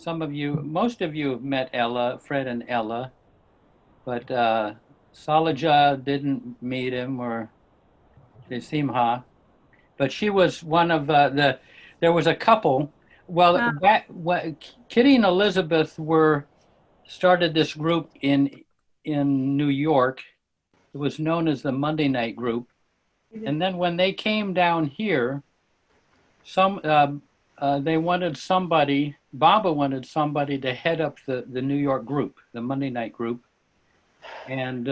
most of you have met Ella, Fred and Ella, but Salaja didn't meet him, or Simha. But she was one of there was a couple. Well, Kitty and Elizabeth started this group in New York. It was known as the Monday Night Group. And then when they came down here, they wanted somebody, Baba wanted somebody to head up the New York group, the Monday Night Group. And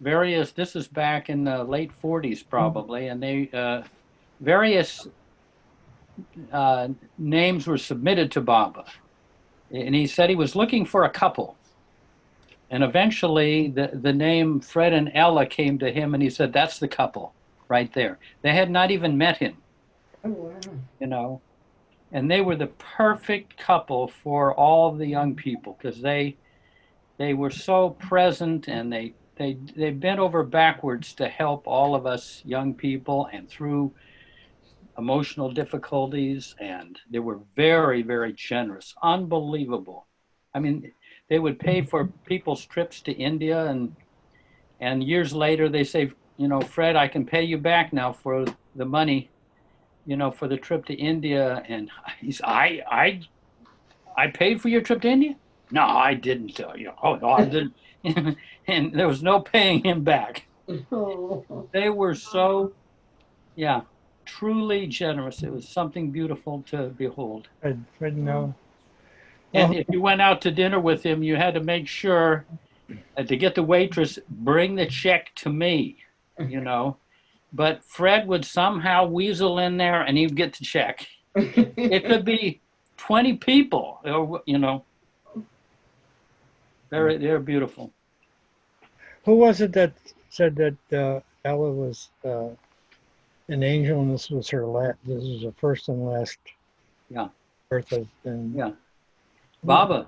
this is back in the late 40s probably, and they, various names were submitted to Baba. And he said he was looking for a couple. And eventually the name Fred and Ella came to him, and he said, that's the couple right there. They had not even met him. Oh, wow. You know, and they were the perfect couple for all the young people, because they were so present, and they bent over backwards to help all of us young people and through emotional difficulties, and they were very, very generous, unbelievable. I mean, they would pay for people's trips to India, and years later they say, you know, Fred, I can pay you back now for the money, you know, for the trip to India. And he's, I paid for your trip to India? No, I didn't. You know, oh no, I didn't. And there was no paying him back. They were so, yeah, truly generous. It was something beautiful to behold. Fred, no. And if you went out to dinner with him, you had to make sure to get the waitress, bring the check to me, you know. But Fred would somehow weasel in there, and he'd get the check. It could be 20 people, or, you know. They're beautiful. Who was it that said that Ella was an angel, and this was her this was her first and last birth of them? Yeah. Baba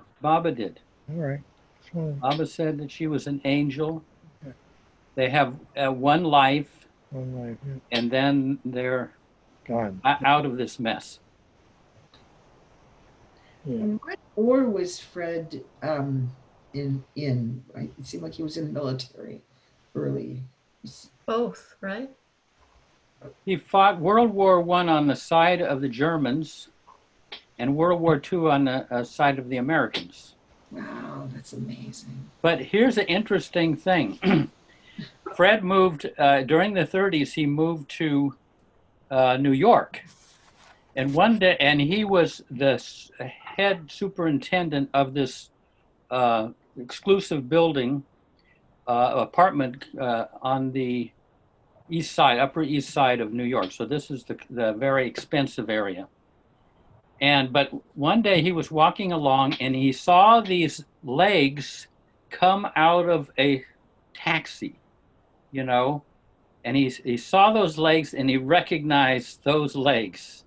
did. All right. Baba said that she was an angel. Yeah. They have one life. One life. Yeah. And then they're gone, out of this mess. Yeah. And what war was Fred in? Right? It seemed like he was in the military early. Both, right? He fought World War I on the side of the Germans, and World War II on the side of the Americans. Wow, that's amazing. But here's an interesting thing. Fred moved, during the 30s, he moved to New York. And one day, and he was the head superintendent of this exclusive building, apartment on the east side, Upper East Side of New York. So this is the very expensive area. But one day he was walking along, and he saw these legs come out of a taxi, you know, and he saw those legs, and he recognized those legs.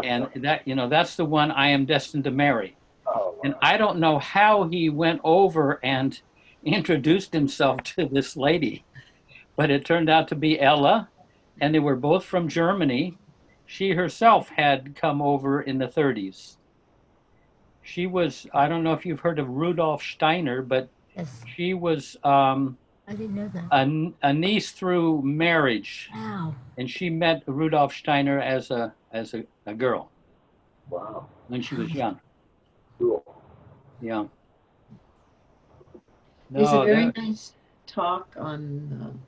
And that, you know, that's the one I am destined to marry. Oh, wow. And I don't know how he went over and introduced himself to this lady, but it turned out to be Ella, and they were both from Germany. She herself had come over in the 30s. She was, I don't know if you've heard of Rudolf Steiner, but yes. She was I didn't know that. A niece through marriage. Wow. And she met Rudolf Steiner as a girl. Wow. When she was young. Cool. Yeah. There's a very nice talk on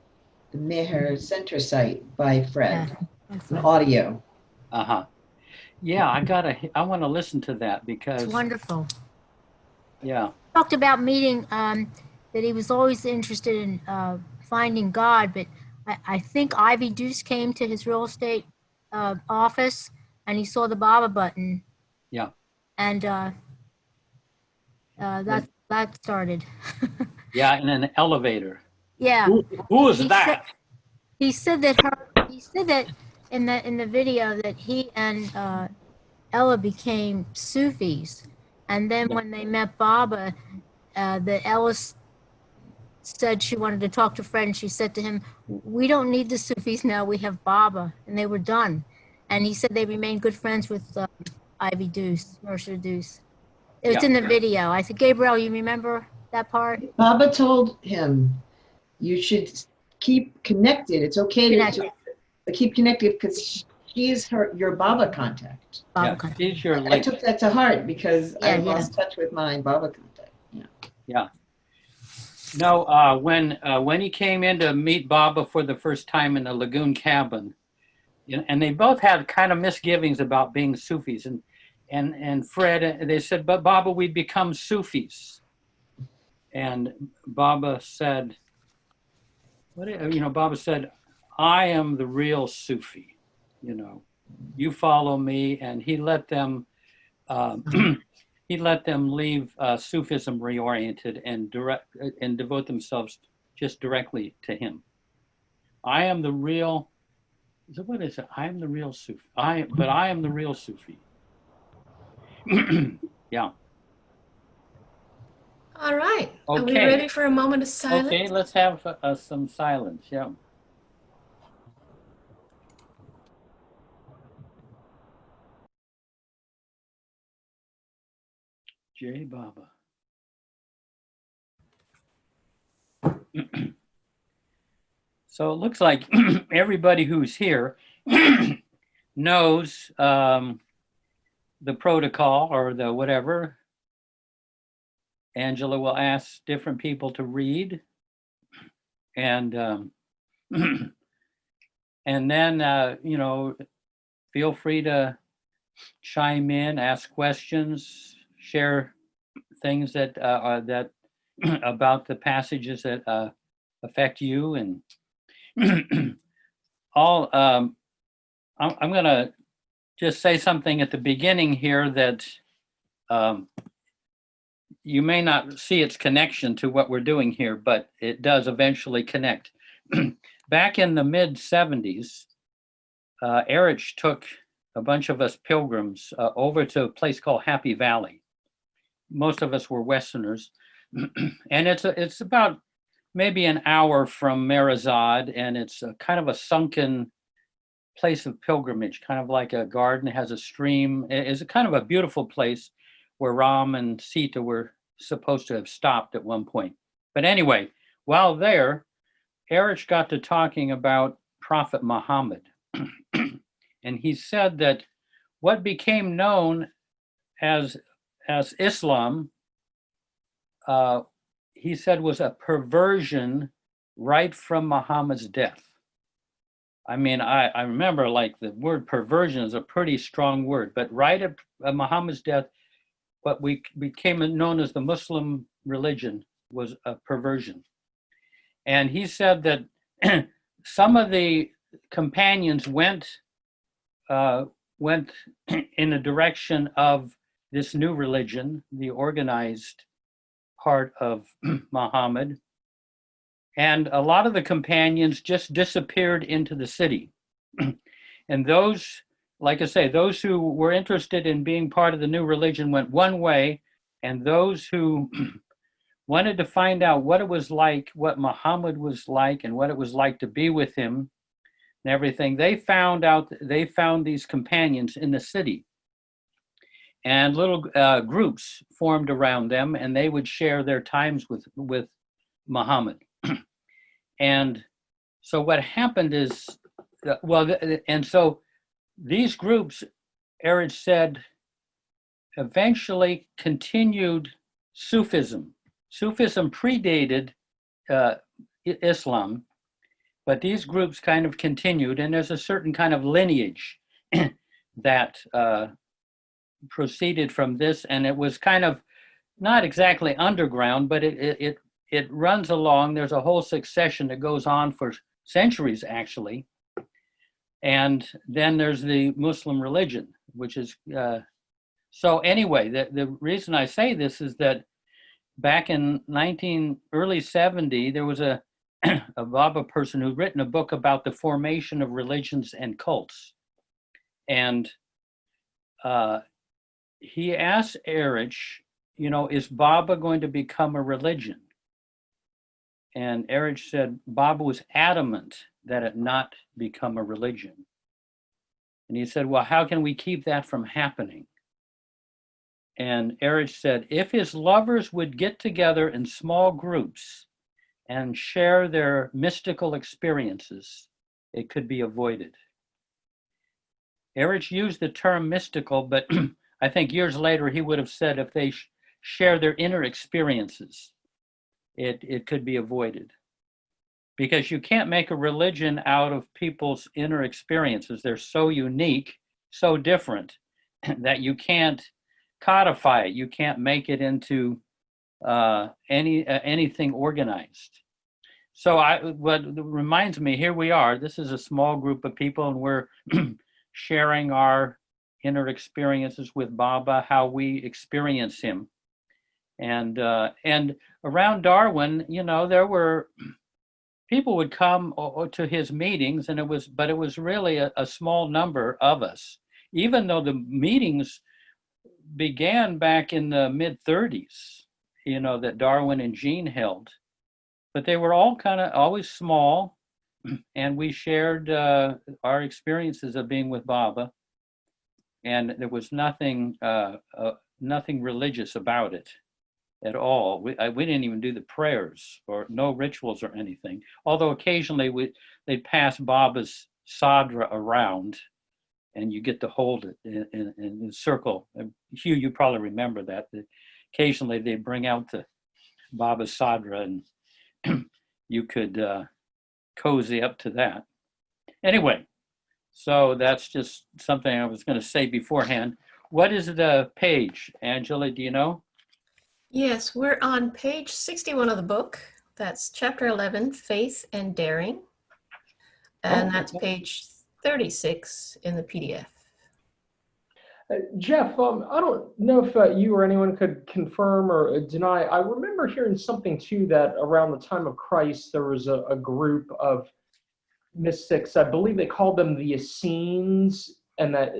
the Meher Center site by Fred. Yeah, audio. Uh-huh. Yeah, I want to listen to that because it's wonderful. Yeah. Talked about meeting that he was always interested in finding God, but I think Ivy Deuce came to his real estate office and he saw the Baba button. Yeah. And that started. Yeah, in an elevator. Yeah. Who was that? He said that in the video that he and Ella became Sufis, and then when they met Baba, that Ella said she wanted to talk to Fred, and she said to him, "We don't need the Sufis now. We have Baba," and they were done. And he said they remained good friends with Ivy Deuce, Mercer Deuce. It's in the video. I said, Gabriel, you remember that part? Baba told him, you should keep connected. It's okay Connected. to keep connected because she's your Baba contact. Baba Yeah, contact. she's your I link. took that to heart because I Yeah, yeah. lost touch with my Baba contact. Yeah. Yeah. No, when he came in to meet Baba for the first time in the lagoon cabin, and they both had kind of misgivings about being Sufis, and Fred, they said, but Baba, we become Sufis. And Baba said, Baba said, I am the real Sufi, you follow me. And he let them, he let them leave Sufism reoriented and devote themselves just directly to him. I am the real, what is it? I am the real Sufi. I am the real Sufi. Yeah. All right. Are we Okay. ready for a moment of silence? Okay, let's have some silence. Yeah. Jai Baba. So it looks like everybody who's here knows the protocol or the whatever. Angela will ask different people to read, and and then feel free to chime in, ask questions, share things that that about the passages that affect you, and all. I'm going to just say something at the beginning here that you may not see its connection to what we're doing here, but it does eventually connect. Back in the mid 70s, Erich took a bunch of us pilgrims over to a place called Happy Valley. Most of us were Westerners, and it's about maybe an hour from Marizad, and it's a kind of a sunken place of pilgrimage, kind of like a garden, has a stream. It's a kind of a beautiful place where Ram and Sita were supposed to have stopped at one point. But anyway, while there, Erich got to talking about Prophet Muhammad. And he said that what became known as Islam, he said, was a perversion right from Muhammad's death. I mean, I remember, like, the word perversion is a pretty strong word, but right at Muhammad's death, what we became known as the Muslim religion was a perversion. And he said that some of the companions went in the direction of this new religion, the organized part of Muhammad. And a lot of the companions just disappeared into the city. And those, like I say, those who were interested in being part of the new religion went one way, and those who wanted to find out what it was like, what Muhammad was like, and what it was like to be with him and everything, they found these companions in the city. And little groups formed around them, and they would share their times with Muhammad. And so what happened is, and so these groups, Erich said, eventually continued Sufism. Sufism predated Islam, but these groups kind of continued, and there's a certain kind of lineage that proceeded from this, and it was kind of not exactly underground, but it runs along. There's a whole succession that goes on for centuries, actually. And then there's the Muslim religion, which is, so anyway, the reason I say this is that back in early 70, there was a Baba person who'd written a book about the formation of religions and cults. And he asked Erich, is Baba going to become a religion? And Erich said Baba was adamant that it not become a religion. And he said, well, how can we keep that from happening? And Erich said, if his lovers would get together in small groups and share their mystical experiences, it could be avoided. Erich used the term mystical, but I think years later he would have said if they share their inner experiences, it could be avoided. Because you can't make a religion out of people's inner experiences. They're so unique, so different, that you can't codify it. You can't make it into anything organized. So what reminds me, here we are. This is a small group of people, and we're sharing our inner experiences with Baba, how we experience him. And around Darwin, you know, there were people would come to his meetings, and it was really a small number of us, even though the meetings began back in the mid-30s, you know, that Darwin and Jean held. But they were all kind of always small, and we shared our experiences of being with Baba, and there was nothing religious about it at all. We didn't even do the prayers or no rituals or anything. Although occasionally they'd pass Baba's sadra around, and you get to hold it in a circle. Hugh, you probably remember that occasionally they'd bring out the Baba's sadra, and you could cozy up to that. Anyway, so that's just something I was going to say beforehand. What is the page, Angela? Do you know? Yes, we're on page 61 of the book. That's chapter 11, Faith and Daring. And that's page 36 in the PDF. Jeff, I don't know if you or anyone could confirm or deny. I remember hearing something too that around the time of Christ, there was a group of mystics. I believe they called them the Essenes, and that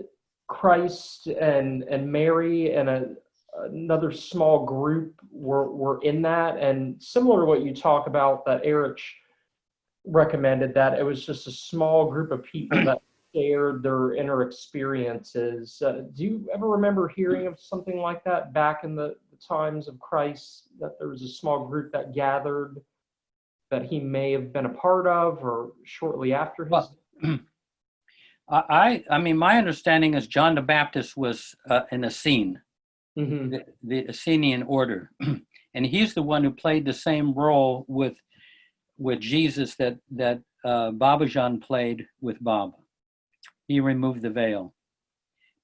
Christ and Mary and another small group were in that. And similar to what you talk about, that Erich recommended, that it was just a small group of people that shared their inner experiences. Do you ever remember hearing of something like that back in the times of Christ, that there was a small group that gathered that he may have been a part of, or shortly after his? Well, I mean, my understanding is John the Baptist was an Essene, the Essenian order, and he's the one who played the same role with Jesus that Babajan played with Baba. He removed the veil.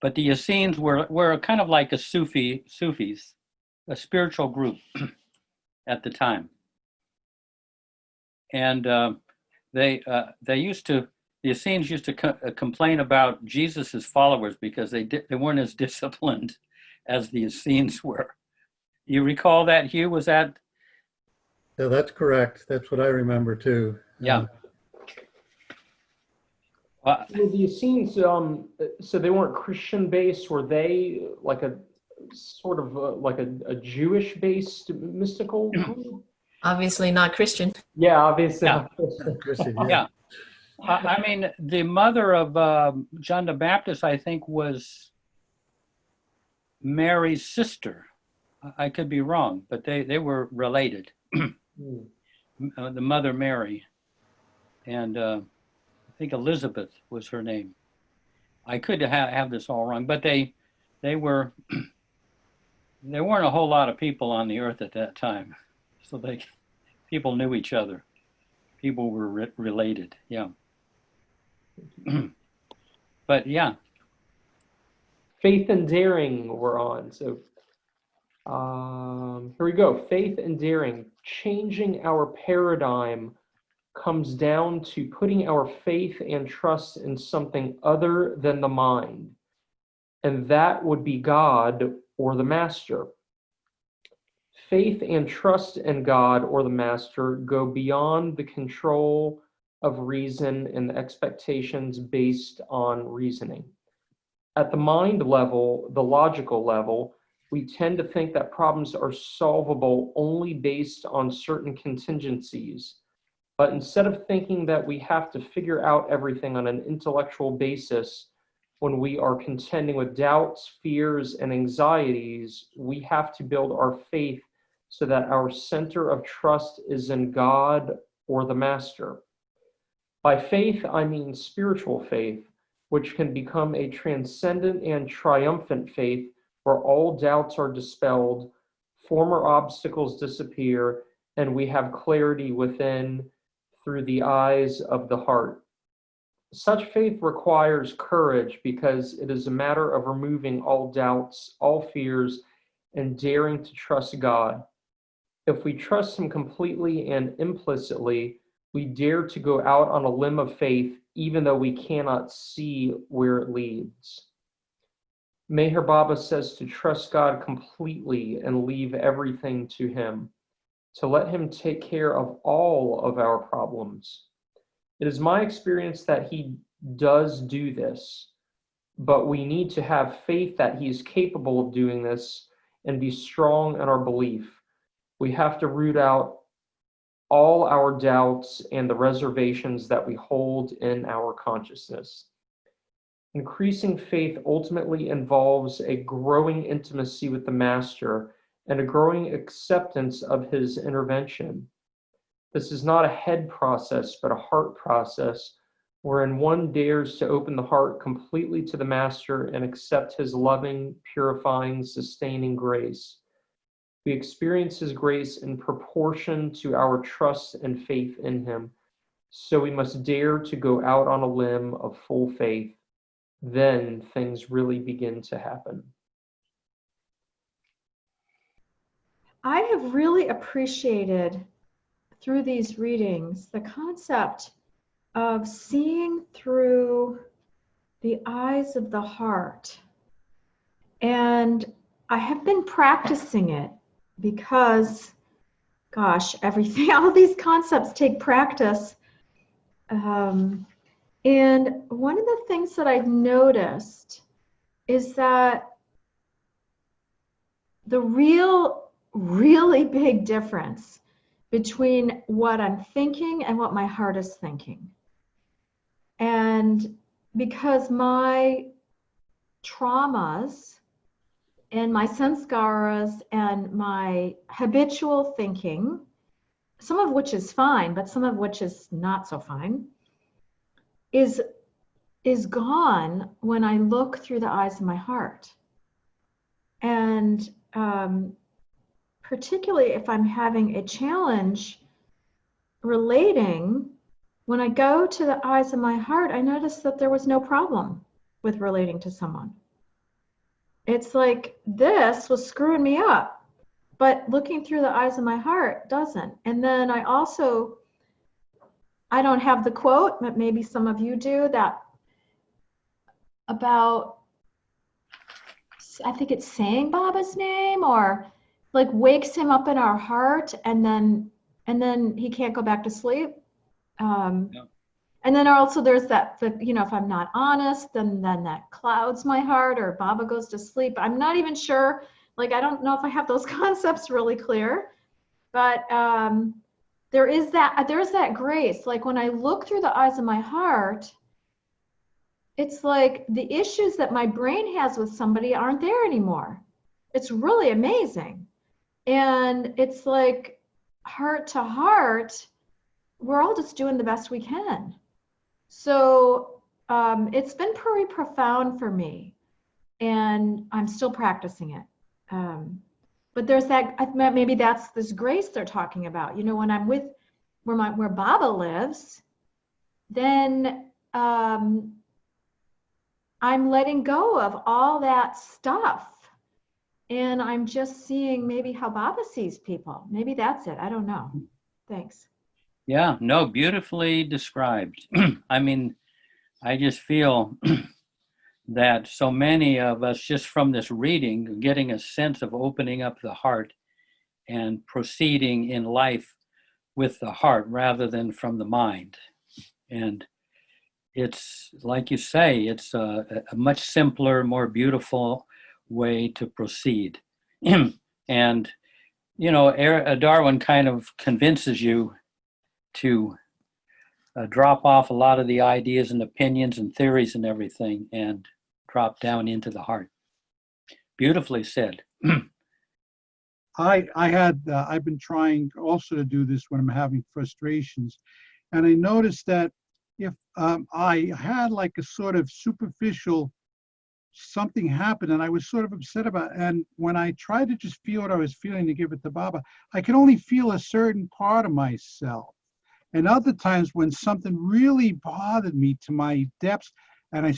But the Essenes were kind of like a Sufis, a spiritual group at the time. And the Essenes used to complain about Jesus's followers because they weren't as disciplined as the Essenes were. You recall that, Hugh? Was that? Yeah, that's correct. That's what I remember too. Yeah. Well, the Essenes, so they weren't Christian based. Were they like a sort of like a Jewish based mystical group? Obviously not Christian. Yeah, obviously. Yeah. Not Christian. Christian, Yeah. I mean, the mother of John the Baptist, I think, was Mary's sister. I could be wrong, but they were related. The mother Mary, and I think Elizabeth was her name. I could have this all wrong, but they were. There weren't a whole lot of people on the earth at that time, so people knew each other. People were related. Yeah. But yeah. Faith and Daring we're on. So here we go. Faith and Daring. Changing our paradigm comes down to putting our faith and trust in something other than the mind, and that would be God or the Master. Faith and trust in God or the Master go beyond the control of reason and the expectations based on reasoning. At the mind level, the logical level, we tend to think that problems are solvable only based on certain contingencies. But instead of thinking that we have to figure out everything on an intellectual basis, when we are contending with doubts, fears, and anxieties, we have to build our faith so that our center of trust is in God or the Master. By faith, I mean spiritual faith, which can become a transcendent and triumphant faith where all doubts are dispelled, former obstacles disappear, and we have clarity within through the eyes of the heart. Such faith requires courage because it is a matter of removing all doubts, all fears, and daring to trust God. If we trust Him completely and implicitly, we dare to go out on a limb of faith even though we cannot see where it leads. Meher Baba says to trust God completely and leave everything to Him, to let Him take care of all of our problems. It is my experience that He does do this, but we need to have faith that He is capable of doing this and be strong in our belief. We have to root out all our doubts and the reservations that we hold in our consciousness. Increasing faith ultimately involves a growing intimacy with the Master and a growing acceptance of His intervention. This is not a head process, but a heart process, wherein one dares to open the heart completely to the Master and accept His loving, purifying, sustaining grace. We experience His grace in proportion to our trust and faith in Him, so we must dare to go out on a limb of full faith. Then things really begin to happen. I have really appreciated through these readings the concept of seeing through the eyes of the heart. And I have been practicing it because, gosh, everything, all of these concepts take practice. And one of the things that I've noticed is that the really big difference between what I'm thinking and what my heart is thinking. And because my traumas and my sanskaras and my habitual thinking, some of which is fine, but some of which is not so fine, is gone when I look through the eyes of my heart. And particularly if I'm having a challenge relating, when I go to the eyes of my heart, I notice that there was no problem with relating to someone. It's like this was screwing me up, but looking through the eyes of my heart doesn't. And then I don't have the quote, but maybe some of you do, that about, I think it's saying Baba's name, or like wakes him up in our heart, and then he can't go back to sleep. Yeah. And then also there's that, if I'm not honest, then that clouds my heart, or Baba goes to sleep. I'm not even sure, like, I don't know if I have those concepts really clear, but there's that grace. Like when I look through the eyes of my heart, it's like the issues that my brain has with somebody aren't there anymore. It's really amazing. And it's like heart to heart, we're all just doing the best we can. So it's been pretty profound for me, and I'm still practicing it. But there's that, maybe that's this grace they're talking about. When I'm with where Baba lives, then I'm letting go of all that stuff. And I'm just seeing maybe how Baba sees people. Maybe that's it. I don't know. Thanks. Yeah, no, beautifully described. I mean, I just feel that so many of us, just from this reading, getting a sense of opening up the heart and proceeding in life with the heart rather than from the mind. And it's, like you say, it's a much simpler, more beautiful way to proceed. And, Darwin kind of convinces you to drop off a lot of the ideas and opinions and theories and everything, and drop down into the heart. Beautifully said. I've been trying also to do this when I'm having frustrations, and I noticed that if I had like a sort of superficial something happened and I was sort of upset about it, and when I tried to just feel what I was feeling to give it to Baba, I could only feel a certain part of myself. And other times when something really bothered me to my depths, and I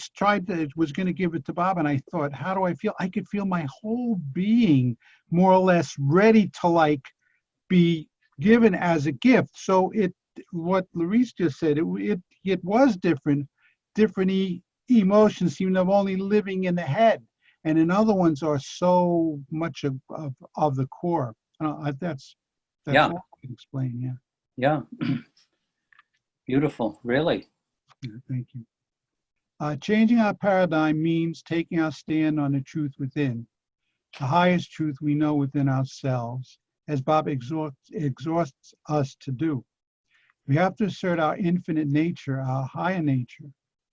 was going to give it to Baba, and I thought, how do I feel? I could feel my whole being more or less ready to like be given as a gift. So what Laurece just said, it was different emotions seem to be only living in the head, and in other ones are so much of the core. That's Yeah. all I can explain. Yeah. Beautiful, really. Yeah, thank you. Changing our paradigm means taking our stand on the truth within, the highest truth we know within ourselves, as Bob exhorts us to do. We have to assert our infinite nature, our higher nature,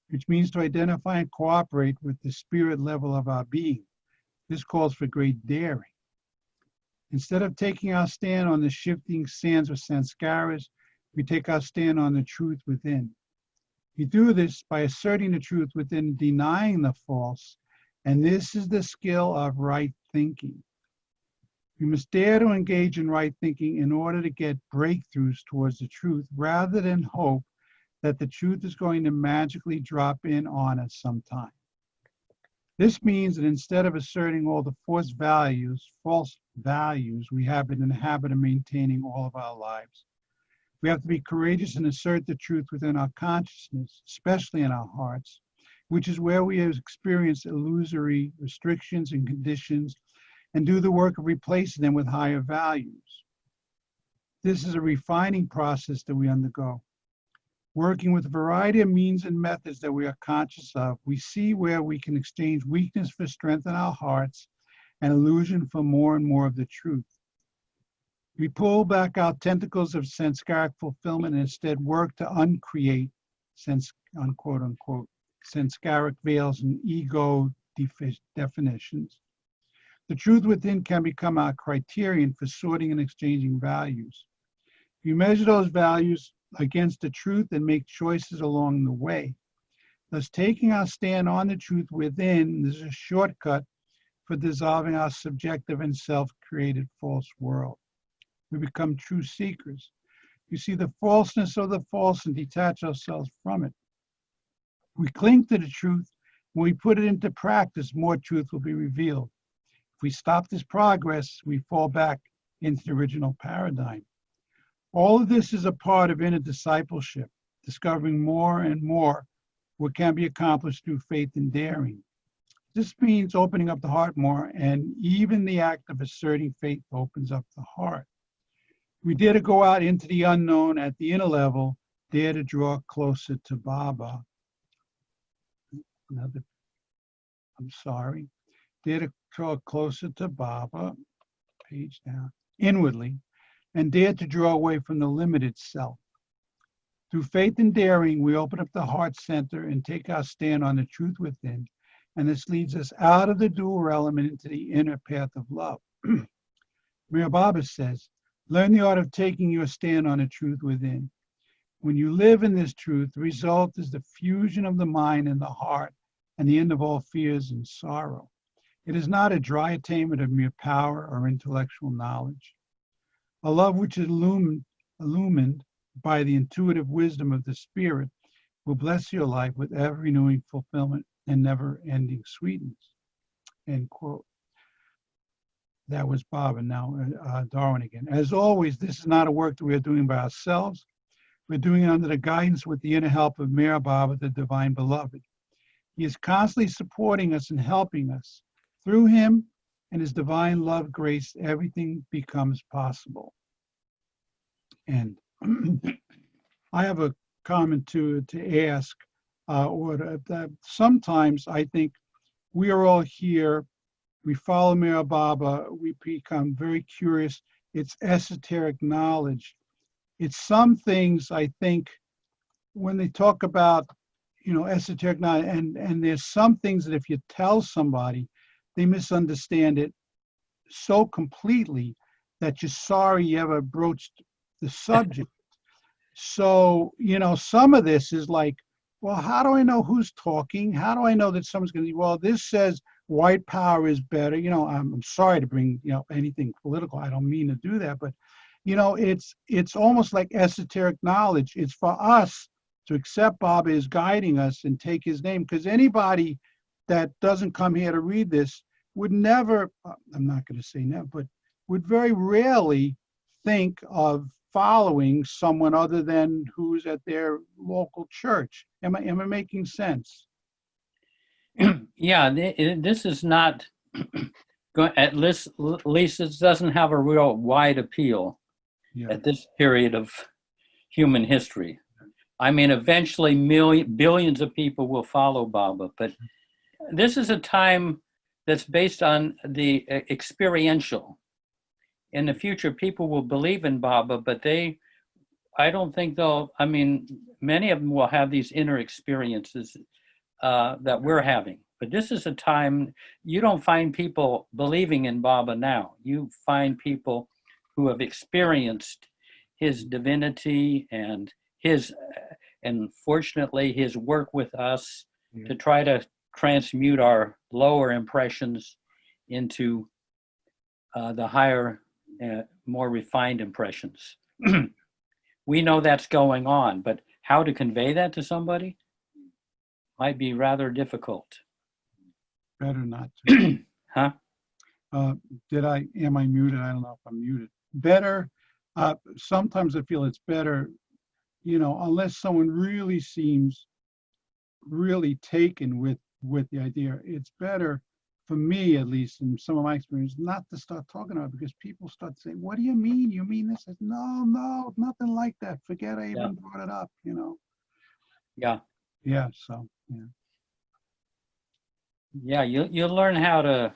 which means to identify and cooperate with the spirit level of our being. This calls for great daring. Instead of taking our stand on the shifting sands or sanskaras, we take our stand on the truth within. We do this by asserting the truth within, denying the false, and this is the skill of right thinking. We must dare to engage in right thinking in order to get breakthroughs towards the truth, rather than hope that the truth is going to magically drop in on us sometime. This means that instead of asserting all the false values we have been in the habit of maintaining all of our lives, we have to be courageous and assert the truth within our consciousness, especially in our hearts, which is where we have experienced illusory restrictions and conditions, and do the work of replacing them with higher values. This is a refining process that we undergo. Working with a variety of means and methods that we are conscious of, we see where we can exchange weakness for strength in our hearts and illusion for more and more of the truth. We pull back our tentacles of sanskaric fulfillment and instead work to uncreate, unquote unquote, sanskaric veils and ego definitions. The truth within can become our criterion for sorting and exchanging values. We measure those values against the truth and make choices along the way. Thus, taking our stand on the truth within is a shortcut for dissolving our subjective and self-created false world. We become true seekers. We see the falseness of the false and detach ourselves from it. We cling to the truth. When we put it into practice, more truth will be revealed. If we stop this progress, we fall back into the original paradigm. All of this is a part of inner discipleship, discovering more and more what can be accomplished through faith and daring. This means opening up the heart more, and even the act of asserting faith opens up the heart. We dare to go out into the unknown at the inner level, dare to draw closer to Baba. Dare to draw closer to Baba, page down, inwardly, and dare to draw away from the limited self. Through faith and daring, we open up the heart center and take our stand on the truth within, and this leads us out of the dual realm and into the inner path of love. Mir Baba says, learn the art of taking your stand on the truth within. When you live in this truth, the result is the fusion of the mind and the heart and the end of all fears and sorrow. It is not a dry attainment of mere power or intellectual knowledge. A love which is illumined by the intuitive wisdom of the Spirit will bless your life with ever-renewing fulfillment and never-ending sweetness. End quote. That was Bob, and now Darwin again. As always, this is not a work that we are doing by ourselves. We're doing it under the guidance with the inner help of Mir Baba, the Divine Beloved. He is constantly supporting us and helping us. Through him and his divine love, grace, everything becomes possible. And I have a comment to ask. Sometimes I think we are all here. We follow Mir Baba. We become very curious. It's esoteric knowledge. It's some things I think when they talk about esoteric knowledge, and there's some things that if you tell somebody, they misunderstand it so completely that you're sorry you ever broached the subject. So, some of this is like, well, how do I know who's talking? How do I know that someone's going to, well, this says white power is better. I'm sorry to bring, anything political. I don't mean to do that, but, it's almost like esoteric knowledge. It's for us to accept Baba is guiding us and take his name, because anybody that doesn't come here to read this would never, I'm not going to say never, but would very rarely think of following someone other than who's at their local church. Am I making sense? Yeah, this is not, at least it doesn't have a real wide appeal at this period of human history. I mean, eventually billions of people will follow Baba, but this is a time that's based on the experiential. In the future, people will believe in Baba, but I don't think many of them will have these inner experiences that we're having. But this is a time, you don't find people believing in Baba now. You find people who have experienced his divinity and fortunately his work with us to try to transmute our lower impressions into the higher, more refined impressions. We know that's going on, but how to convey that to somebody might be rather difficult. Better not to. Huh? Am I muted? I don't know if I'm muted. Better, sometimes I feel it's better, unless someone really seems really taken with the idea, it's better, for me at least, in some of my experience, not to start talking about it, because people start saying, what do you mean? You mean this? No, nothing like that. Forget I even brought it up, Yeah. Yeah, so, yeah. Yeah, you learn how to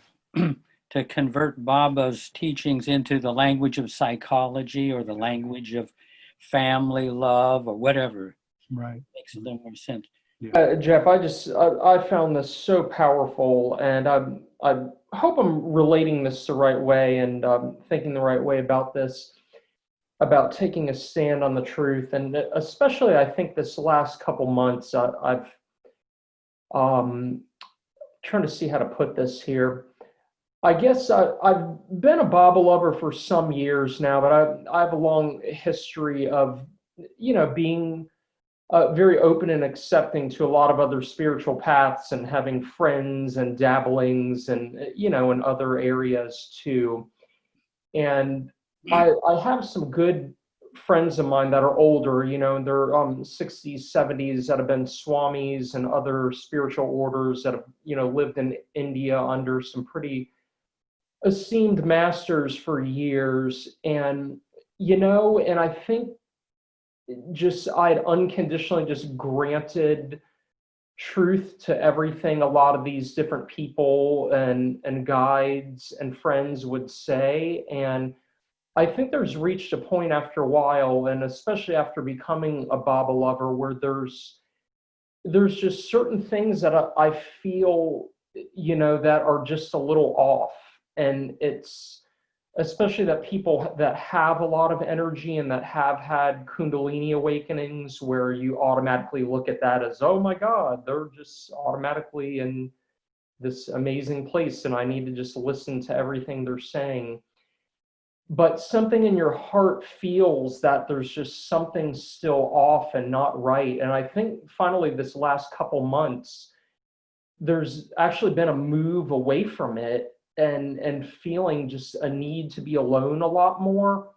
to convert Baba's teachings into the language of psychology or the language of family love or whatever. Right. Makes a little more sense. Jeff, I found this so powerful, and I hope I'm relating this the right way and thinking the right way about this, about taking a stand on the truth. And especially, I think this last couple months, I've trying to see how to put this here. I guess I've been a Baba lover for some years now, but I have a long history of, being very open and accepting to a lot of other spiritual paths and having friends and dabblings and, in other areas too. And I have some good friends of mine that are older, in their 60s, 70s, that have been swamis and other spiritual orders that have, lived in India under some pretty esteemed masters for years. And, and I think I'd unconditionally just granted truth to everything a lot of these different people and guides and friends would say. And I think there's reached a point after a while, and especially after becoming a Baba lover, where there's just certain things that I feel, that are just a little off. And it's especially that people that have a lot of energy and that have had Kundalini awakenings, where you automatically look at that as, oh my God, they're just automatically in this amazing place, and I need to just listen to everything they're saying. But something in your heart feels that there's just something still off and not right. And I think finally this last couple months, there's actually been a move away from it and feeling just a need to be alone a lot more,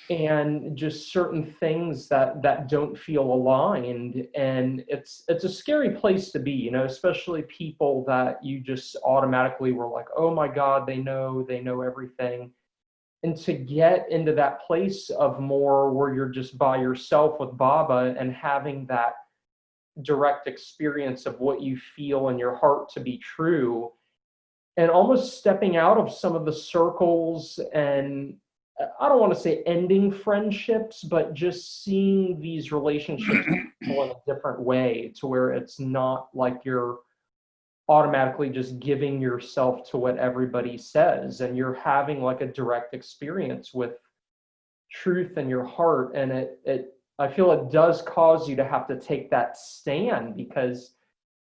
and just certain things that don't feel aligned. And it's a scary place to be, especially people that you just automatically were like, oh my God, they know everything. And to get into that place of more where you're just by yourself with Baba and having that direct experience of what you feel in your heart to be true, and almost stepping out of some of the circles and I don't want to say ending friendships, but just seeing these relationships in a different way, to where it's not like you're automatically just giving yourself to what everybody says, and you're having like a direct experience with truth in your heart. And I feel it does cause you to have to take that stand, because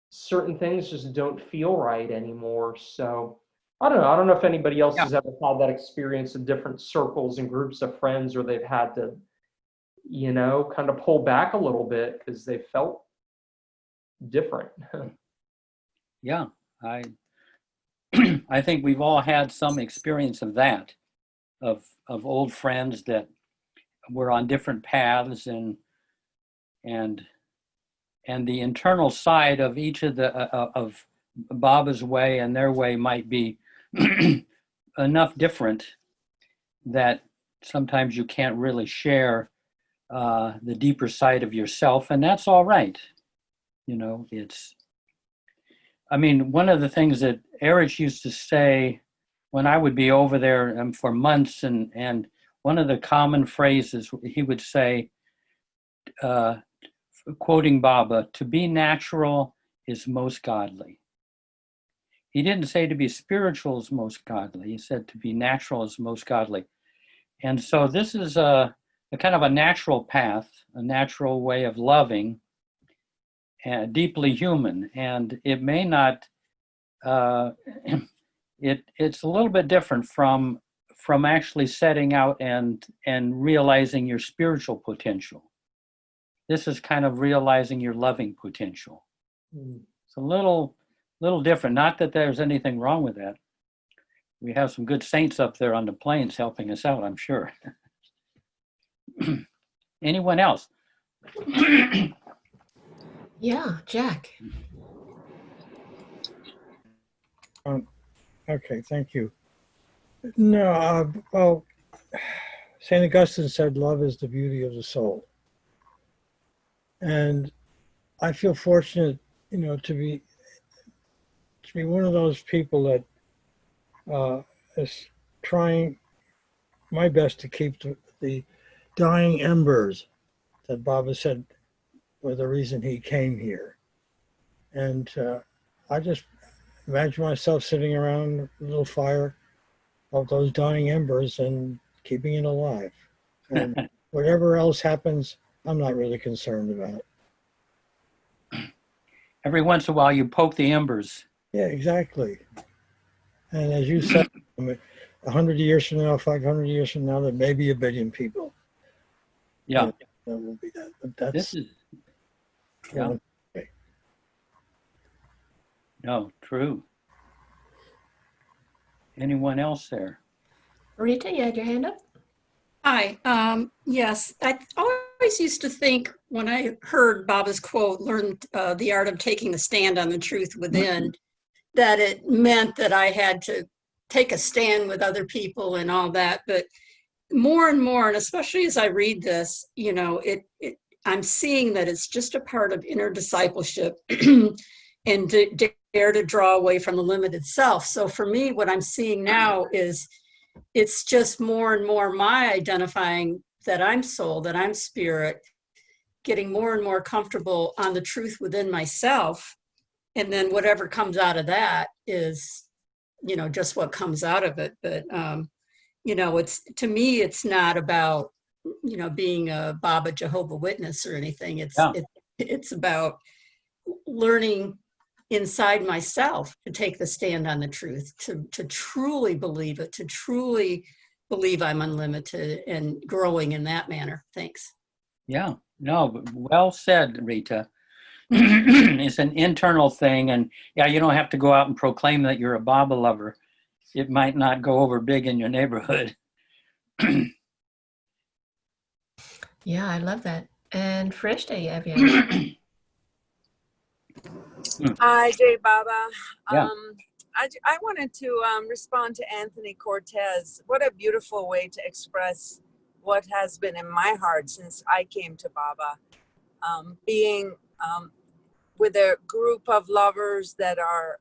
certain things just don't feel right anymore. So I don't know. I don't know if anybody else has ever had that experience in different circles and groups of friends where they've had to, kind of pull back a little bit because they felt different. Yeah, I I think we've all had some experience of that, of old friends that were on different paths, and the internal side of each of the of Baba's way and their way might be enough different that sometimes you can't really share the deeper side of yourself, and that's all right. One of the things that Erich used to say when I would be over there for months, and one of the common phrases he would say, quoting Baba, "To be natural is most godly." He didn't say to be spiritual is most godly. He said to be natural is most godly. And so this is a kind of a natural path, a natural way of loving, and deeply human. And it may not, it's a little bit different from actually setting out and realizing your spiritual potential. This is kind of realizing your loving potential. It's a little different. Not that there's anything wrong with that. We have some good saints up there on the plains helping us out, I'm sure. Anyone else? Yeah, Jack. Okay, thank you. No, well, St. Augustine said love is the beauty of the soul. And I feel fortunate, to be one of those people that is trying my best to keep the dying embers that Baba said were the reason he came here. And I just imagine myself sitting around a little fire of those dying embers and keeping it alive. And whatever else happens, I'm not really concerned about. Every once in a while you poke the embers. Yeah, exactly. And as you said, 100 years from now, 500 years from now, there may be 1 billion people. Yeah. That will be that. But that's This is, yeah. Okay. No, true. Anyone else there? Rita, you had your hand up? Hi. Yes, I always used to think when I heard Baba's quote, "Learn the art of taking the stand on the truth within," that it meant that I had to take a stand with other people and all that. But more and more, and especially as I read this, I'm seeing that it's just a part of inner discipleship and to dare to draw away from the limited self. So for me, what I'm seeing now is it's just more and more my identifying that I'm soul, that I'm spirit, getting more and more comfortable on the truth within myself. And then whatever comes out of that is, just what comes out of it. But, it's, to me, it's not about, being a Baba Jehovah Witness or anything. It's about learning inside myself to take the stand on the truth, to truly believe it, to truly believe I'm unlimited and growing in that manner. Thanks. Yeah, no, well said, Rita. It's an internal thing, and yeah, you don't have to go out and proclaim that you're a Baba lover. It might not go over big in your neighborhood. Yeah, I love that. And Freshta, you have your hand up. Hi, Jay Baba. Yeah. I wanted to respond to Anthony Cortez. What a beautiful way to express what has been in my heart since I came to Baba. Being with a group of lovers that are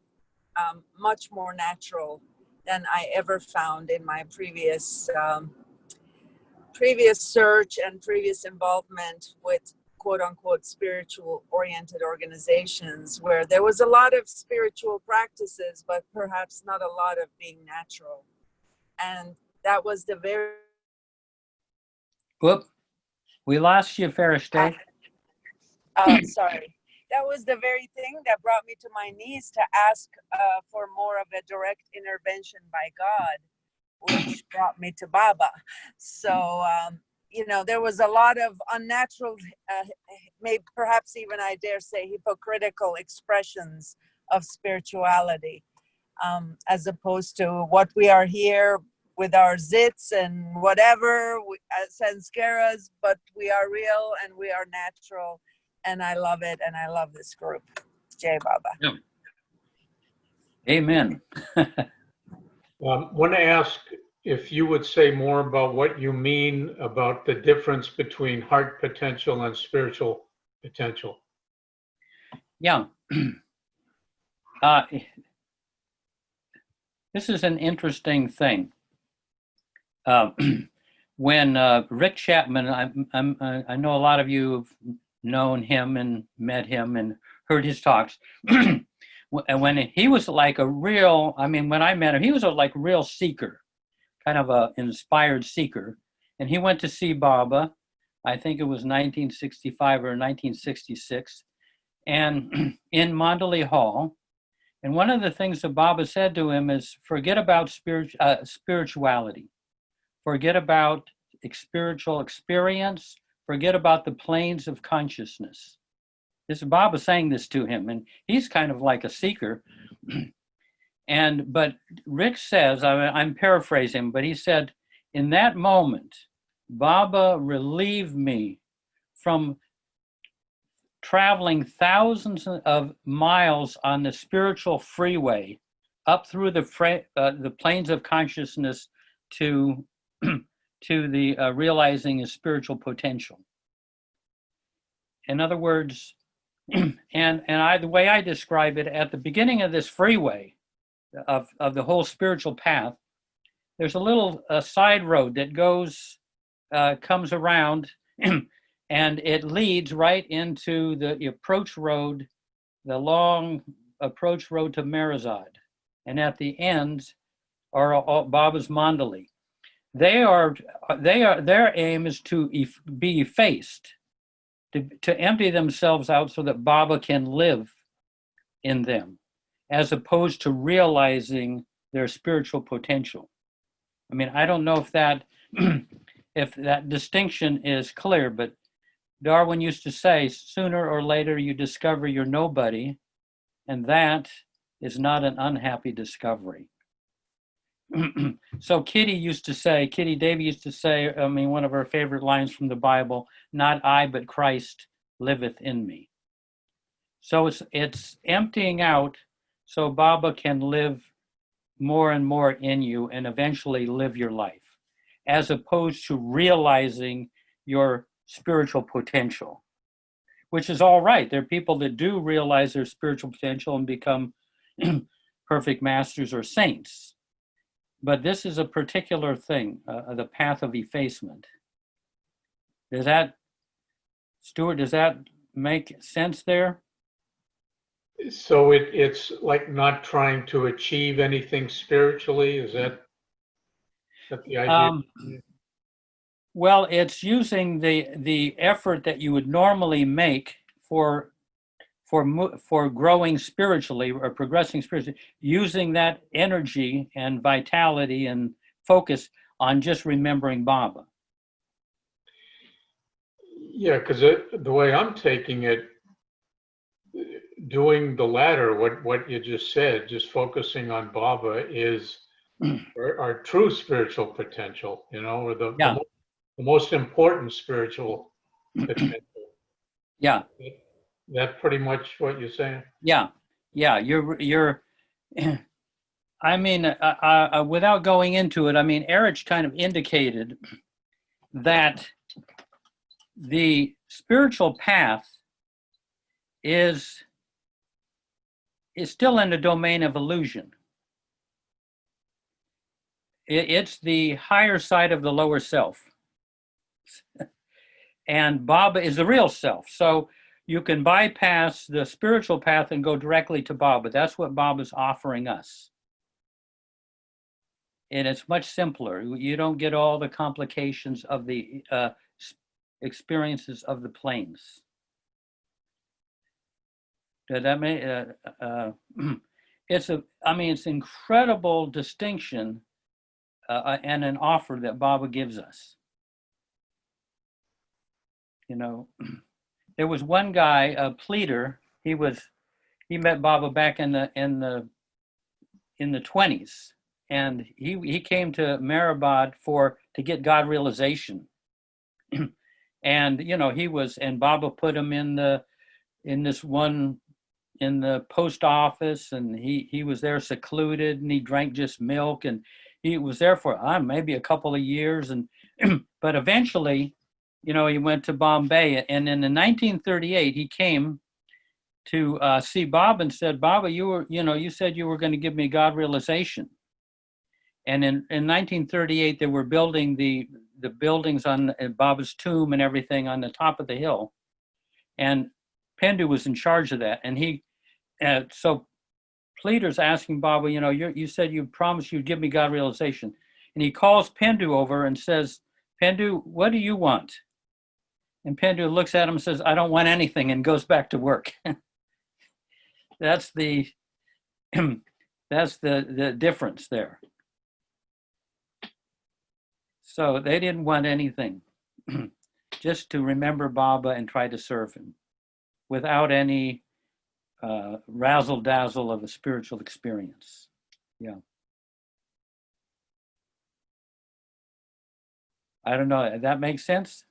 much more natural than I ever found in my previous previous search and previous involvement with quote unquote spiritual oriented organizations where there was a lot of spiritual practices, but perhaps not a lot of being natural. And that was the very... Whoop, we lost you, Farishte. Sorry. That was the very thing that brought me to my knees to ask for more of a direct intervention by God, which brought me to Baba. So, you know, there was a lot of unnatural, maybe perhaps even I dare say hypocritical expressions of spirituality, as opposed to what we are here with our zits and whatever, sanskaras, but we are real and we are natural. And I love it, and I love this group. Jai Baba. Yeah. Amen. Want to ask if you would say more about what you mean about the difference between heart potential and spiritual potential. Yeah. This is an interesting thing. When Rick Chapman, I know a lot of you have known him and met him and heard his talks. And when he was like a real, I mean, when I met him, he was a like real seeker, kind of a inspired seeker. And he went to see Baba, I think it was 1965 or 1966, and in Mandalay Hall. And one of the things that Baba said to him is, forget about spirituality. Forget about spiritual experience. Forget about the planes of consciousness. This is Baba saying this to him, and he's kind of like a seeker. But Rick says, I'm paraphrasing, but he said, in that moment, Baba relieved me from traveling thousands of miles on the spiritual freeway up through the planes of consciousness to the realizing his spiritual potential. In other words, the way I describe it, at the beginning of this freeway of the whole spiritual path, there's a little side road that comes around and it leads right into the approach road, the long approach road to Marizad. And at the end are Baba's mandali. Their aim is to be effaced, to empty themselves out so that Baba can live in them, as opposed to realizing their spiritual potential. I mean, I don't know if that if that distinction is clear, but Darwin used to say, sooner or later you discover you're nobody, and that is not an unhappy discovery. So Kitty Davy used to say, I mean, one of her favorite lines from the Bible, not I, but Christ liveth in me. So it's emptying out so Baba can live more and more in you and eventually live your life, as opposed to realizing your spiritual potential, which is all right. There are people that do realize their spiritual potential and become perfect masters or saints. But this is a particular thing, the path of effacement. Stuart, does that make sense there? So it's like not trying to achieve anything spiritually? Is that the idea? Well, it's using the effort that you would normally make for growing spiritually or progressing spiritually, using that energy and vitality and focus on just remembering Baba. Yeah, because the way I'm taking it, doing the latter, what you just said, just focusing on Baba is our true spiritual potential, or the most important spiritual potential. Yeah. That pretty much what you're saying? Yeah. You're. I mean, without going into it, I mean, Erich kind of indicated that the spiritual path is still in the domain of illusion. It's the higher side of the lower self. And Baba is the real self. So you can bypass the spiritual path and go directly to Baba. That's what Baba's offering us. And it's much simpler. You don't get all the complications of the experiences of the planes. Does that make, it's incredible distinction and an offer that Baba gives us. You know, there was one guy, a pleader. He met Baba back in the 20s, and he came to Mehrabad to get God realization. And you know, and Baba put him in the post office, and he was there secluded, and he drank just milk, and he was there for maybe a couple of years, and but eventually, you know, he went to Bombay, and in 1938 he came to see Baba and said, Baba, you said you were going to give me God realization. And in 1938 they were building the buildings on Baba's tomb and everything on the top of the hill, and Pendu was in charge of that. And so pleader's asking Baba, you know, you said you promised you'd give me God realization. And he calls Pendu over and says, Pendu, what do you want? And Pendu looks at him and says, I don't want anything, and goes back to work. That's the difference there. So they didn't want anything, just to remember Baba and try to serve him without any razzle dazzle of a spiritual experience. Yeah. I don't know. That makes sense?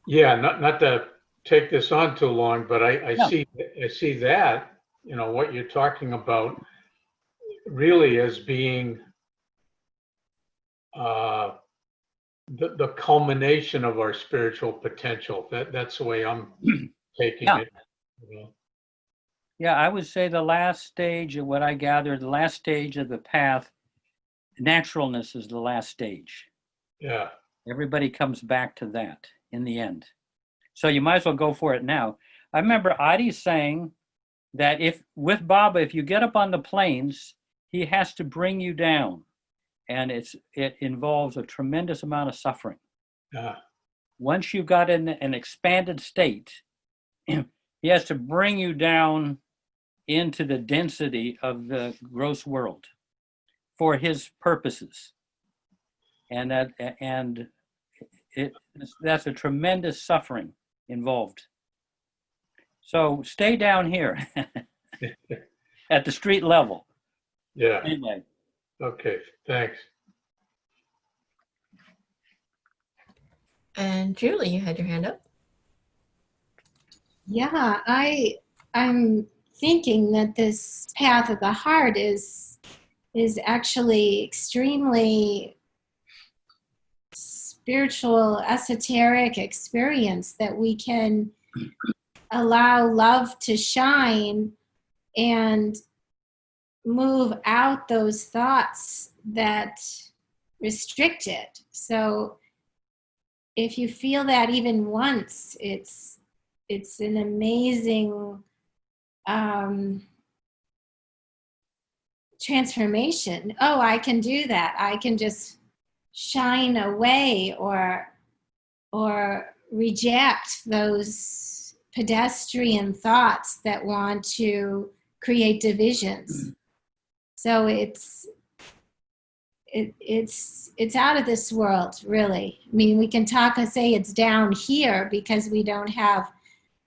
Yeah, not to take this on too long, but I see that, you know, what you're talking about really as being the culmination of our spiritual potential. That's the way I'm taking it. You know? Yeah, I would say the last stage of what I gathered, the last stage of the path, naturalness is the last stage. Yeah. Everybody comes back to that in the end. So you might as well go for it now. I remember Adi saying that with Baba, if you get up on the plains, he has to bring you down. And it involves a tremendous amount of suffering. Yeah. Once you've got in an expanded state, he has to bring you down into the density of the gross world for his purposes. And that's a tremendous suffering involved. So stay down here at the street level. Yeah. Anyway. Okay, thanks. And Julie, you had your hand up. Yeah, I'm thinking that this path of the heart is actually extremely spiritual, esoteric experience that we can allow love to shine and move out those thoughts that restrict it. So if you feel that even once, it's an amazing transformation. Oh, I can do that. I can just shine away or reject those pedestrian thoughts that want to create divisions. So it's out of this world, really. I mean, we can talk and say it's down here because we don't have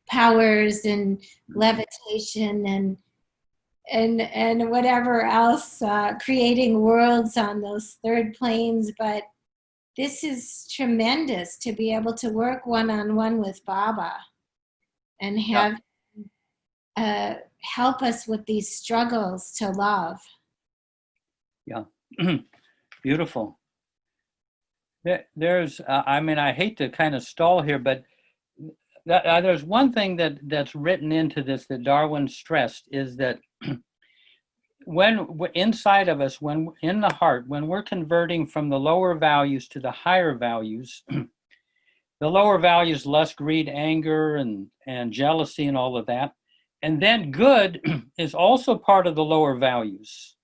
powers and levitation and whatever else, creating worlds on those third planes. But this is tremendous to be able to work one-on-one with Baba and have help us with these struggles to love. Yeah, beautiful. There's, I hate to kind of stall here, but there's one thing that's written into this that Darwin stressed is that inside of us, when in the heart, when we're converting from the lower values to the higher values, the lower values, lust, greed, anger, and jealousy, and all of that. And then good is also part of the lower values.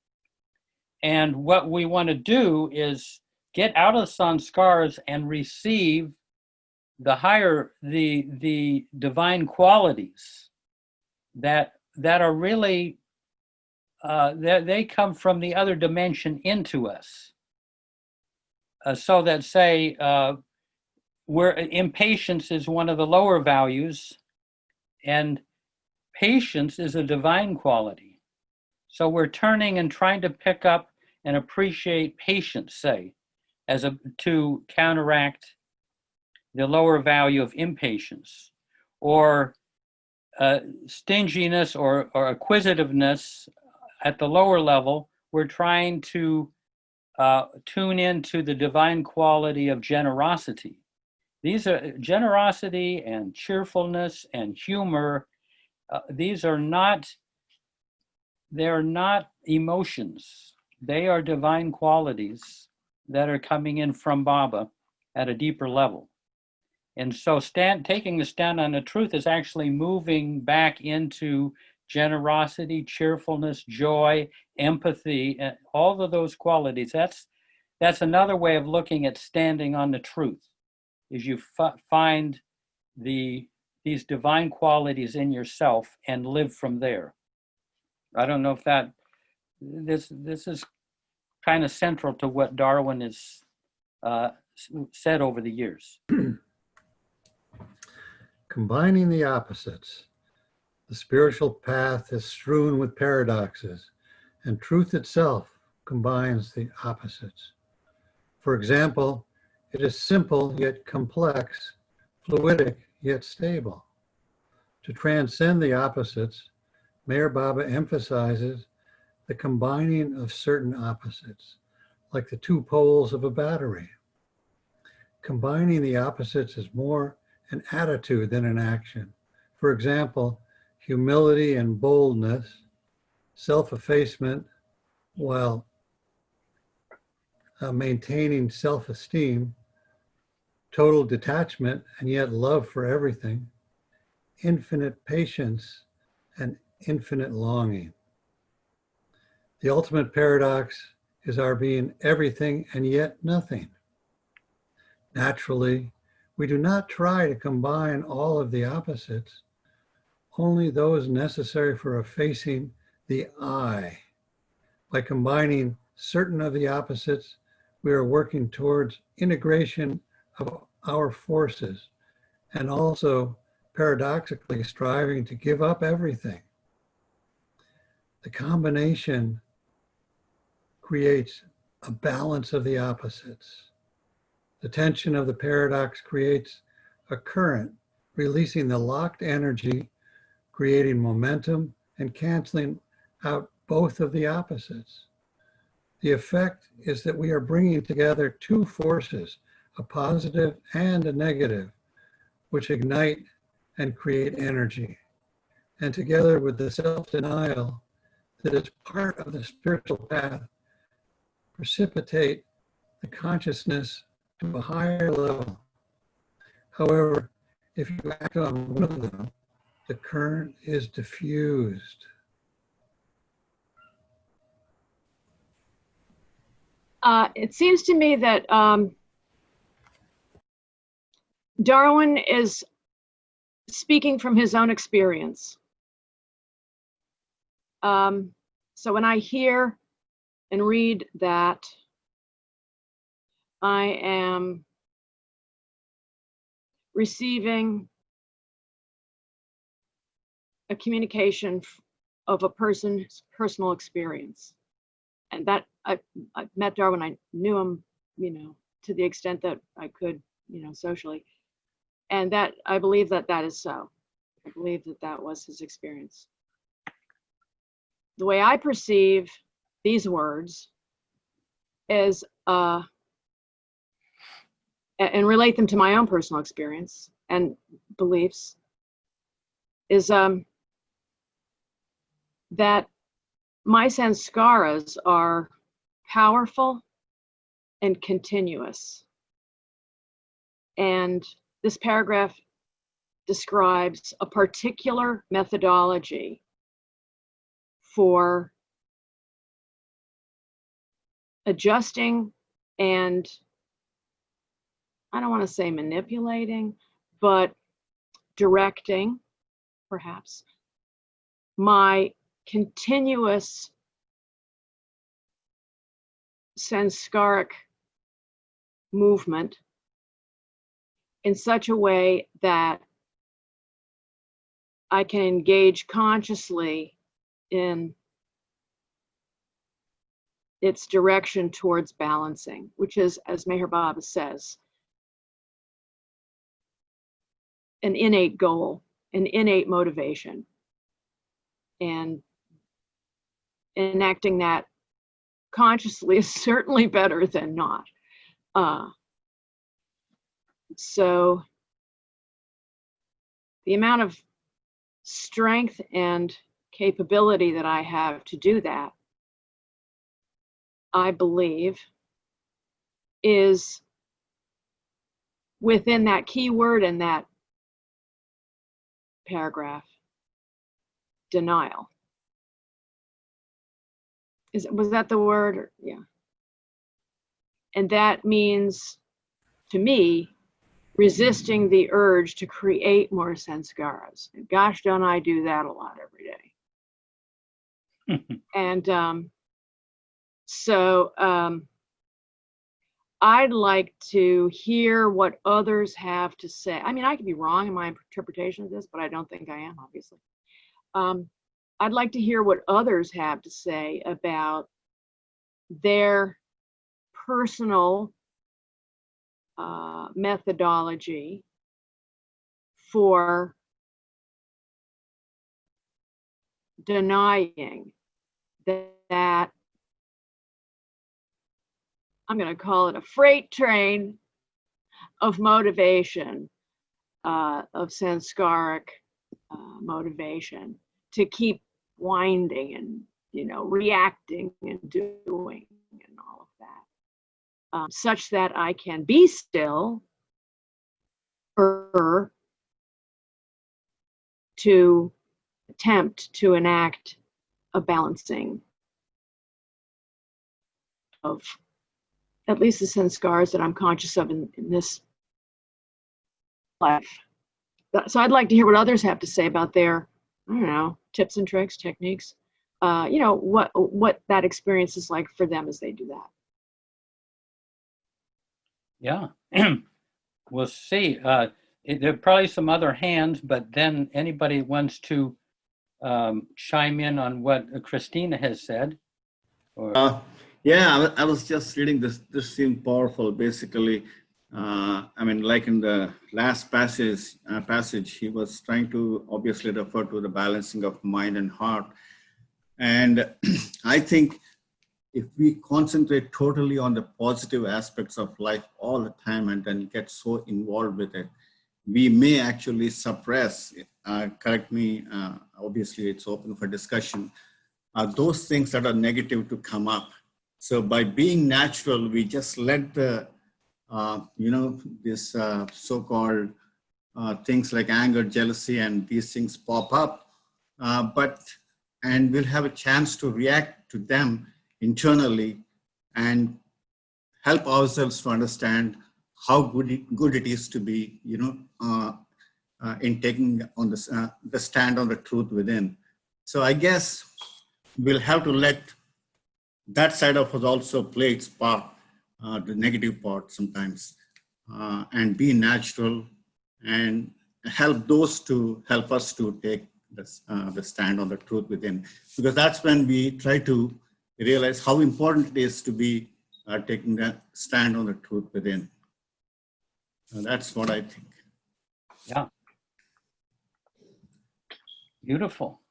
And what we want to do is get out of the sanskars and receive the higher, the divine qualities that are really, they come from the other dimension into us. So that say, where impatience is one of the lower values, and patience is a divine quality. So we're turning and trying to pick up and appreciate patience, say, to counteract the lower value of impatience, or stinginess or acquisitiveness at the lower level. We're trying to tune into the divine quality of generosity. These are generosity and cheerfulness and humor. These are not, they're not emotions. They are divine qualities that are coming in from Baba at a deeper level. And so taking the stand on the truth is actually moving back into generosity, cheerfulness, joy, empathy, and all of those qualities. That's another way of looking at standing on the truth, is you find these divine qualities in yourself and live from there. I don't know if this is kind of central to what Darwin has said over the years. Combining the opposites. The spiritual path is strewn with paradoxes, and truth itself combines the opposites. For example, it is simple yet complex, fluidic yet stable. To transcend the opposites, Meher Baba emphasizes the combining of certain opposites, like the two poles of a battery. Combining the opposites is more an attitude than an action. For example, humility and boldness, self-effacement while maintaining self-esteem, total detachment and yet love for everything, infinite patience and infinite longing. The ultimate paradox is our being everything and yet nothing. Naturally, we do not try to combine all of the opposites, only those necessary for effacing the I. By combining certain of the opposites, we are working towards integration of our forces, and also paradoxically striving to give up everything. The combination creates a balance of the opposites. The tension of the paradox creates a current, releasing the locked energy, creating momentum, and canceling out both of the opposites. The effect is that we are bringing together two forces, a positive and a negative, which ignite and create energy. And together with the self-denial that is part of the spiritual path, precipitate the consciousness to a higher level. However, if you act on one of them, the current is diffused. It seems to me that Darwin is speaking from his own experience. So when I hear and read that, I am receiving a communication of a person's personal experience. And that I met Darwin, I knew him, to the extent that I could, socially. And that I believe that is so. I believe that was his experience. The way I perceive these words is, and relate them to my own personal experience and beliefs, is that my sanskaras are powerful and continuous. And this paragraph describes a particular methodology for adjusting and, I don't want to say manipulating, but directing, perhaps, my continuous sanskaric movement in such a way that I can engage consciously in its direction towards balancing, which is, as Meher Baba says, an innate goal, an innate motivation. And enacting that consciously is certainly better than not. So the amount of strength and capability that I have to do that, I believe, is within that key word in that paragraph, denial. Was that the word? Yeah. And that means, to me, resisting the urge to create more sanskaras. And gosh, don't I do that a lot every day. And so I'd like to hear what others have to say. I mean, I could be wrong in my interpretation of this, but I don't think I am, obviously. I'd like to hear what others have to say about their personal methodology for denying that, I'm going to call it a freight train of motivation, of sanskaric motivation, to keep winding and, you know, reacting and doing and all of that, such that I can be still or to attempt to enact a balancing of at least the sanskars that I'm conscious of in this life. So I'd like to hear what others have to say about their, I don't know, tips and tricks, techniques, you know, what that experience is like for them as they do that. Yeah, we'll see. There are probably some other hands, but then anybody wants to chime in on what Christina has said? Or... Yeah, I was just reading this. This seemed powerful. Basically, I mean, like in the last passage, he was trying to obviously refer to the balancing of mind and heart. And I think if we concentrate totally on the positive aspects of life all the time and then get so involved with it, we may actually suppress, correct me, obviously it's open for discussion, those things that are negative to come up. So by being natural, we just let the, you know, this so-called things like anger, jealousy, and these things pop up, and we'll have a chance to react to them internally and help ourselves to understand how good it is to be, you know, in taking on the stand on the truth within. So I guess we'll have to let that side of us also play its part, the negative part sometimes, and be natural and help those to help us to take the stand on the truth within. Because that's when we try to realize how important it is to be taking that stand on the truth within. That's what I think. Yeah. Beautiful.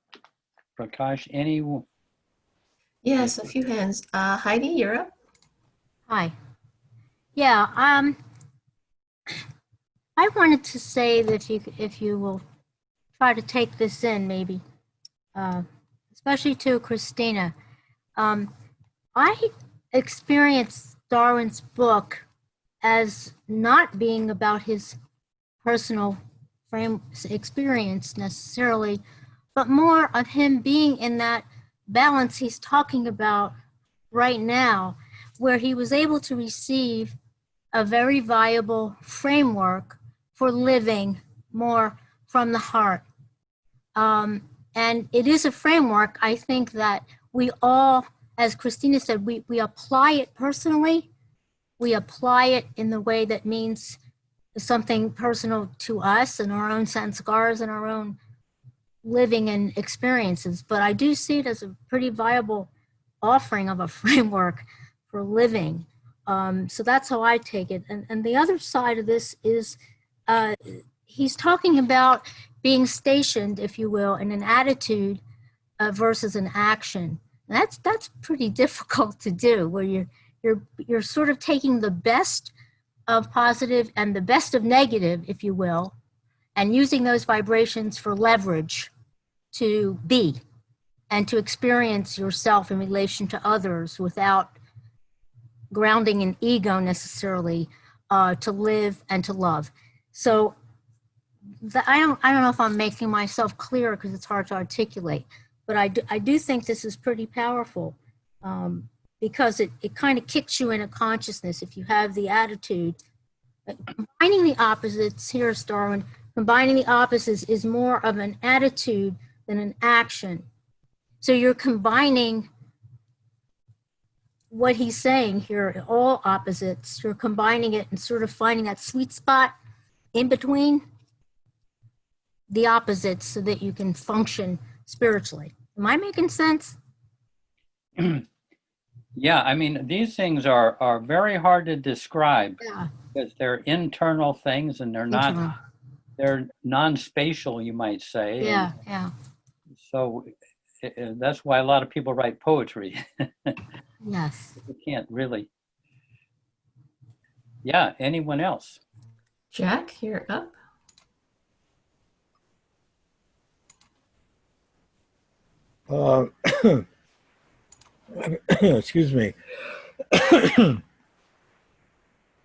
Prakash, any? Yes, a few hands. Heidi, you're up. Hi. Yeah, I wanted to say that if you will try to take this in, maybe, especially to Christina, I experienced Darwin's book as not being about his personal experience necessarily, but more of him being in that balance he's talking about right now, where he was able to receive a very viable framework for living more from the heart. And it is a framework, I think, that we all, as Christina said, we apply it personally. We apply it in the way that means something personal to us and our own sanskars and our own living and experiences. But I do see it as a pretty viable offering of a framework for living. So that's how I take it. And the other side of this is he's talking about being stationed, if you will, in an attitude versus an action. And that's pretty difficult to do, where you're sort of taking the best of positive and the best of negative, if you will, and using those vibrations for leverage to be and to experience yourself in relation to others without grounding in ego necessarily, to live and to love. So I don't know if I'm making myself clear because it's hard to articulate, but I do think this is pretty powerful because it kind of kicks you into consciousness if you have the attitude. Combining the opposites, here's Darwin, combining the opposites is more of an attitude than an action. So you're combining what he's saying here, all opposites, you're combining it and sort of finding that sweet spot in between the opposites so that you can function spiritually. Am I making sense? Yeah, I mean, these things are very hard to describe because they're internal things and they're non-spatial, you might say. Yeah, and yeah. So that's why a lot of people write poetry. Yes. You can't really. Yeah, anyone else? Jack, you're up. Excuse me.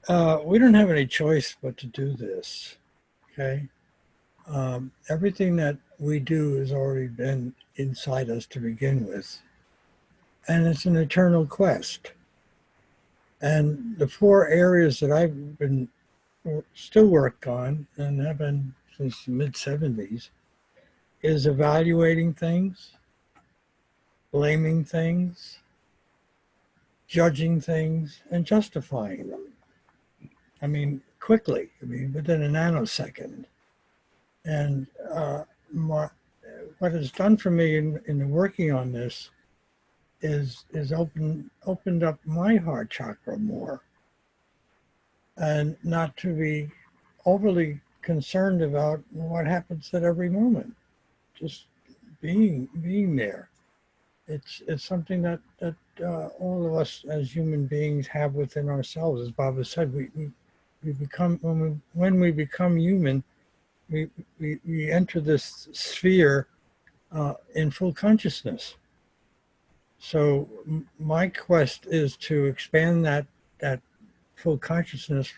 We don't have any choice but to do this, okay? Everything that we do has already been inside us to begin with, and it's an eternal quest. And the 4 areas that I've been still work on and have been since the mid-70s is evaluating things, blaming things, judging things, and justifying them. I mean, quickly, within a nanosecond. And what it's done for me in working on this is opened up my heart chakra more, and not to be overly concerned about what happens at every moment. Just being there. It's something that all of us as human beings have within ourselves. As Baba said, we become when we become human, we enter this sphere in full consciousness. So my quest is to expand that full consciousness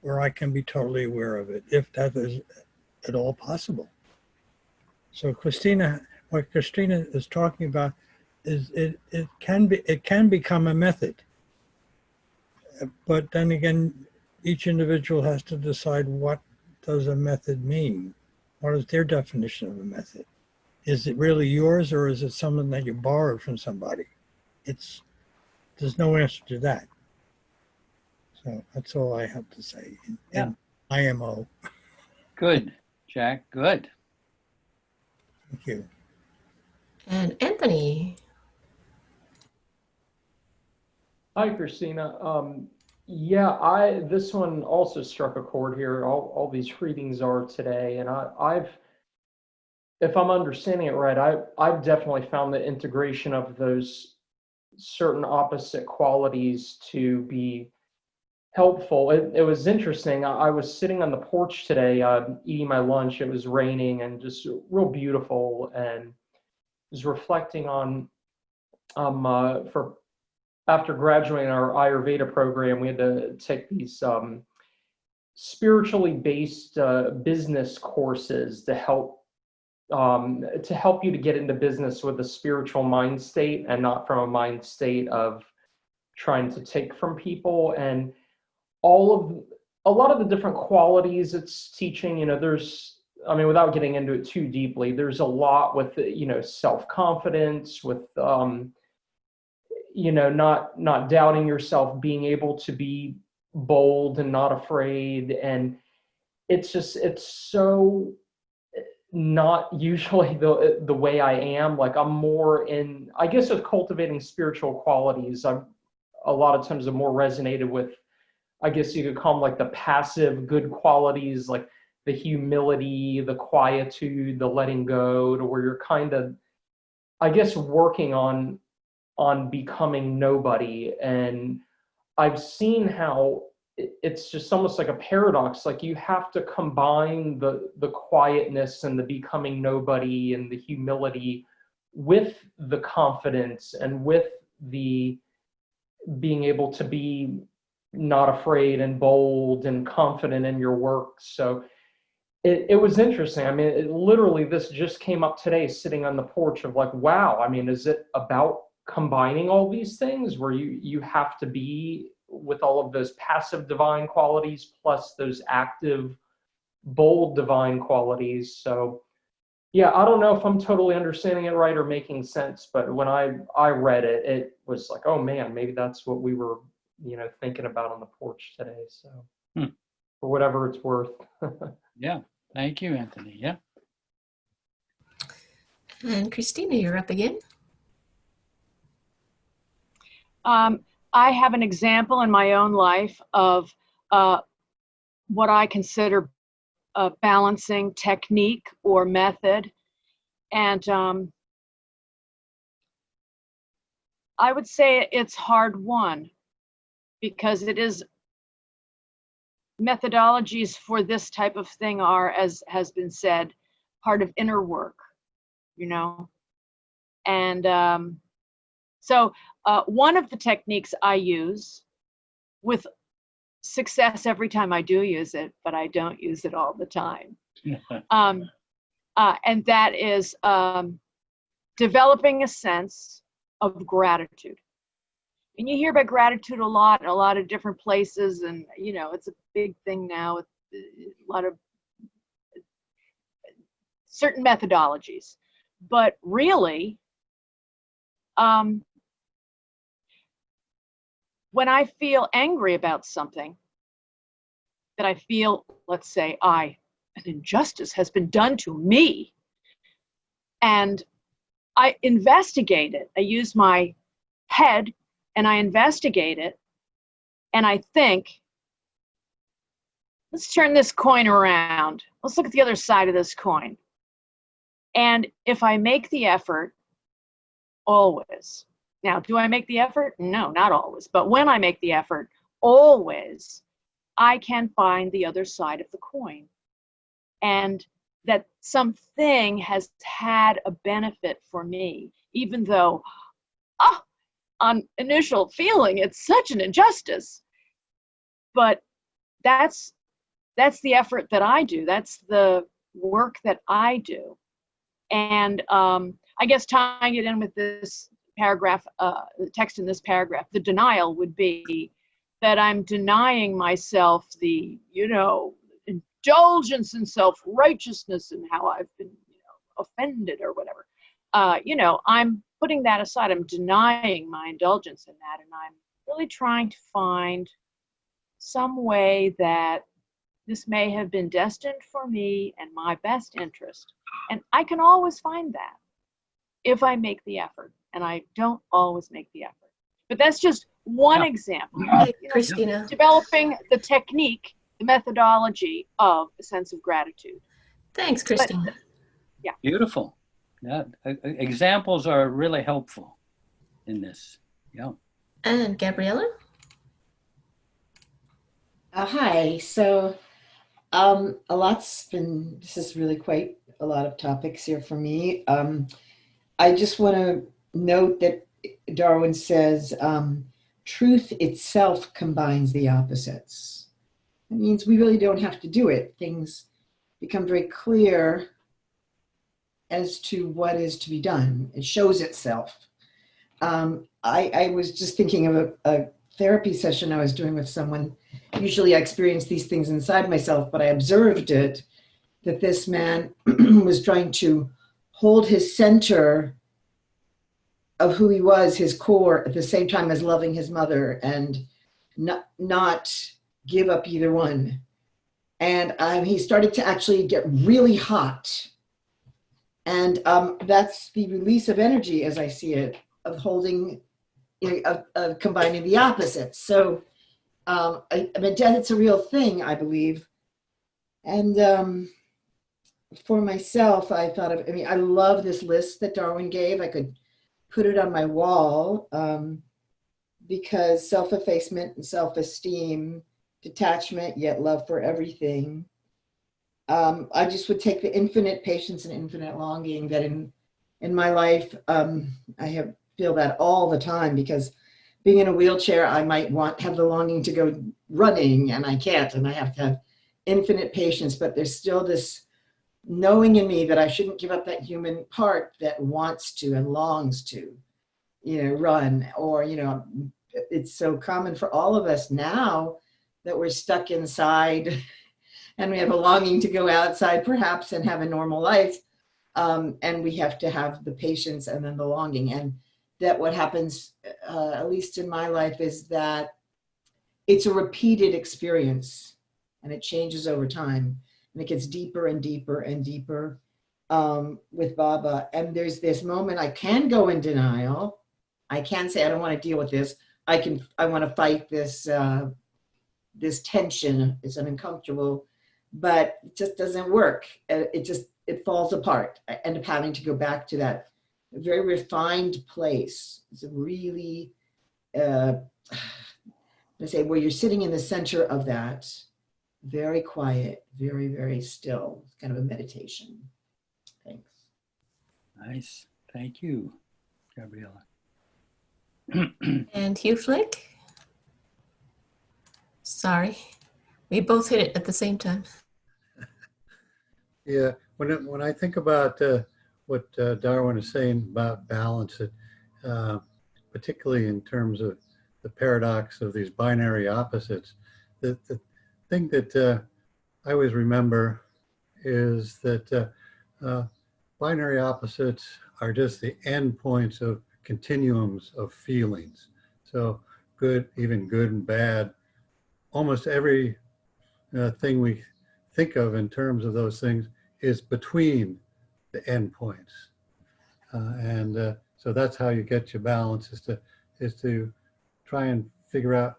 where I can be totally aware of it, if that is at all possible. So what Christina is talking about is it can become a method, but then again, each individual has to decide what does a method mean. What is their definition of a method? Is it really yours, or is it something that you borrowed from somebody? There's no answer to that. So that's all I have to say. Yeah. IMO. Good, Jack, good. Thank you. And Anthony. Hi, Christina. This one also struck a chord here. All these readings are today, and I've, if I'm understanding it right, I've definitely found the integration of those certain opposite qualities to be helpful. It was interesting. I was sitting on the porch today, eating my lunch. It was raining and just real beautiful, and was reflecting on for after graduating our Ayurveda program, we had to take these spiritually based business courses to help you to get into business with a spiritual mind state and not from a mind state of trying to take from people. And a lot of the different qualities it's teaching, you know, there's, I mean, without getting into it too deeply, there's a lot with, you know, self-confidence, with, you know, not doubting yourself, being able to be bold and not afraid. And it's just, it's so not usually the way I am. Like, I'm more in, I guess, with cultivating spiritual qualities, I'm a lot of times I'm more resonated with, I guess you could call them like the passive good qualities, like the humility, the quietude, the letting go, to where you're kind of, I guess, working on becoming nobody. And I've seen how it's just almost like a paradox. Like, you have to combine the quietness and the becoming nobody and the humility with the confidence and with the being able to be not afraid and bold and confident in your work. So it was interesting. I mean, literally, this just came up today, sitting on the porch, of like, wow, I mean, is it about combining all these things where you have to be with all of those passive divine qualities plus those active, bold divine qualities? So yeah, I don't know if I'm totally understanding it right or making sense, but when I read it, it was like, oh man, maybe that's what we were, you know, thinking about on the porch today. So for whatever it's worth. Yeah. Thank you, Anthony. Yeah. And Christina, you're up again. I have an example in my own life of what I consider a balancing technique or method. And I would say it's hard won, because it is, methodologies for this type of thing are, as has been said, part of inner work, you know. And so one of the techniques I use, with success every time I do use it, but I don't use it all the time, and that is developing a sense of gratitude. And you hear about gratitude a lot in a lot of different places, and you know, it's a big thing now with a lot of certain methodologies. But really, when I feel angry about something, that I feel, let's say, an injustice has been done to me, and I investigate it. I use my head and I investigate it, and I think, let's turn this coin around. Let's look at the other side of this coin. And if I make the effort, always. Now, do I make the effort? No, not always. But when I make the effort, always, I can find the other side of the coin. And that something has had a benefit for me, even though, on initial feeling, it's such an injustice. But that's the effort that I do. That's the work that I do. And I guess tying it in with this paragraph, the text in this paragraph, the denial would be that I'm denying myself the, you know, indulgence and self-righteousness and how I've been, you know, offended or whatever. You know, I'm putting that aside. I'm denying my indulgence in that, and I'm really trying to find some way that this may have been destined for me and my best interest. And I can always find that if I make the effort, and I don't always make the effort. But that's just one example. Hey, Christina. Developing the technique, the methodology of a sense of gratitude. Thanks, Christina. But, yeah. Beautiful. Yeah. Examples are really helpful in this. Yeah. And Gabriella? Hi. So a lot's been, this is really quite a lot of topics here for me. I just want to note that Darwin says, truth itself combines the opposites. It means we really don't have to do it. Things become very clear as to what is to be done. It shows itself. I was just thinking of a therapy session I was doing with someone. Usually I experience these things inside myself, but I observed it, that this man was trying to hold his center of who he was, his core, at the same time as loving his mother, and not give up either one. And he started to actually get really hot. And that's the release of energy, as I see it, of holding, of combining the opposites. So I mean, death, it's a real thing, I believe. And for myself, I thought of, I mean, I love this list that Darwin gave. I could put it on my wall because self-effacement and self-esteem, detachment, yet love for everything. I just would take the infinite patience and infinite longing that in my life, I feel that all the time, because being in a wheelchair, I might have the longing to go running, and I can't, and I have to have infinite patience, but there's still this knowing in me that I shouldn't give up that human part that wants to and longs to, run. Or, it's so common for all of us now that we're stuck inside and we have a longing to go outside perhaps and have a normal life. And we have to have the patience and then the longing. And that what happens, at least in my life, is that it's a repeated experience and it changes over time. And it gets deeper and deeper and deeper with Baba. And there's this moment I can go in denial. I can say, I don't want to deal with this. I want to fight this, this tension. It's uncomfortable, but it just doesn't work. It falls apart. I end up having to go back to that very refined place. It's a really, let's say, where you're sitting in the center of that, very quiet, very, very still. It's kind of a meditation. Thanks. Nice. Thank you, Gabriella. And Hugh Flick? Sorry, we both hit it at the same time. Yeah, when I think about what Darwin is saying about balance, particularly in terms of the paradox of these binary opposites, the thing that I always remember is that binary opposites are just the endpoints of continuums of feelings. So good, even good and bad, almost every thing we think of in terms of those things is between the endpoints. So that's how you get your balance, is to try and figure out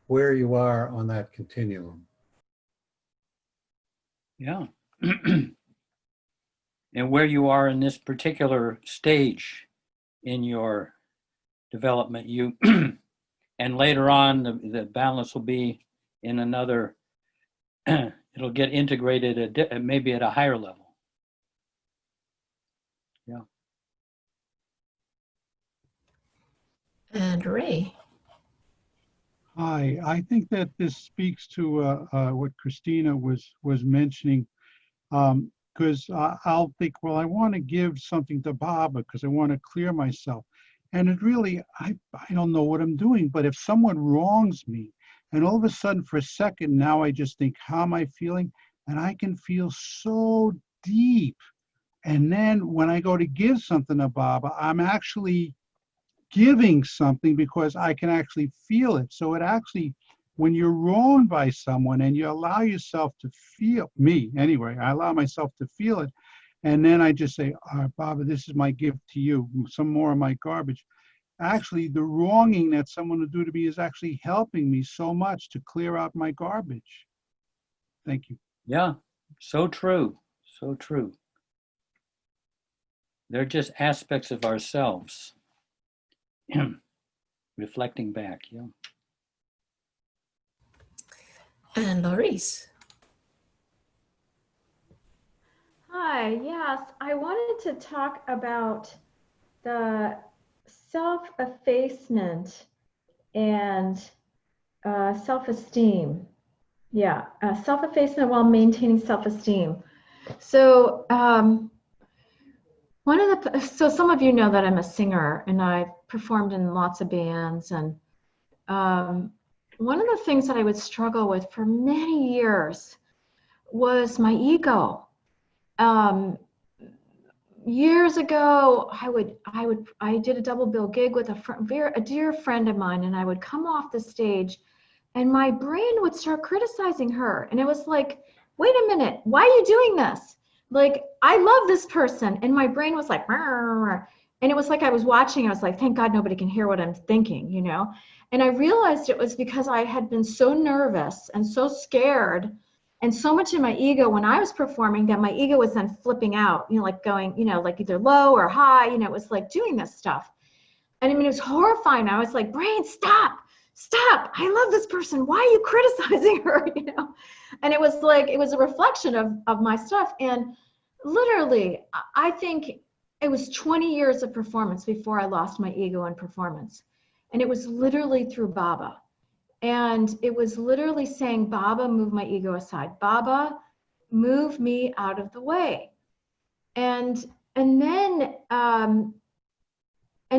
where you are on that continuum. Yeah. And where you are in this particular stage in your development, and later on the balance will be in another, it'll get integrated maybe at a higher level. Yeah. And Ray. Hi, I think that this speaks to what Christina was mentioning, because I'll think, well, I want to give something to Baba because I want to clear myself. And it really, I don't know what I'm doing, but if someone wrongs me, and all of a sudden for a second, now I just think, how am I feeling? And I can feel so deep. And then when I go to give something to Baba, I'm actually giving something because I can actually feel it. So it actually, when you're wronged by someone and you allow yourself to feel, me anyway, I allow myself to feel it. And then I just say, all right, Baba, this is my gift to you, some more of my garbage. Actually, the wronging that someone will do to me is actually helping me so much to clear out my garbage. Thank you. Yeah, so true, so true. They're just aspects of ourselves. Reflecting back, yeah. And Laurece. Hi, yes, I wanted to talk about the self-effacement and self-esteem. Yeah, self-effacement while maintaining self-esteem. So so some of you know that I'm a singer and I've performed in lots of bands, and one of the things that I would struggle with for many years was my ego. Years ago, I did a double bill gig with a dear friend of mine, and I would come off the stage and my brain would start criticizing her. And it was like, wait a minute, why are you doing this? Like, I love this person. And my brain was like, and it was like I was watching, I was like, thank God nobody can hear what I'm thinking, you know? And I realized it was because I had been so nervous and so scared and so much in my ego when I was performing that my ego was then flipping out, you know, like going, you know, like either low or high, you know, it was like doing this stuff. And I mean, it was horrifying. I was like, brain, stop. I love this person. Why are you criticizing her? You know? And it was like, it was a reflection of my stuff. And literally, I think it was 20 years of performance before I lost my ego in performance. And it was literally through Baba. And it was literally saying, Baba, move my ego aside. Baba, move me out of the way. And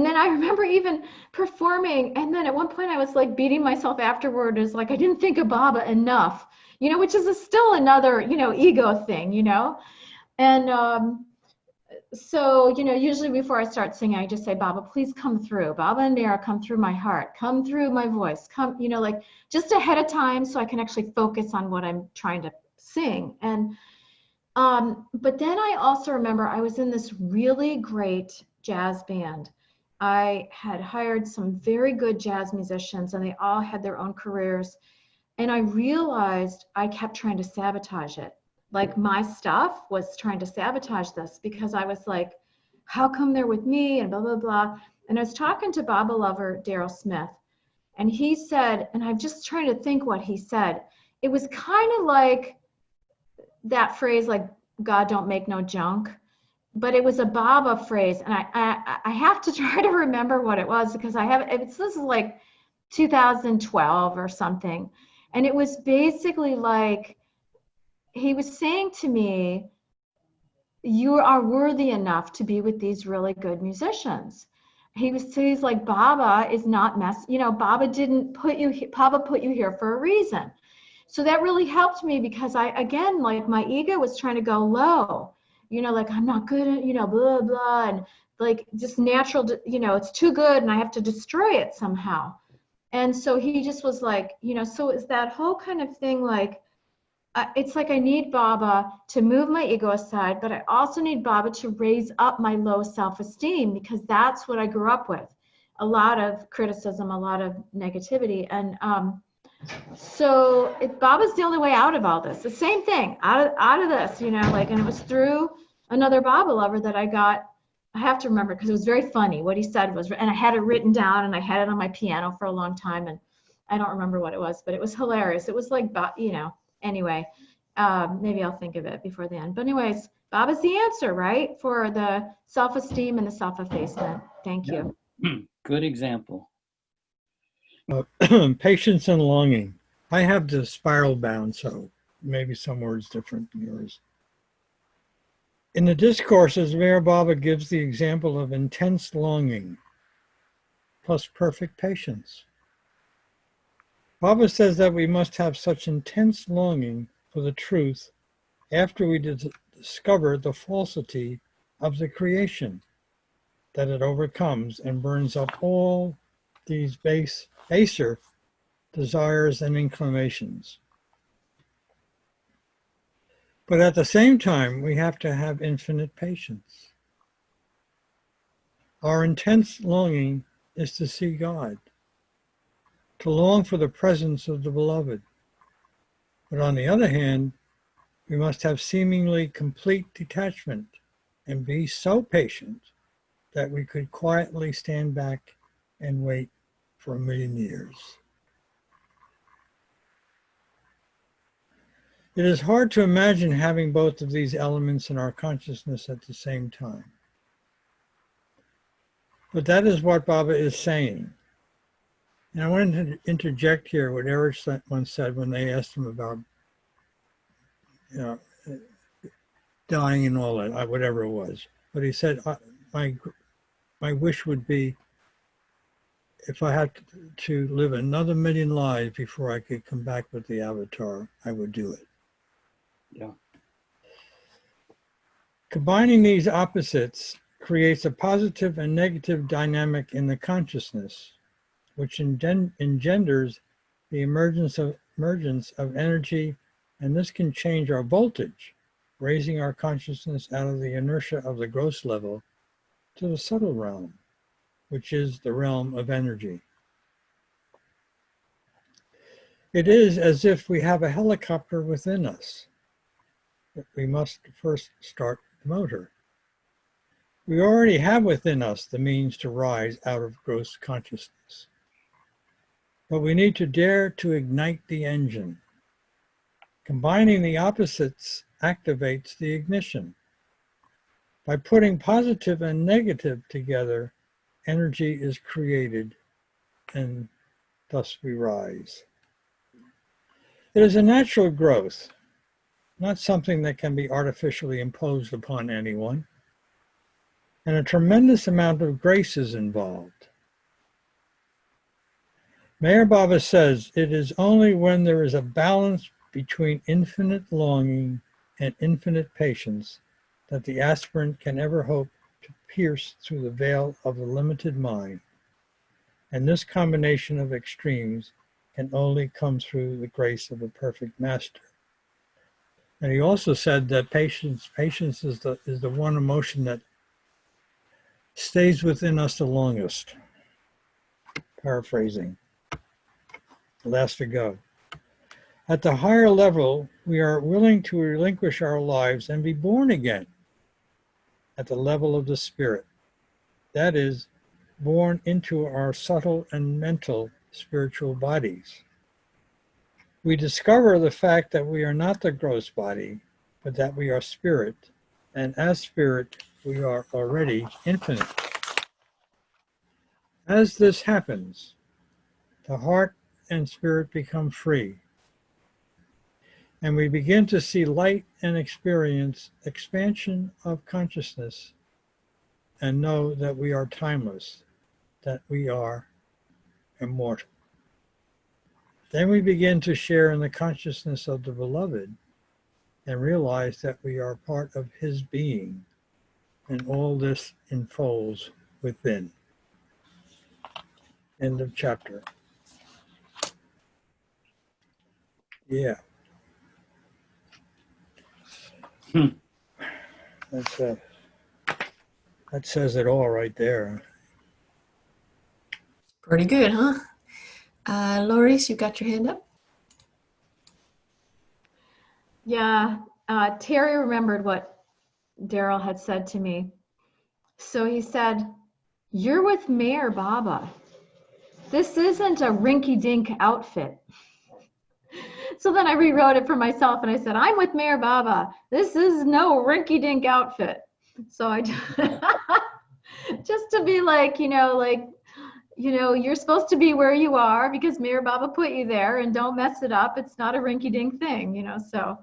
then I remember even performing, and then at one point I was like beating myself afterward as like I didn't think of Baba enough, you know, which is still another, you know, ego thing, you know. And so, you know, usually before I start singing, I just say, Baba, please come through. Baba and Mira, come through my heart, come through my voice, come, you know, like just ahead of time so I can actually focus on what I'm trying to sing. And but then I also remember I was in this really great jazz band. I had hired some very good jazz musicians and they all had their own careers. And I realized I kept trying to sabotage it. Like my stuff was trying to sabotage this because I was like, how come they're with me and blah, blah, blah. And I was talking to Baba lover, Daryl Smith, and he said, and I'm just trying to think what he said. It was kind of like that phrase, like, God don't make no junk. But it was a Baba phrase, and I have to try to remember what it was because this is like 2012 or something. And it was basically like, he was saying to me, you are worthy enough to be with these really good musicians. He's like, Baba is not you know, Baba put you here for a reason. So that really helped me because again, like my ego was trying to go low. You know, like I'm not good at, you know, blah, blah, and like just natural, you know, it's too good and I have to destroy it somehow. And so he just was like, you know, so it's that whole kind of thing, like, it's like I need Baba to move my ego aside, but I also need Baba to raise up my low self-esteem because that's what I grew up with. A lot of criticism, a lot of negativity. And so Baba's the only way out of all this. The same thing, out of this, you know, like, and it was through another Baba lover that I have to remember because it was very funny. What he said was, and I had it written down and I had it on my piano for a long time and I don't remember what it was, but it was hilarious. It was like, you know, anyway, maybe I'll think of it before the end. But anyways, Baba's the answer, right? For the self-esteem and the self-effacement. Thank you. Good example. Patience and longing. I have the spiral bound, so maybe some words different than yours. In the discourses, Meher Baba gives the example of intense longing plus perfect patience. Baba says that we must have such intense longing for the truth after we discover the falsity of the creation that it overcomes and burns up all these baser desires and inclinations. But at the same time, we have to have infinite patience. Our intense longing is to see God, to long for the presence of the beloved. But on the other hand, we must have seemingly complete detachment and be so patient that we could quietly stand back and wait for a million years. It is hard to imagine having both of these elements in our consciousness at the same time. But that is what Baba is saying. And I want to interject here what Eric once said when they asked him about, you know, dying and all that, whatever it was. But he said, my wish would be if I had to live another million lives before I could come back with the avatar, I would do it. Yeah. Combining these opposites creates a positive and negative dynamic in the consciousness, which engenders the emergence of energy, and this can change our voltage, raising our consciousness out of the inertia of the gross level to the subtle realm, which is the realm of energy. It is as if we have a helicopter within us, but we must first start the motor. We already have within us the means to rise out of gross consciousness, but we need to dare to ignite the engine. Combining the opposites activates the ignition. By putting positive and negative together, energy is created, and thus we rise. It is a natural growth, not something that can be artificially imposed upon anyone, and a tremendous amount of grace is involved. Mayor Baba says it is only when there is a balance between infinite longing and infinite patience that the aspirant can ever hope to pierce through the veil of the limited mind. And this combination of extremes can only come through the grace of a perfect master. And he also said that patience is the one emotion that stays within us the longest. Paraphrasing. Last to go. At the higher level, we are willing to relinquish our lives and be born again at the level of the spirit. That is, born into our subtle and mental spiritual bodies. We discover the fact that we are not the gross body, but that we are spirit, and as spirit, we are already infinite. As this happens, the heart and spirit become free, and we begin to see light and experience expansion of consciousness and know that we are timeless, that we are immortal. Then we begin to share in the consciousness of the beloved and realize that we are part of his being, and all this unfolds within. End of chapter. Yeah. That says it all right there. Pretty good, huh? Laurece, you got your hand up? Yeah, Terry remembered what Daryl had said to me. So he said, "You're with Mayor Baba. This isn't a rinky-dink outfit." So then I rewrote it for myself and I said, "I'm with Mayor Baba. This is no rinky-dink outfit." So I just to be like, you're supposed to be where you are because Mayor Baba put you there, and don't mess it up. It's not a rinky-dink thing, so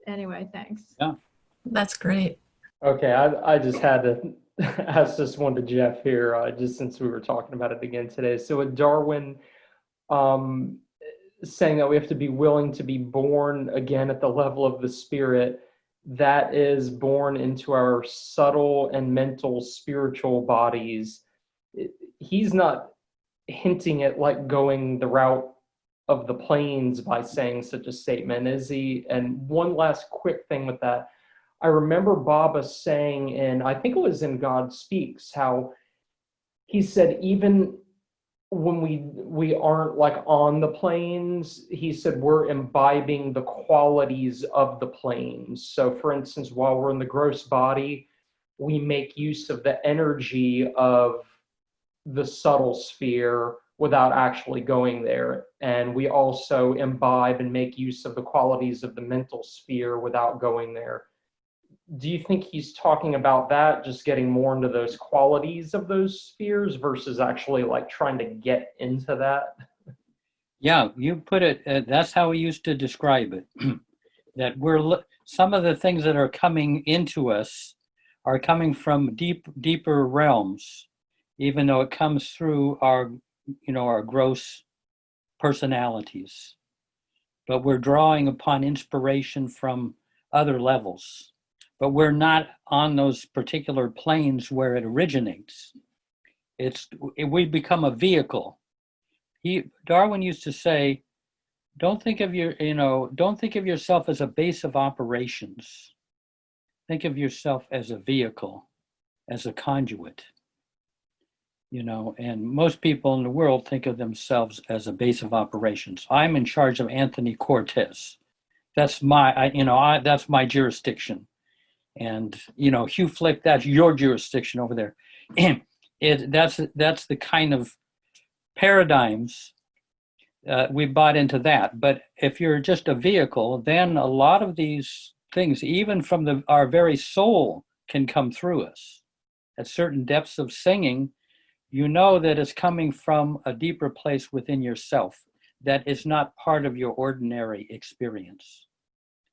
anyway, thanks. Yeah, that's great. Okay, I just had to ask this one to Jeff here, just since we were talking about it again today. So with Darwin saying that we have to be willing to be born again at the level of the spirit, that is born into our subtle and mental spiritual bodies. He's not hinting at like going the route of the planes by saying such a statement, is he? And one last quick thing with that. I remember Baba saying in, I think it was in God Speaks, how he said even when we aren't like on the planes, he said we're imbibing the qualities of the planes. So for instance, while we're in the gross body, we make use of the energy of the subtle sphere without actually going there. And we also imbibe and make use of the qualities of the mental sphere without going there. do you think he's talking about that, just getting more into those qualities of those spheres versus actually like trying to get into that? Yeah, you put it, that's how we used to describe it. That some of the things that are coming into us are coming from deeper realms, even though it comes through our gross personalities. But we're drawing upon inspiration from other levels. But we're not on those particular planes where it originates. We become a vehicle. Darwin used to say, don't think of yourself as a base of operations. Think of yourself as a vehicle, as a conduit. And most people in the world think of themselves as a base of operations. I'm in charge of Anthony Cortez. That's that's my jurisdiction. And Hugh Flick, that's your jurisdiction over there. And that's the kind of paradigms we bought into that. But if you're just a vehicle, then a lot of these things, even from our very soul, can come through us. At certain depths of singing, you know that it's coming from a deeper place within yourself that is not part of your ordinary experience.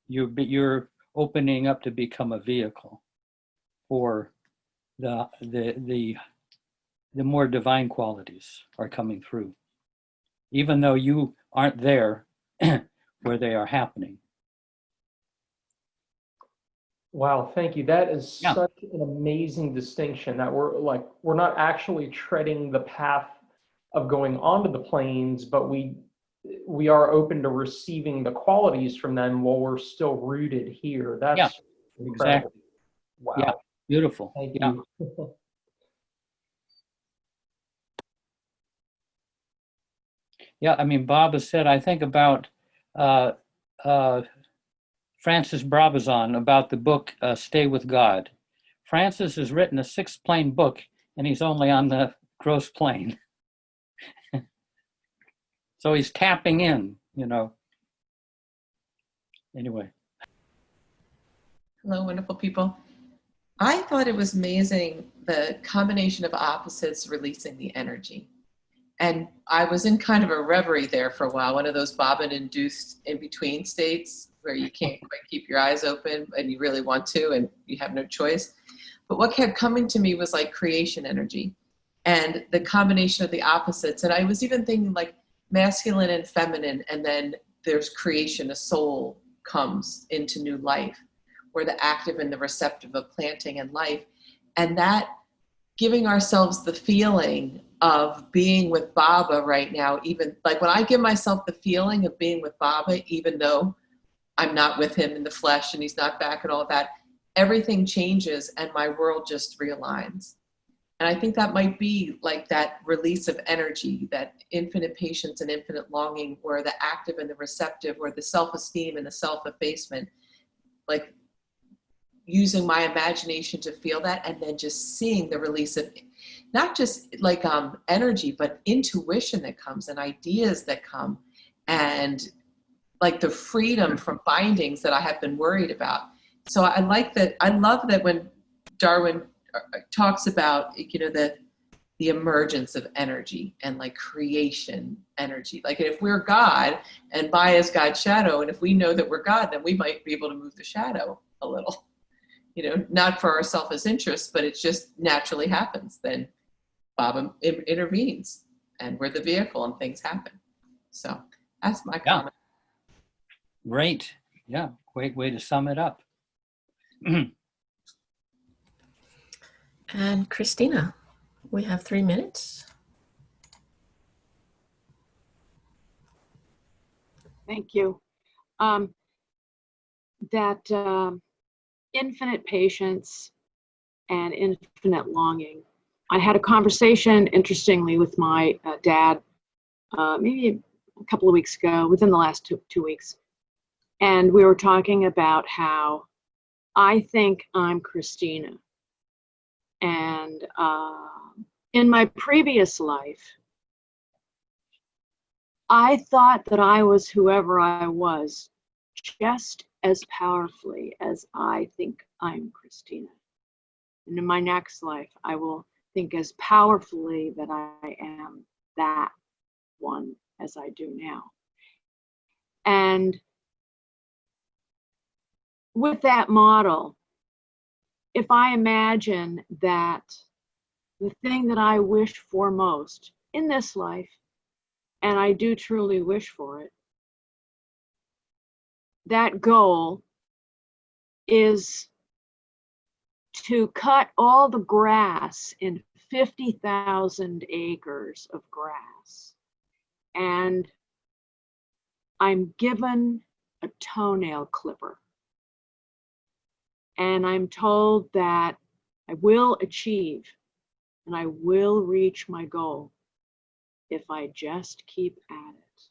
You're opening up to become a vehicle for the more divine qualities are coming through, even though you aren't there where they are happening. Wow, thank you. That is such an amazing distinction, that we're not actually treading the path of going onto the planes, but we are open to receiving the qualities from them while we're still rooted here. That's incredible. Exactly. Wow. Yeah, beautiful. Thank you. Yeah, I mean, Bob has said, I think about Francis Brabazon about the book Stay with God. Francis has written a 6-plane book and he's only on the gross plane. So he's tapping in, Anyway. Hello, wonderful people. I thought it was amazing, the combination of opposites releasing the energy. And I was in kind of a reverie there for a while, one of those bobbin-induced in-between states where you can't quite keep your eyes open and you really want to and you have no choice. But what kept coming to me was like creation energy and the combination of the opposites. And I was even thinking like masculine and feminine, and then there's creation, a soul comes into new life, where the active and the receptive of planting and life. And that giving ourselves the feeling of being with Baba right now, even like when I give myself the feeling of being with Baba, even though I'm not with him in the flesh and he's not back and all that, everything changes and my world just realigns. And I think that might be like that release of energy, that infinite patience and infinite longing, where the active and the receptive, where the self-esteem and the self-effacement, like using my imagination to feel that, and then just seeing the release of not just like energy, but intuition that comes and ideas that come, and like the freedom from bindings that I have been worried about. So I like that. I love that when Darwin talks about, the emergence of energy and like creation energy. Like if we're God and Maya is God's shadow, and if we know that we're God, then we might be able to move the shadow a little, not for our selfish interests, but it just naturally happens. Then Baba intervenes and we're the vehicle and things happen. So that's my comment. Great. Yeah, great way to sum it up. And Christina, we have 3 minutes. Thank you. That infinite patience and infinite longing. I had a conversation, interestingly, with my dad maybe a couple of weeks ago, within the last two weeks. And we were talking about how I think I'm Christina. And in my previous life, I thought that I was whoever I was, just as powerfully as I think I'm Christina. And in my next life, I will think as powerfully that I am that one as I do now. And with that model, if I imagine that the thing that I wish for most in this life, and I do truly wish for it, that goal is to cut all the grass in 50,000 acres of grass. And I'm given a toenail clipper. And I'm told that I will achieve and I will reach my goal if I just keep at it.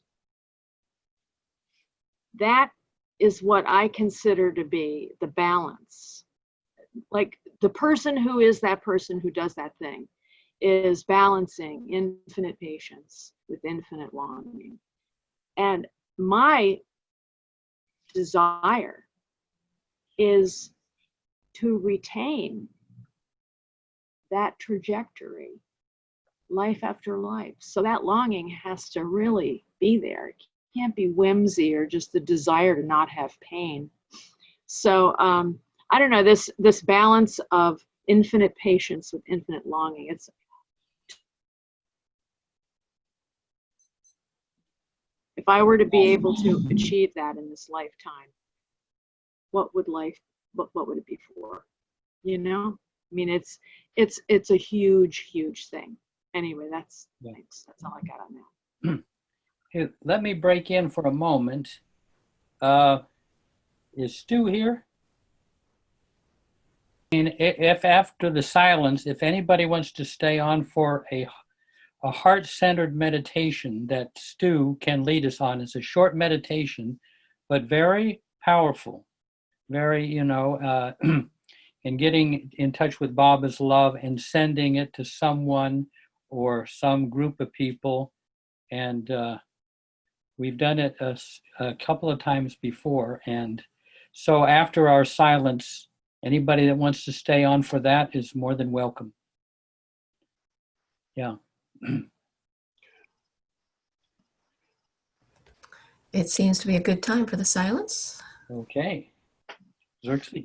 That is what I consider to be the balance. Like the person who is that person who does that thing is balancing infinite patience with infinite longing. And my desire is to retain that trajectory life after life. So that longing has to really be there. It can't be whimsy or just the desire to not have pain. So I don't know, this balance of infinite patience with infinite longing. If I were to be able to achieve that in this lifetime, what would it be for? You know? I mean, it's a huge, huge thing. Anyway, thanks. That's all I got on that. Hey, let me break in for a moment. Is Stu here? And if after the silence, if anybody wants to stay on for a heart-centered meditation that Stu can lead us on. It's a short meditation, but very powerful, very, and getting in touch with Baba's love and sending it to someone or some group of people. And we've done it a couple of times before. And so after our silence, anybody that wants to stay on for that is more than welcome. Yeah. It seems to be a good time for the silence. Okay. Xerxes.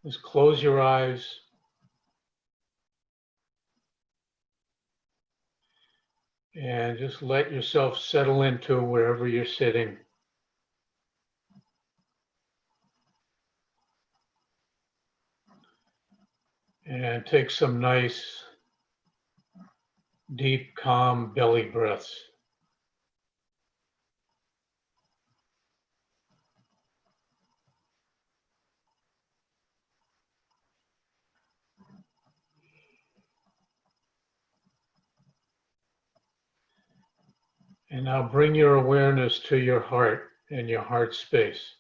Just close your eyes. And just let yourself settle into wherever you're sitting. And take some nice, deep, calm belly breaths. And now bring your awareness to your heart and your heart space.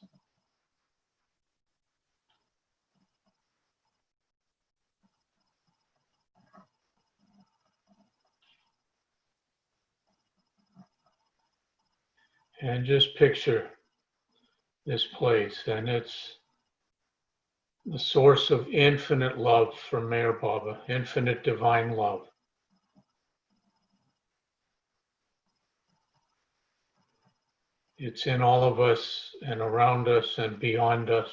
And just picture this place, and it's the source of infinite love from Meher Baba, infinite divine love. It's in all of us and around us and beyond us.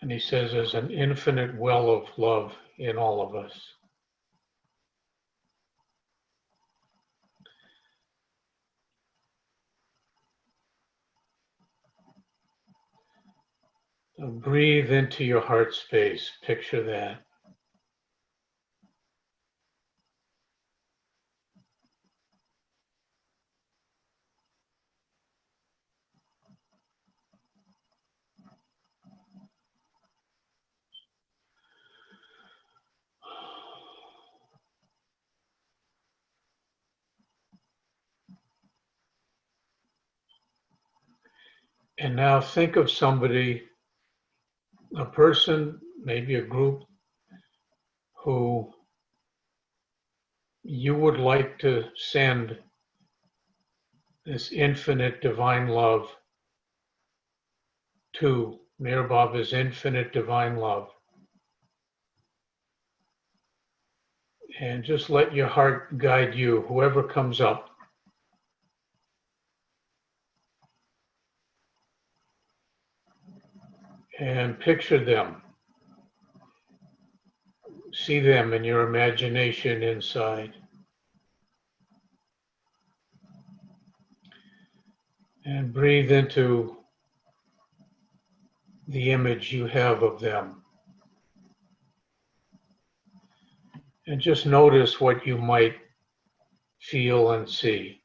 And he says there's an infinite well of love in all of us. So breathe into your heart space. Picture that. And now think of somebody a person, maybe a group, who you would like to send this infinite divine love to, Mir Baba's infinite divine love. And just let your heart guide you, whoever comes up. And picture them. See them in your imagination inside. And breathe into the image you have of them. And just notice what you might feel and see.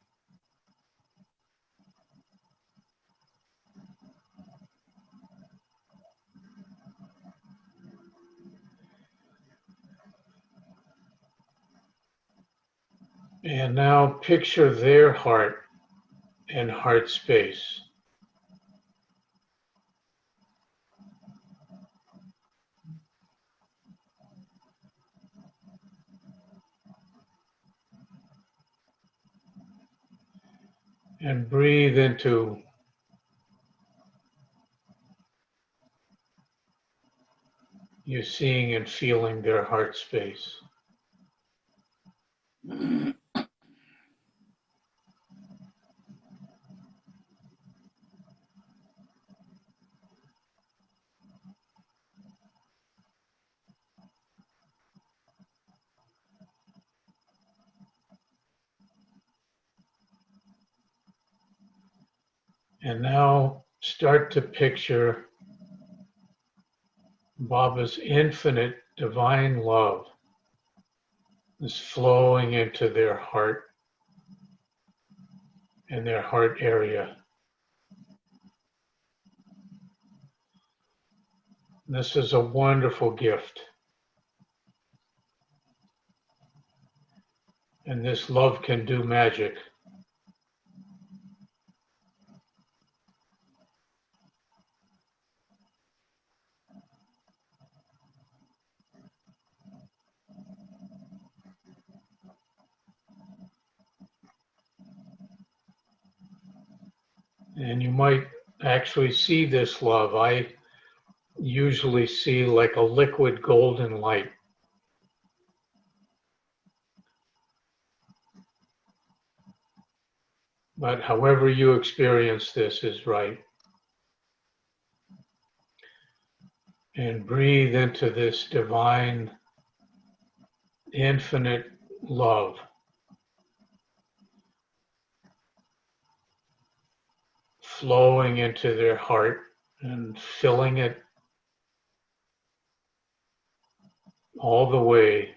And now picture their heart and heart space. And breathe into you seeing and feeling their heart space. And now start to picture Baba's infinite divine love is flowing into their heart and their heart area. This is a wonderful gift. And this love can do magic. And you might actually see this love. I usually see like a liquid golden light. But however you experience this is right. And breathe into this divine, infinite love. Flowing into their heart and filling it all the way,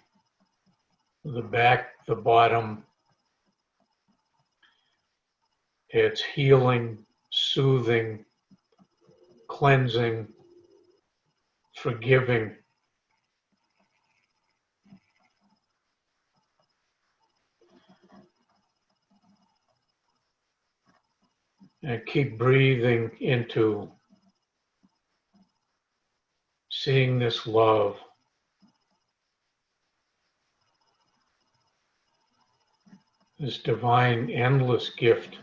the back, the bottom. It's healing, soothing, cleansing, forgiving. And keep breathing into seeing this love. This divine, endless gift.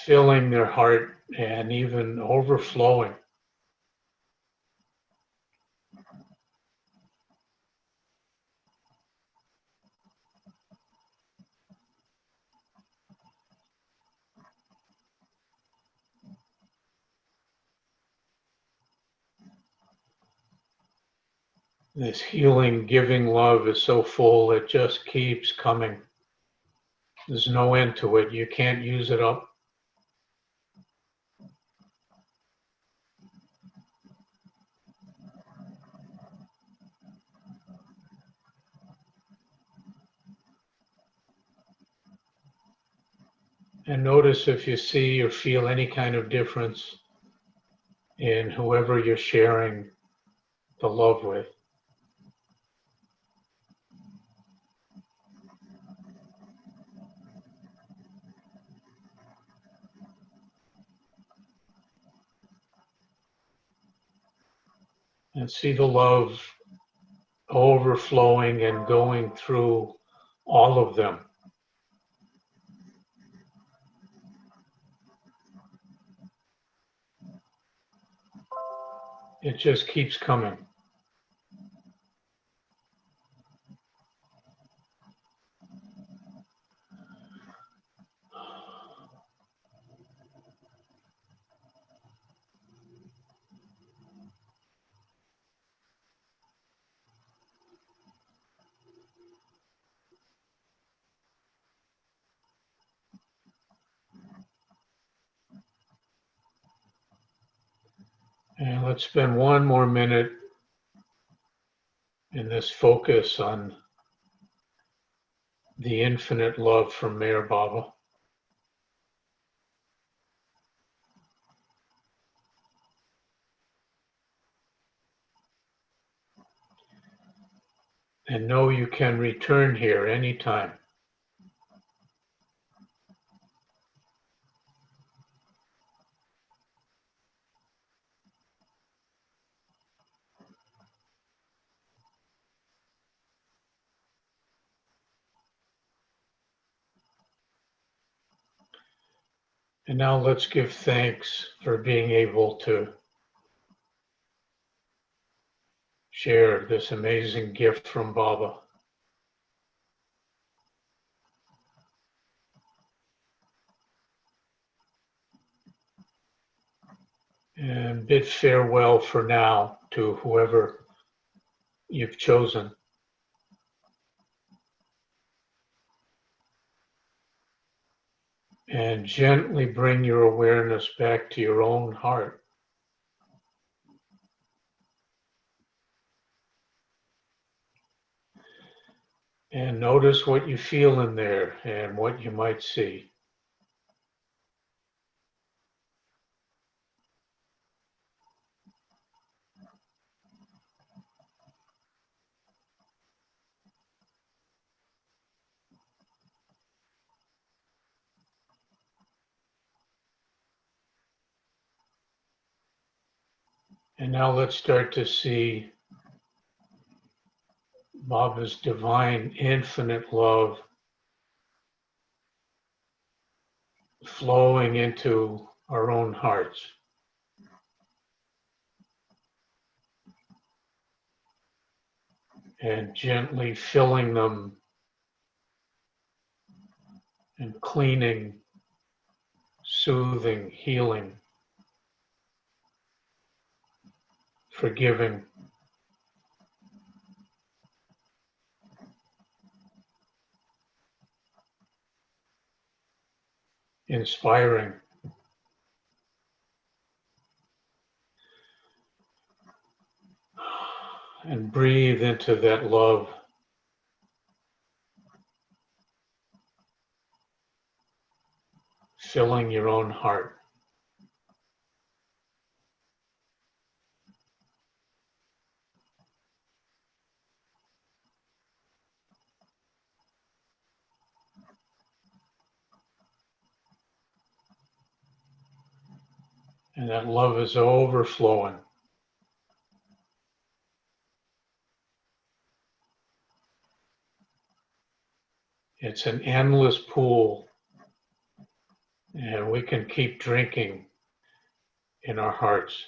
Filling their heart and even overflowing. This healing, giving love is so full, it just keeps coming. There's no end to it. You can't use it up. And notice if you see or feel any kind of difference in whoever you're sharing the love with. And see the love overflowing and going through all of them. It just keeps coming. And let's spend one more minute in this focus on the infinite love from Mayor Baba. And know you can return here anytime. And now let's give thanks for being able to share this amazing gift from Baba. And bid farewell for now to whoever you've chosen. And gently bring your awareness back to your own heart. And notice what you feel in there and what you might see. And now let's start to see Baba's divine, infinite love flowing into our own hearts. And gently filling them and cleaning, soothing, healing, forgiving. Inspiring. And breathe into that love. Filling your own heart. And that love is overflowing. It's an endless pool, and we can keep drinking in our hearts.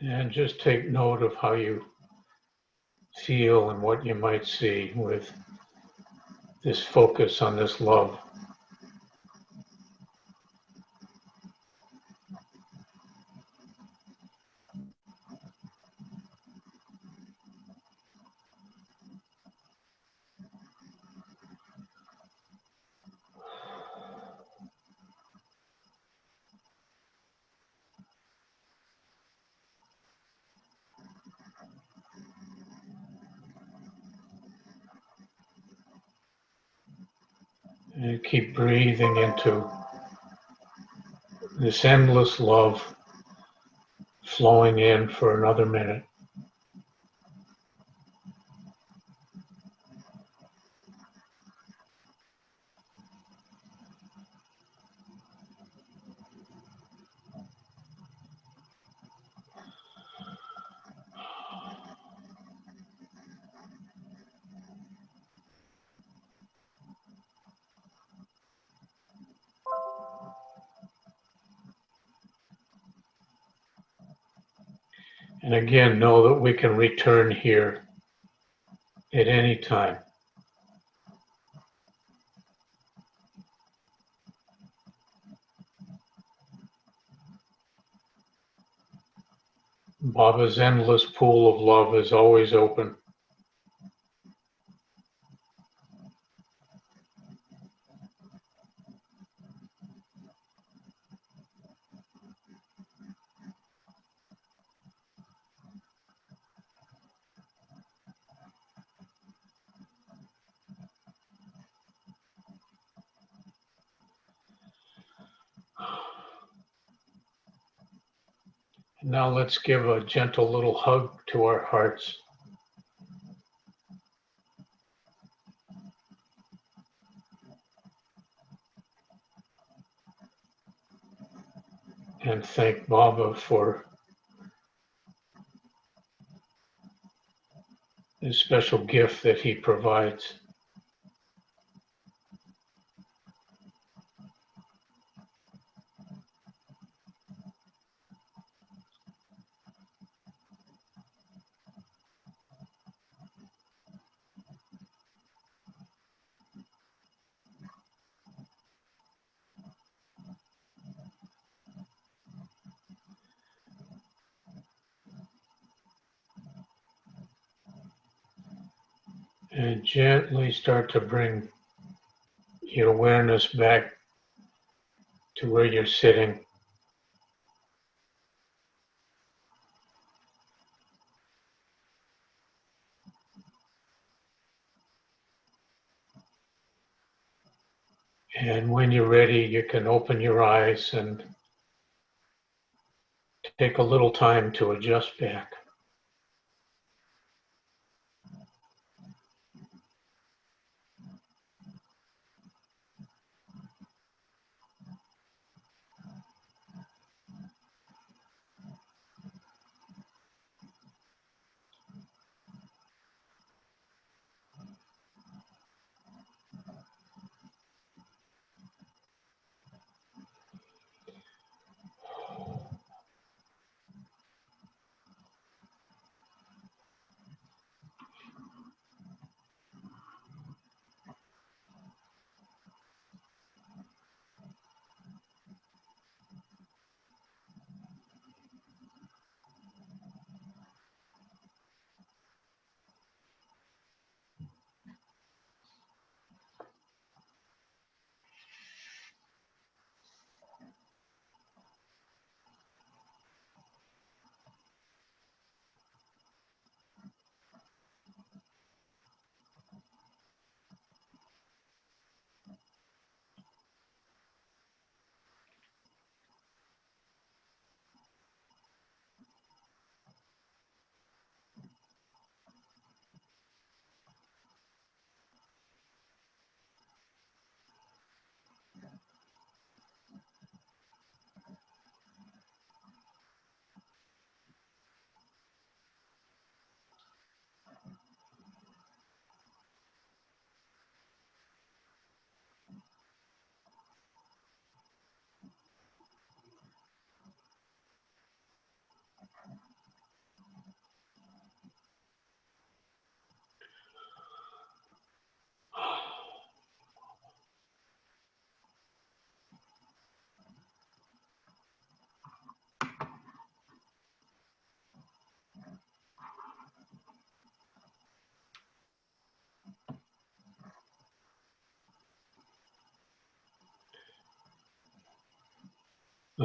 And just take note of how you feel and what you might see with this focus on this love. And keep breathing into this endless love flowing in for another minute. And again, know that we can return here at any time. Baba's endless pool of love is always open. Now let's give a gentle little hug to our hearts. And thank Baba for his special gift that he provides. And gently start to bring your awareness back to where you're sitting. And when you're ready, you can open your eyes and take a little time to adjust back.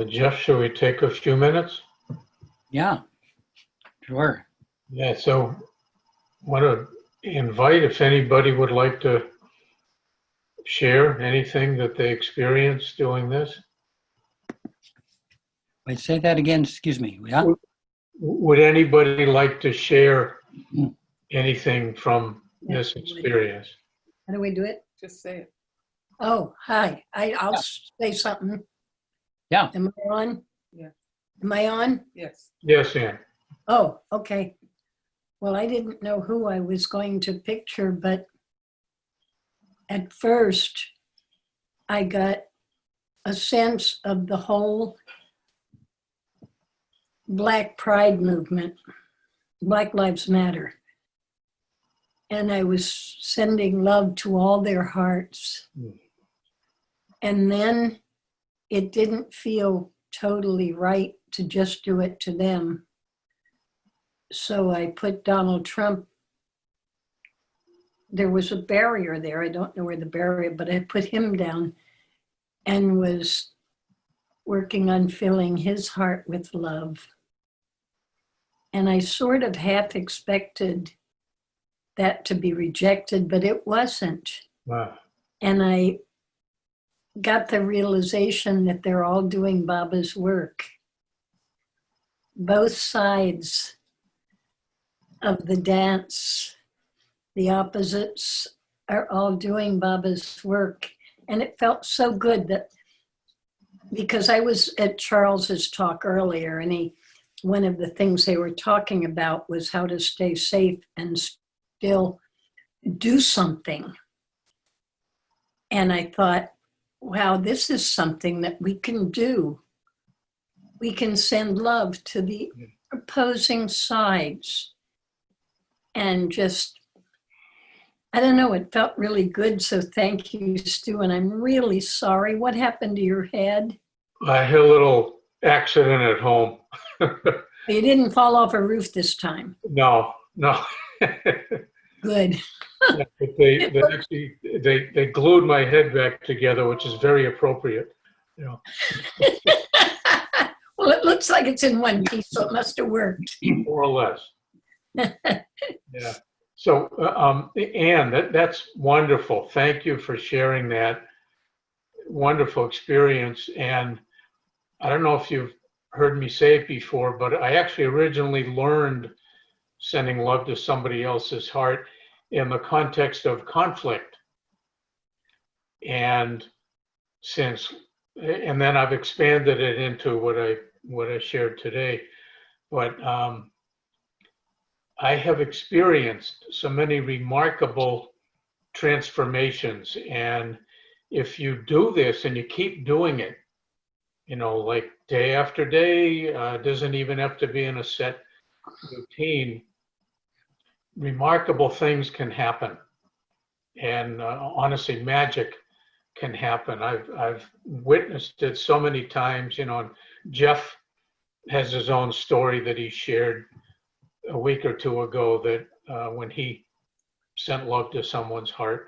Jeff, shall we take a few minutes? Yeah, sure. Yeah, so want to invite if anybody would like to share anything that they experienced doing this. Wait, say that again, excuse me. Yeah? Would anybody like to share anything from this experience? How do we do it? Just say it. Oh, hi. I'll say something. Yeah. Am I on? Yeah. Am I on? Yes. Yes, Ann. Oh, okay. Well, I didn't know who I was going to picture, but at first I got a sense of the whole Black Pride movement, Black Lives Matter. And I was sending love to all their hearts. And then it didn't feel totally right to just do it to them. So I put Donald Trump. There was a barrier there. I don't know where the barrier, but I put him down and was working on filling his heart with love. And I sort of half expected that to be rejected, but it wasn't. Wow. And I got the realization that they're all doing Baba's work. Both sides of the dance, the opposites, are all doing Baba's work. And it felt so good that, because I was at Charles's talk earlier, and one of the things they were talking about was how to stay safe and still do something. And I thought, wow, this is something that we can do. We can send love to the opposing sides. And just, I don't know, it felt really good. So thank you, Stu. And I'm really sorry. What happened to your head? I had a little accident at home. You didn't fall off a roof this time. No. Good. Yeah, but they glued my head back together, which is very appropriate. You know. Well, it looks like it's in one piece, so it must have worked. More or less. Yeah. So, Anne, that's wonderful. Thank you for sharing that wonderful experience. And I don't know if you've heard me say it before, but I actually originally learned sending love to somebody else's heart in the context of conflict. And then I've expanded it into what I shared today. But I have experienced so many remarkable transformations. And if you do this and you keep doing it, you know, like day after day, doesn't even have to be in a set routine, remarkable things can happen. And honestly, magic can happen. I've witnessed it so many times, you know. And Jeff has his own story that he shared a week or two ago, that when he sent love to someone's heart,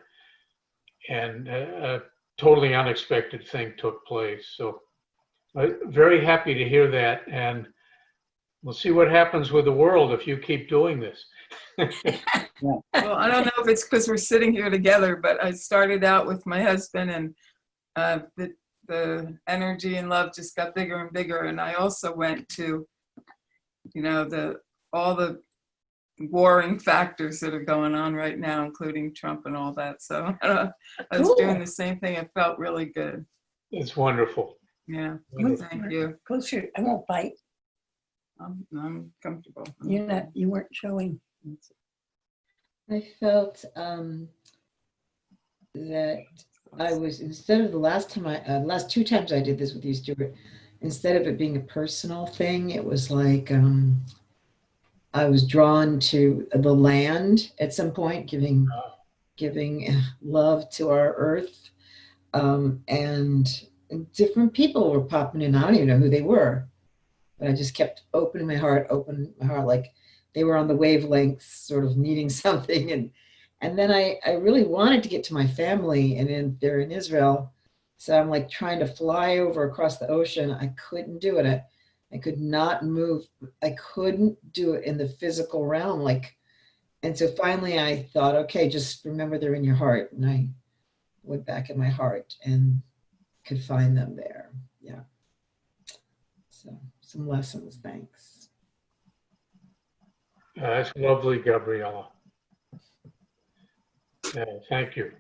and a totally unexpected thing took place. So very happy to hear that, and we'll see what happens with the world if you keep doing this. Well, I don't know if it's because we're sitting here together, but I started out with my husband, and the energy and love just got bigger and bigger. And I also went to, you know, all the warring factors that are going on right now, including Trump and all that. So I was doing the same thing. It felt really good. It's wonderful. Yeah. Wonderful. Thank you. Closer. I won't bite. I'm comfortable. You weren't showing. I felt that I was, instead of the last two times I did this with you, Stuart, instead of it being a personal thing, it was like I was drawn to the land at some point, giving love to our earth, and different people were popping in. I don't even know who they were, but I just kept opening my heart, like they were on the wavelengths, sort of needing something. And then I really wanted to get to my family, and they're in Israel. So I'm like trying to fly over across the ocean. I couldn't do it. I could not move. I couldn't do it in the physical realm. And so finally I thought, okay, just remember they're in your heart. And I went back in my heart and could find them there. Yeah. So some lessons, thanks. That's lovely, Gabriella. Thank you.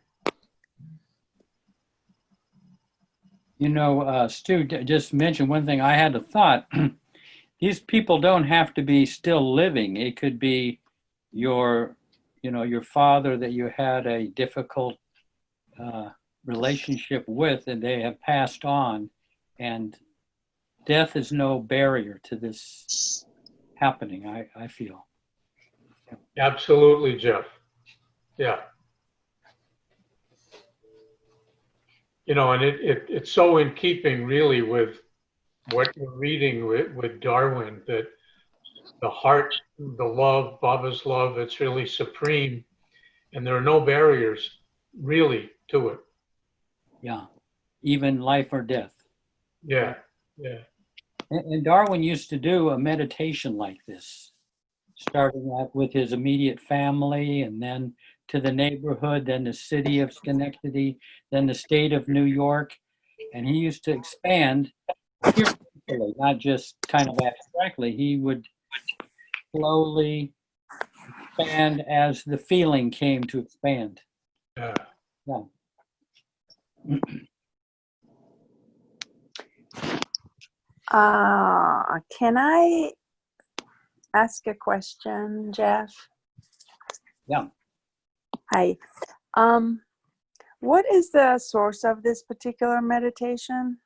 You know, Stu just mentioned one thing. I had a thought. These people don't have to be still living. It could be your father that you had a difficult relationship with, and they have passed on. And death is no barrier to this happening, I feel. Absolutely, Jeff. Yeah. You know, and it's so in keeping really with what you're reading with Darwin, that the heart, the love, Baba's love, it's really supreme. And there are no barriers really to it. Yeah, even life or death. Yeah, yeah. And Darwin used to do a meditation like this, starting out with his immediate family and then to the neighborhood, then the city of Schenectady, then the state of New York. And he used to expand spiritually, not just kind of abstractly. He would slowly expand as the feeling came to expand. Yeah. Yeah. Can I ask a question, Jeff? Yeah. Hi. What is the source of this particular meditation?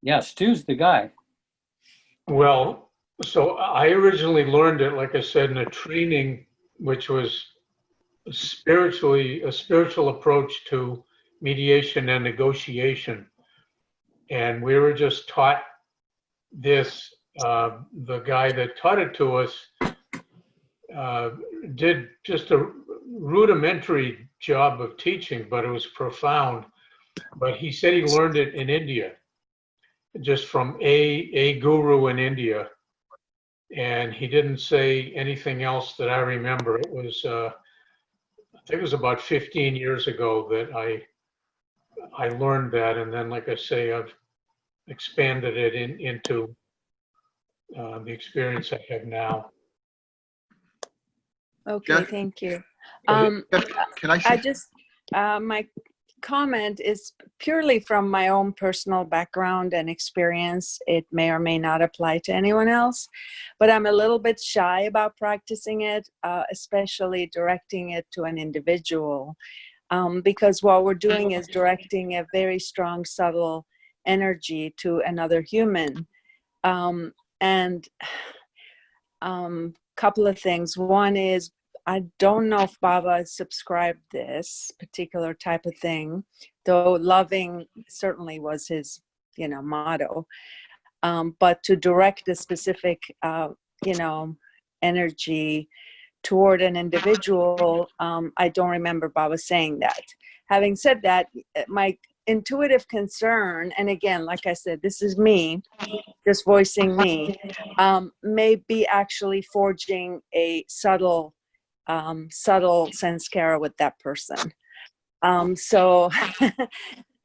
Yeah, Stu's the guy. Well, so I originally learned it, like I said, in a training, which was a spiritual approach to mediation and negotiation. And we were just taught this. The guy that taught it to us did just a rudimentary job of teaching, but it was profound. But he said he learned it in India, just from a guru in India. And he didn't say anything else that I remember. It was, I think it was about 15 years ago that I learned that. And then, like I say, I've expanded it into the experience I have now. Okay, Jeff? thank you. Jeff, can I say? I just, my comment is purely from my own personal background and experience. It may or may not apply to anyone else, but I'm a little bit shy about practicing it, especially directing it to an individual, because what we're doing is directing a very strong, subtle energy to another human. And couple of things. One is, I don't know if Baba subscribed this particular type of thing, though loving certainly was his, motto. But to direct a specific, energy toward an individual, I don't remember Baba saying that. Having said that, my intuitive concern, and again, like I said, this is me, just voicing me, may be actually forging a subtle sanskara with that person. So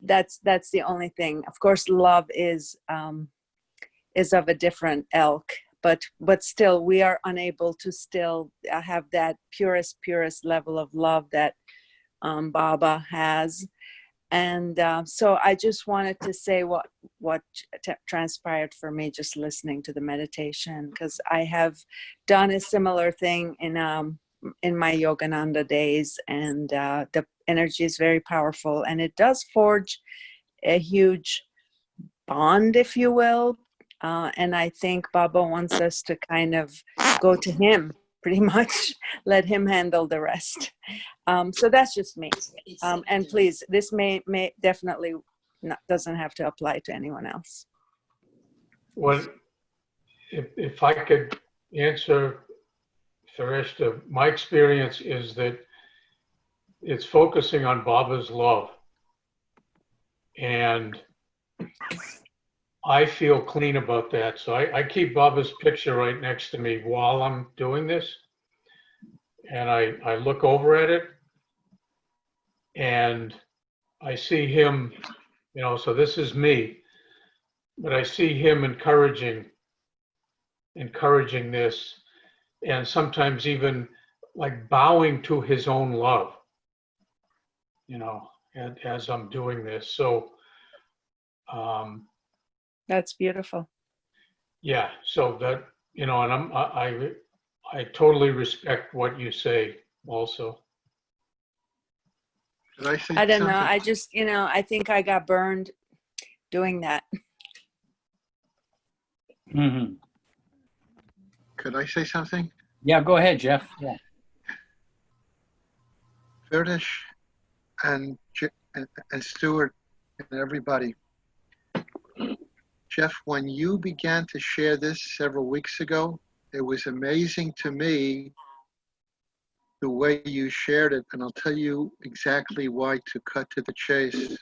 that's the only thing. Of course, love is of a different ilk, but still, we are unable to still have that purest level of love that Baba has. And so I just wanted to say what transpired for me just listening to the meditation, because I have done a similar thing in my Yogananda days, and the energy is very powerful, and it does forge a huge bond, if you will. And I think Baba wants us to kind of go to him, pretty much, let him handle the rest. So that's just me. And please, this may definitely doesn't have to apply to anyone else. Well, if I could answer, Thereshta, my experience is that it's focusing on Baba's love. And I feel clean about that. So I keep Baba's picture right next to me while I'm doing this. And I look over at it and I see him, so this is me, but I see him encouraging this, and sometimes even like bowing to his own love, as I'm doing this. So, that's beautiful. Yeah. So that, and I totally respect what you say also. Did I say I don't know. something? I just, I think I got burned doing that. Mm-hmm. Could I say something? Yeah, go ahead, Jeff. Yeah. Verdish and Stuart and everybody. Jeff, when you began to share this several weeks ago, it was amazing to me the way you shared it, and I'll tell you exactly why, to cut to the chase.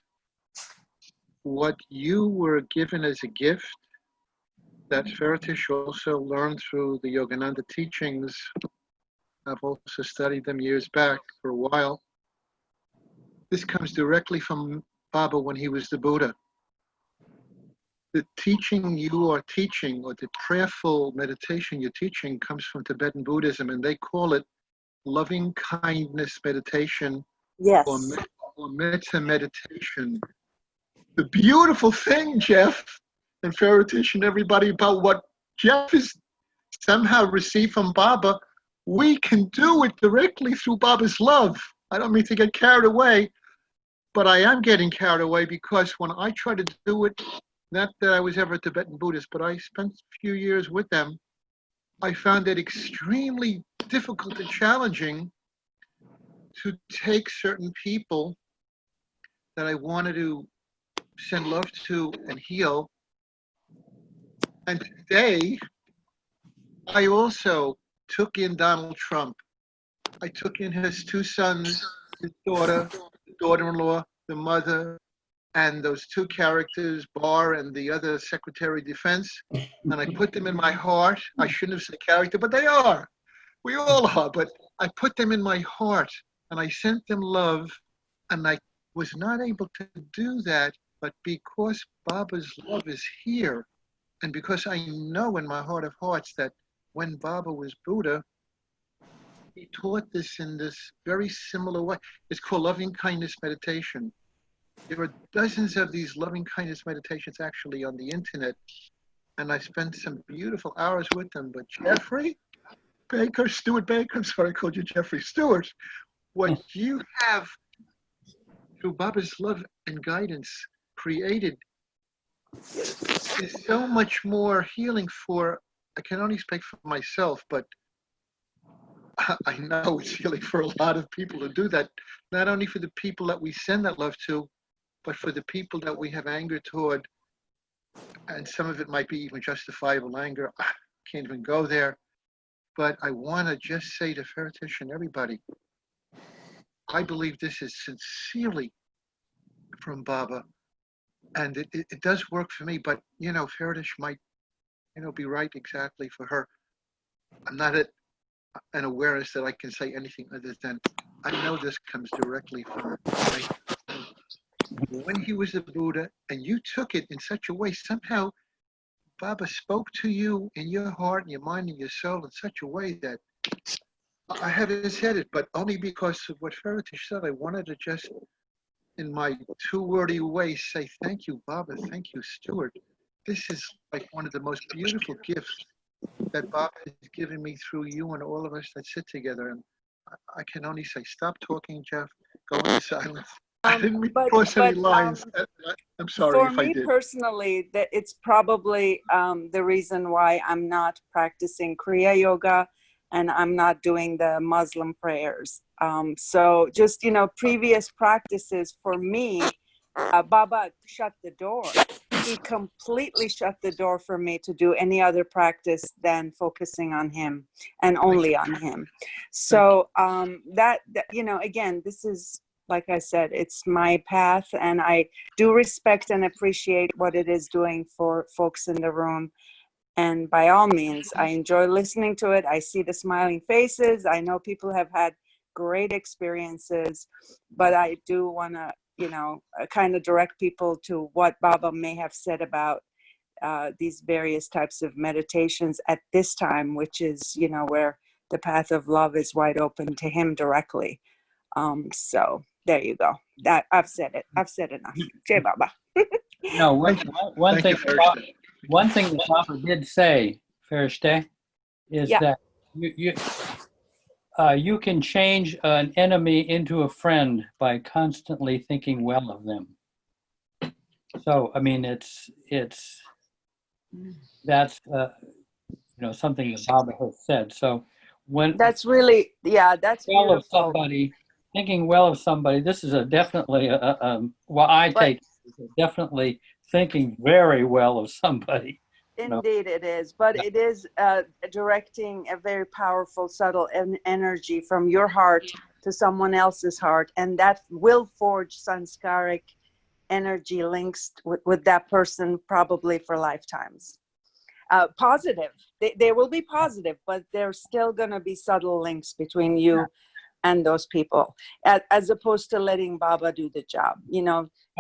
What you were given as a gift that Ferritish also learned through the Yogananda teachings. I've also studied them years back for a while. This comes directly from Baba when he was the Buddha. The teaching you are teaching, or the prayerful meditation you're teaching, comes from Tibetan Buddhism, and they call it loving kindness meditation. Yes. Or metta meditation. The beautiful thing, Jeff and Ferritish and everybody, about what Jeff has somehow received from Baba, we can do it directly through Baba's love. I don't mean to get carried away, but I am getting carried away, because when I try to do it, not that I was ever a Tibetan Buddhist, but I spent a few years with them, I found it extremely difficult and challenging to take certain people that I wanted to send love to and heal. And today, I also took in Donald Trump. I took in his two sons, his daughter, the daughter-in-law, the mother, and those two characters, Barr and the other Secretary of Defense, and I put them in my heart. I shouldn't have said character, but they are. We all are, but I put them in my heart, and I sent them love, and I was not able to do that, but because Baba's love is here, and because I know in my heart of hearts that when Baba was Buddha, he taught this in this very similar way. It's called loving kindness meditation. There are dozens of these loving kindness meditations actually on the internet, and I spent some beautiful hours with them. But Jeffrey Baker, Stuart Baker, I'm sorry I called you Jeffrey Stewart, what you have through Baba's love and guidance created is so much more healing for, I can only speak for myself, but I know it's healing for a lot of people to do that, not only for the people that we send that love to, but for the people that we have anger toward, and some of it might be even justifiable anger. I can't even go there. But I want to just say to Ferritish and everybody, I believe this is sincerely from Baba, and it does work for me. But you know, Ferritish might, be right exactly for her. I'm not at an awareness that I can say anything other than I know this comes directly from her. Right? When he was a Buddha, and you took it in such a way, somehow Baba spoke to you in your heart and your mind and your soul in such a way that I haven't said it, but only because of what Ferritish said. I wanted to just, in my two-wordy way, say thank you, Baba, thank you, Stuart. This is like one of the most beautiful gifts that Baba has given me through you and all of us that sit together. And I can only say, stop talking, Jeff. Go into silence. I didn't mean to cross any lines. I'm sorry For if I me did. personally, that it's probably the reason why I'm not practicing Kriya Yoga and I'm not doing the Muslim prayers. So just, previous practices for me, Baba shut the door. He completely shut the door for me to do any other practice than focusing on him and only on him. So that, again, this is, like I said, it's my path, and I do respect and appreciate what it is doing for folks in the room. And by all means, I enjoy listening to it. I see the smiling faces. I know people have had great experiences, but I do want to, kind of direct people to what Baba may have said about these various types of meditations at this time, which is, where the path of love is wide open to him directly. So there you go. That I've said it. I've said enough. Jai Baba. No, one thing that Baba did say, Farishte, is that you can change an enemy into a friend by constantly thinking well of them. So, I mean, it's That's something that Baba has said. So when That's really, yeah, that's well of beautiful. somebody, thinking well of somebody, this is definitely well, I But take it, definitely thinking very well of somebody. indeed it is, but it is directing a very powerful, subtle energy from your heart to someone else's heart, and that will forge sanskaric energy links with that person probably for lifetimes. Positive, they will be positive, but there's still going to be subtle links between you and those people, as opposed to letting Baba do the job.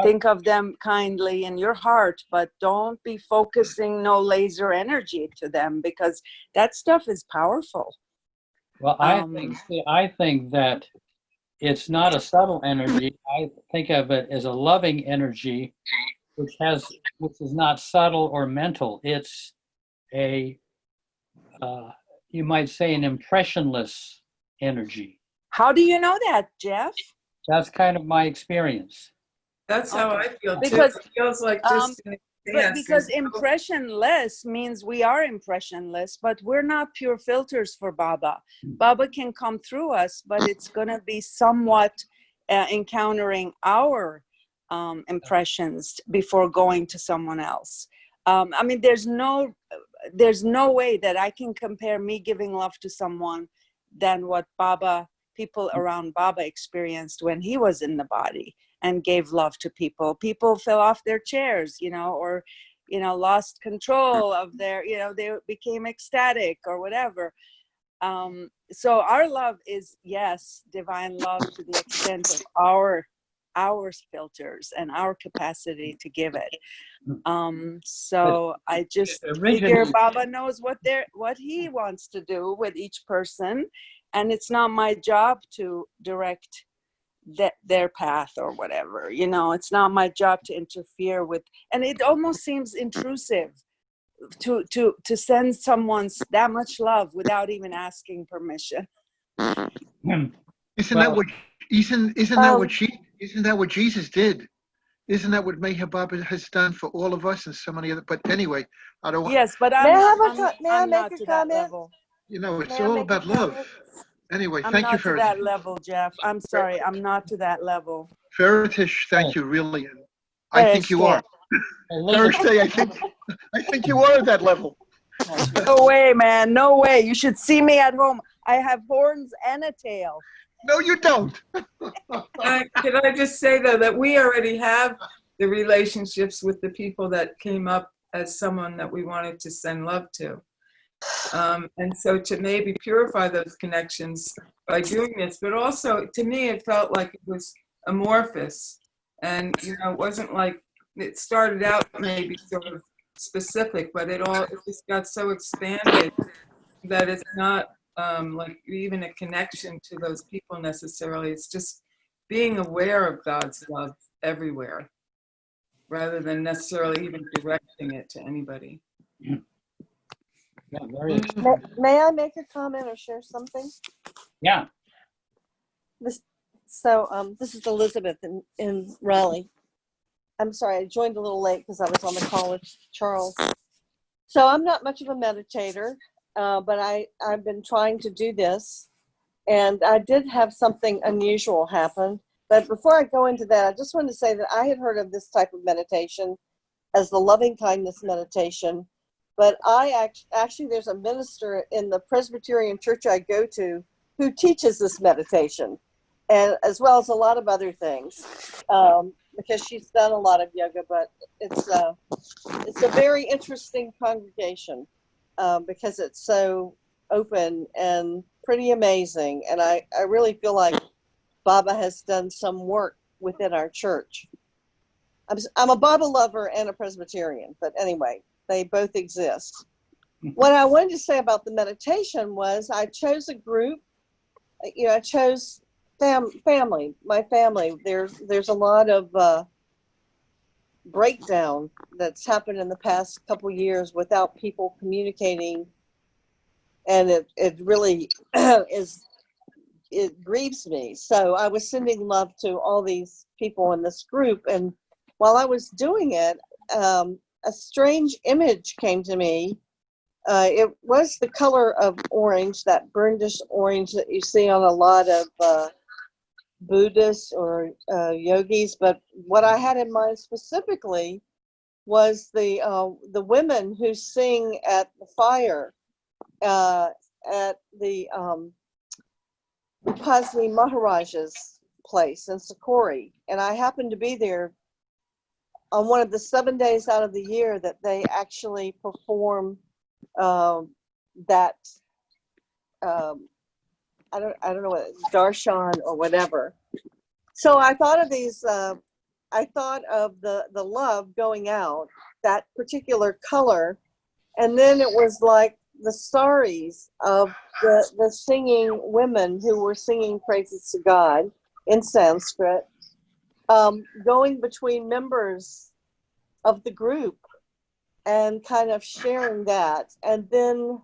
Think of them kindly in your heart, but don't be focusing no laser energy to them, because that stuff is powerful. Well, I think that it's not a subtle energy. I think of it as a loving energy, which is not subtle or mental. It's a you might say an impressionless energy. How do you know that, Jeff? That's kind of my experience. That's how I feel too. Because It feels like just an but advance. because There's no- impressionless means we are impressionless, but we're not pure filters for Baba. Baba can come through us, but it's going to be somewhat encountering our impressions before going to someone else. I mean, there's no way that I can compare me giving love to someone than what people around Baba experienced when he was in the body and gave love to people. People fell off their chairs, or, lost control of their, they became ecstatic or whatever. So our love is, yes, divine love to the extent of our filters and our capacity to give it. So I just figure Baba knows what he wants to do with each person, and it's not my job to direct their path or whatever. It's not my job to interfere with, and it almost seems intrusive to send someone that much love without even asking permission. Isn't that what Jesus did? Isn't that what Meher Baba has done for all of us and so many other? But anyway, I don't want. Yes, but I'm not to that level. It's all about love. Anyway, I'm thank you not for to that level, Jeff. I'm sorry, I'm not to that level. Ferritish, thank you, really. I think you are. Thursday, I think you are at that level. No way, man. No way. You should see me at home. I have horns and a tail. No, you don't. Can I just say, though, that we already have the relationships with the people that came up as someone that we wanted to send love to. And so to maybe purify those connections by doing this, but also to me, it felt like it was amorphous. And, it wasn't like, it started out maybe sort of specific, but it just got so expanded that it's not like even a connection to those people necessarily. It's just being aware of God's love everywhere, rather than necessarily even directing it to anybody. Yeah, May I make a comment or share something? Yeah. This is Elizabeth in Raleigh. I'm sorry, I joined a little late because I was on the call with Charles. So I'm not much of a meditator, but I've been trying to do this, and I did have something unusual happen. But before I go into that, I just wanted to say that I had heard of this type of meditation as the loving kindness meditation. But actually, there's a minister in the Presbyterian church I go to who teaches this meditation, and as well as a lot of other things, because she's done a lot of yoga. But it's a very interesting congregation because it's so open and pretty amazing. And I really feel like Baba has done some work within our church. I'm a Baba lover and a Presbyterian, but anyway, they both exist. What I wanted to say about the meditation was I chose a group. I chose family, my family. There's a lot of breakdown that's happened in the past couple years without people communicating, and it really it grieves me. So I was sending love to all these people in this group, and while I was doing it, a strange image came to me. It was the color of orange, that burnished orange that you see on a lot of Buddhists or yogis. But what I had in mind specifically was the women who sing at the fire at the Upasni Maharaja's place in Sakori. And I happened to be there on one of the 7 days out of the year that they actually perform that I don't know what darshan or whatever. So I thought of these. I thought of the love going out, that particular color, and then it was like the saris of the singing women who were singing praises to God in Sanskrit, going between members of the group and kind of sharing that. And then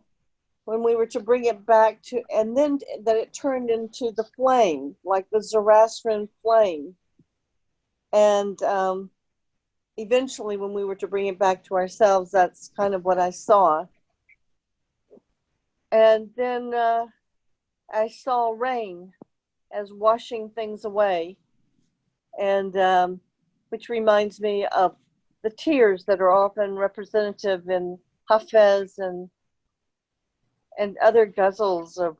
when we were to bring it back to, and then that it turned into the flame, like the Zoroastrian flame. And eventually when we were to bring it back to ourselves, that's kind of what I saw. And then I saw rain as washing things away, and which reminds me of the tears that are often representative in Hafez and other ghazals of,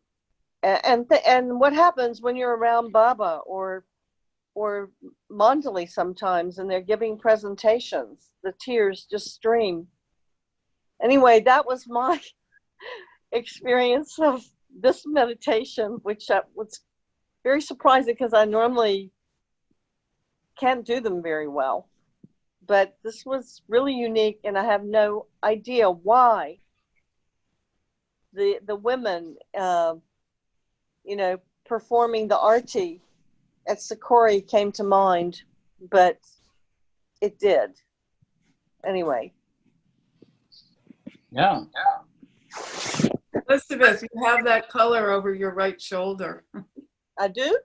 and what happens when you're around Baba or Mandali sometimes, and they're giving presentations, the tears just stream. Anyway, that was my experience of this meditation, which was very surprising because I normally can't do them very well. But this was really unique, and I have no idea why the women, performing the arti at Sakori came to mind, but it did. Anyway. Yeah. Elizabeth, you have that color over your right shoulder. I do?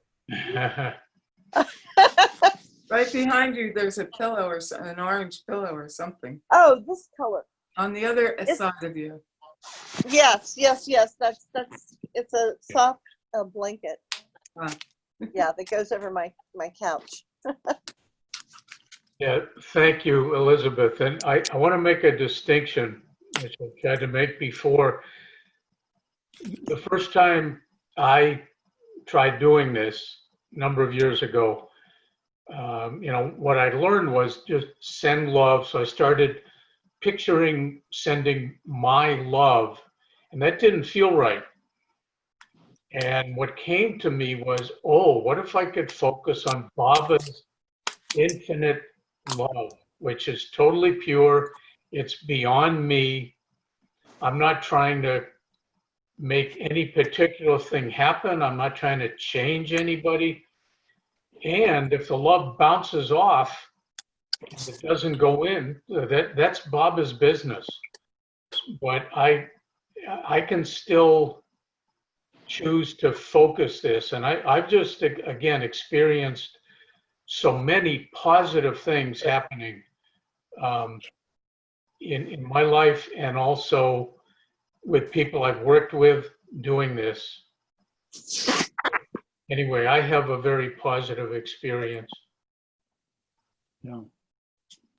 Right behind you, there's a pillow or an orange pillow or something. Oh, this color. On the other side of you. Yes. That's it's a soft blanket. Huh. Yeah, that goes over my couch. Yeah, thank you, Elizabeth. And I want to make a distinction, which I tried to make before. The first time I tried doing this a number of years ago, what I learned was just send love. So I started picturing sending my love, and that didn't feel right. And what came to me was, what if I could focus on Baba's infinite love, which is totally pure. It's beyond me. I'm not trying to make any particular thing happen. I'm not trying to change anybody. And if the love bounces off, if it doesn't go in, that's Baba's business. But I can still choose to focus this. And I've just, again, experienced so many positive things happening in my life, and also with people I've worked with doing this. Anyway, I have a very positive experience. Yeah.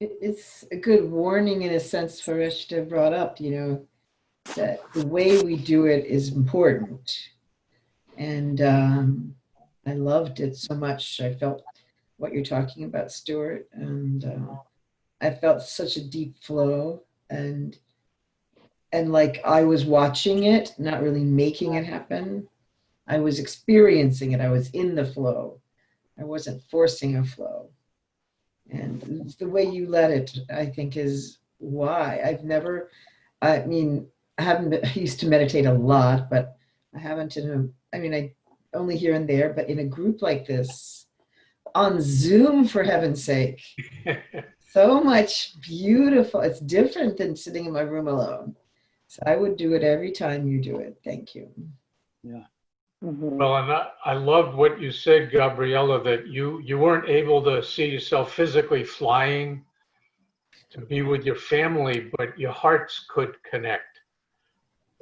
It's a good warning in a sense for us to have brought up, that the way we do it is important. And I loved it so much. I felt what you're talking about, Stuart, and I felt such a deep flow, and like I was watching it, not really making it happen. I was experiencing it. I was in the flow. I wasn't forcing a flow. And the way you let it, I think, is why I used to meditate a lot, but I haven't I only here and there, but in a group like this, on Zoom, for heaven's sake, so much beautiful. It's different than sitting in my room alone. So I would do it every time you do it. Thank you. Yeah. Well, and I loved what you said, Gabriella, that you weren't able to see yourself physically flying, to be with your family, but your hearts could connect.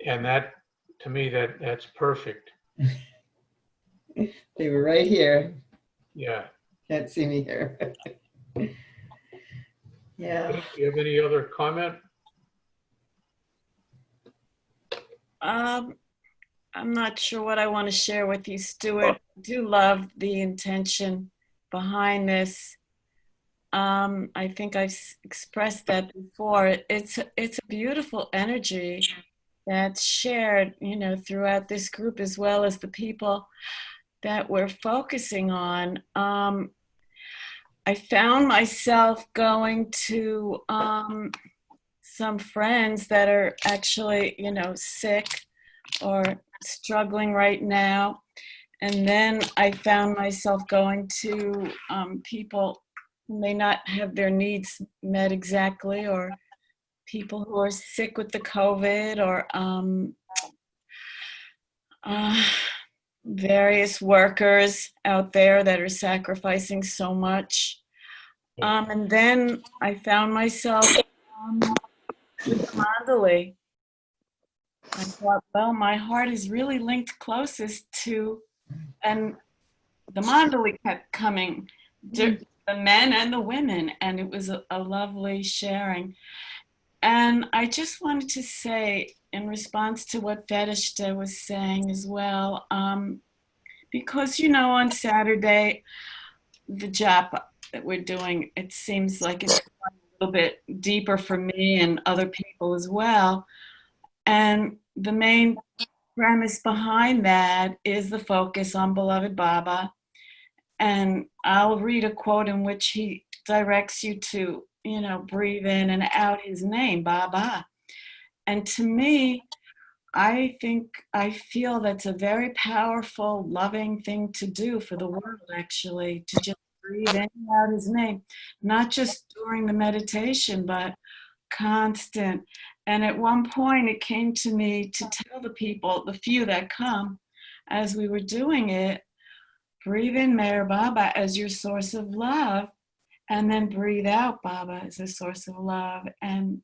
And that, to me, that's perfect. They were right here. Yeah. Can't see me here. Yeah. Do you have any other comment? I'm not sure what I want to share with you, Stuart. I do love the intention behind this. I think I've expressed that before. It's a beautiful energy that's shared, you know, throughout this group, as well as the people that we're focusing on. I found myself going to some friends that are actually, you know, sick or struggling right now. And then I found myself going to people who may not have their needs met exactly, or people who are sick with the COVID, or various workers out there that are sacrificing so much. And then I found myself with Mandalay. I thought, well, my heart is really linked closest to, and the Mandalay kept coming, the men and the women, and it was a lovely sharing. And I just wanted to say, in response to what Fetishta was saying as well, because, you know, on Saturday, the japa that we're doing, it seems like it's a little bit deeper for me and other people as well. And the main premise behind that is the focus on beloved Baba. And I'll read a quote in which he directs you to, you know, breathe in and out his name, Baba. And to me, I feel that's a very powerful, loving thing to do for the world, actually, to just breathe in and out his name, not just during the meditation, but constant. And at one point it came to me to tell the people, the few that come, as we were doing it, breathe in Meher Baba as your source of love, and then breathe out Baba as a source of love. And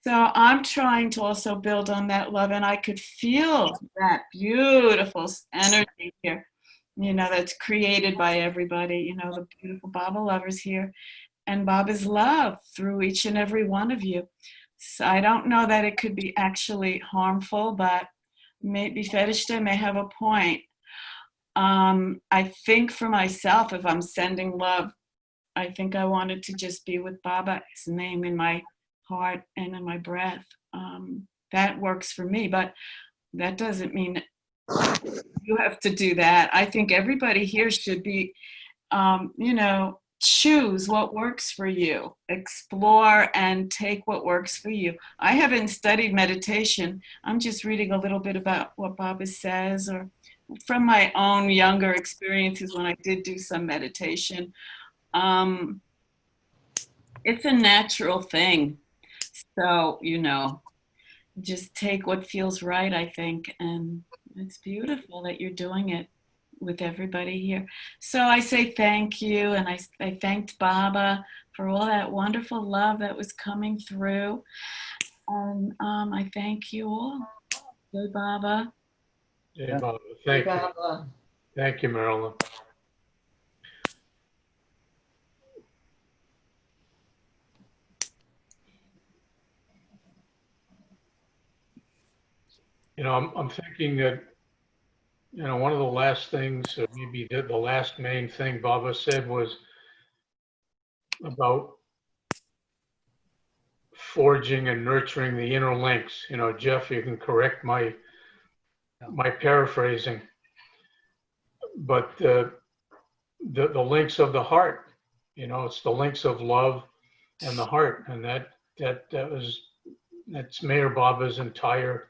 so I'm trying to also build on that love, and I could feel that beautiful energy here, you know, that's created by everybody, you know, the beautiful Baba lovers here, and Baba's love through each and every one of you. So I don't know that it could be actually harmful, but maybe Fetishta may have a point. I think for myself, if I'm sending love, I think I wanted to just be with Baba, his name in my heart and in my breath. That works for me, but that doesn't mean you have to do that. I think everybody here should be, you know, choose what works for you, explore and take what works for you. I haven't studied meditation. I'm just reading a little bit about what Baba says, or from my own younger experiences when I did do some meditation. It's a natural thing. So, you know, just take what feels right, I think. And it's beautiful that you're doing it with everybody here. So I say thank you, and I thanked Baba for all that wonderful love that was coming through. And I thank you all. Jai Baba. Jai Baba. Thank you. Thank you, Marilyn. You know, I'm thinking that, you know, one of the last things, or maybe the last main thing Baba said was about forging and nurturing the inner links. You know, Jeff, you can correct my paraphrasing, but the links of the heart, you know, it's the links of love and the heart, and that's Meher Baba's entire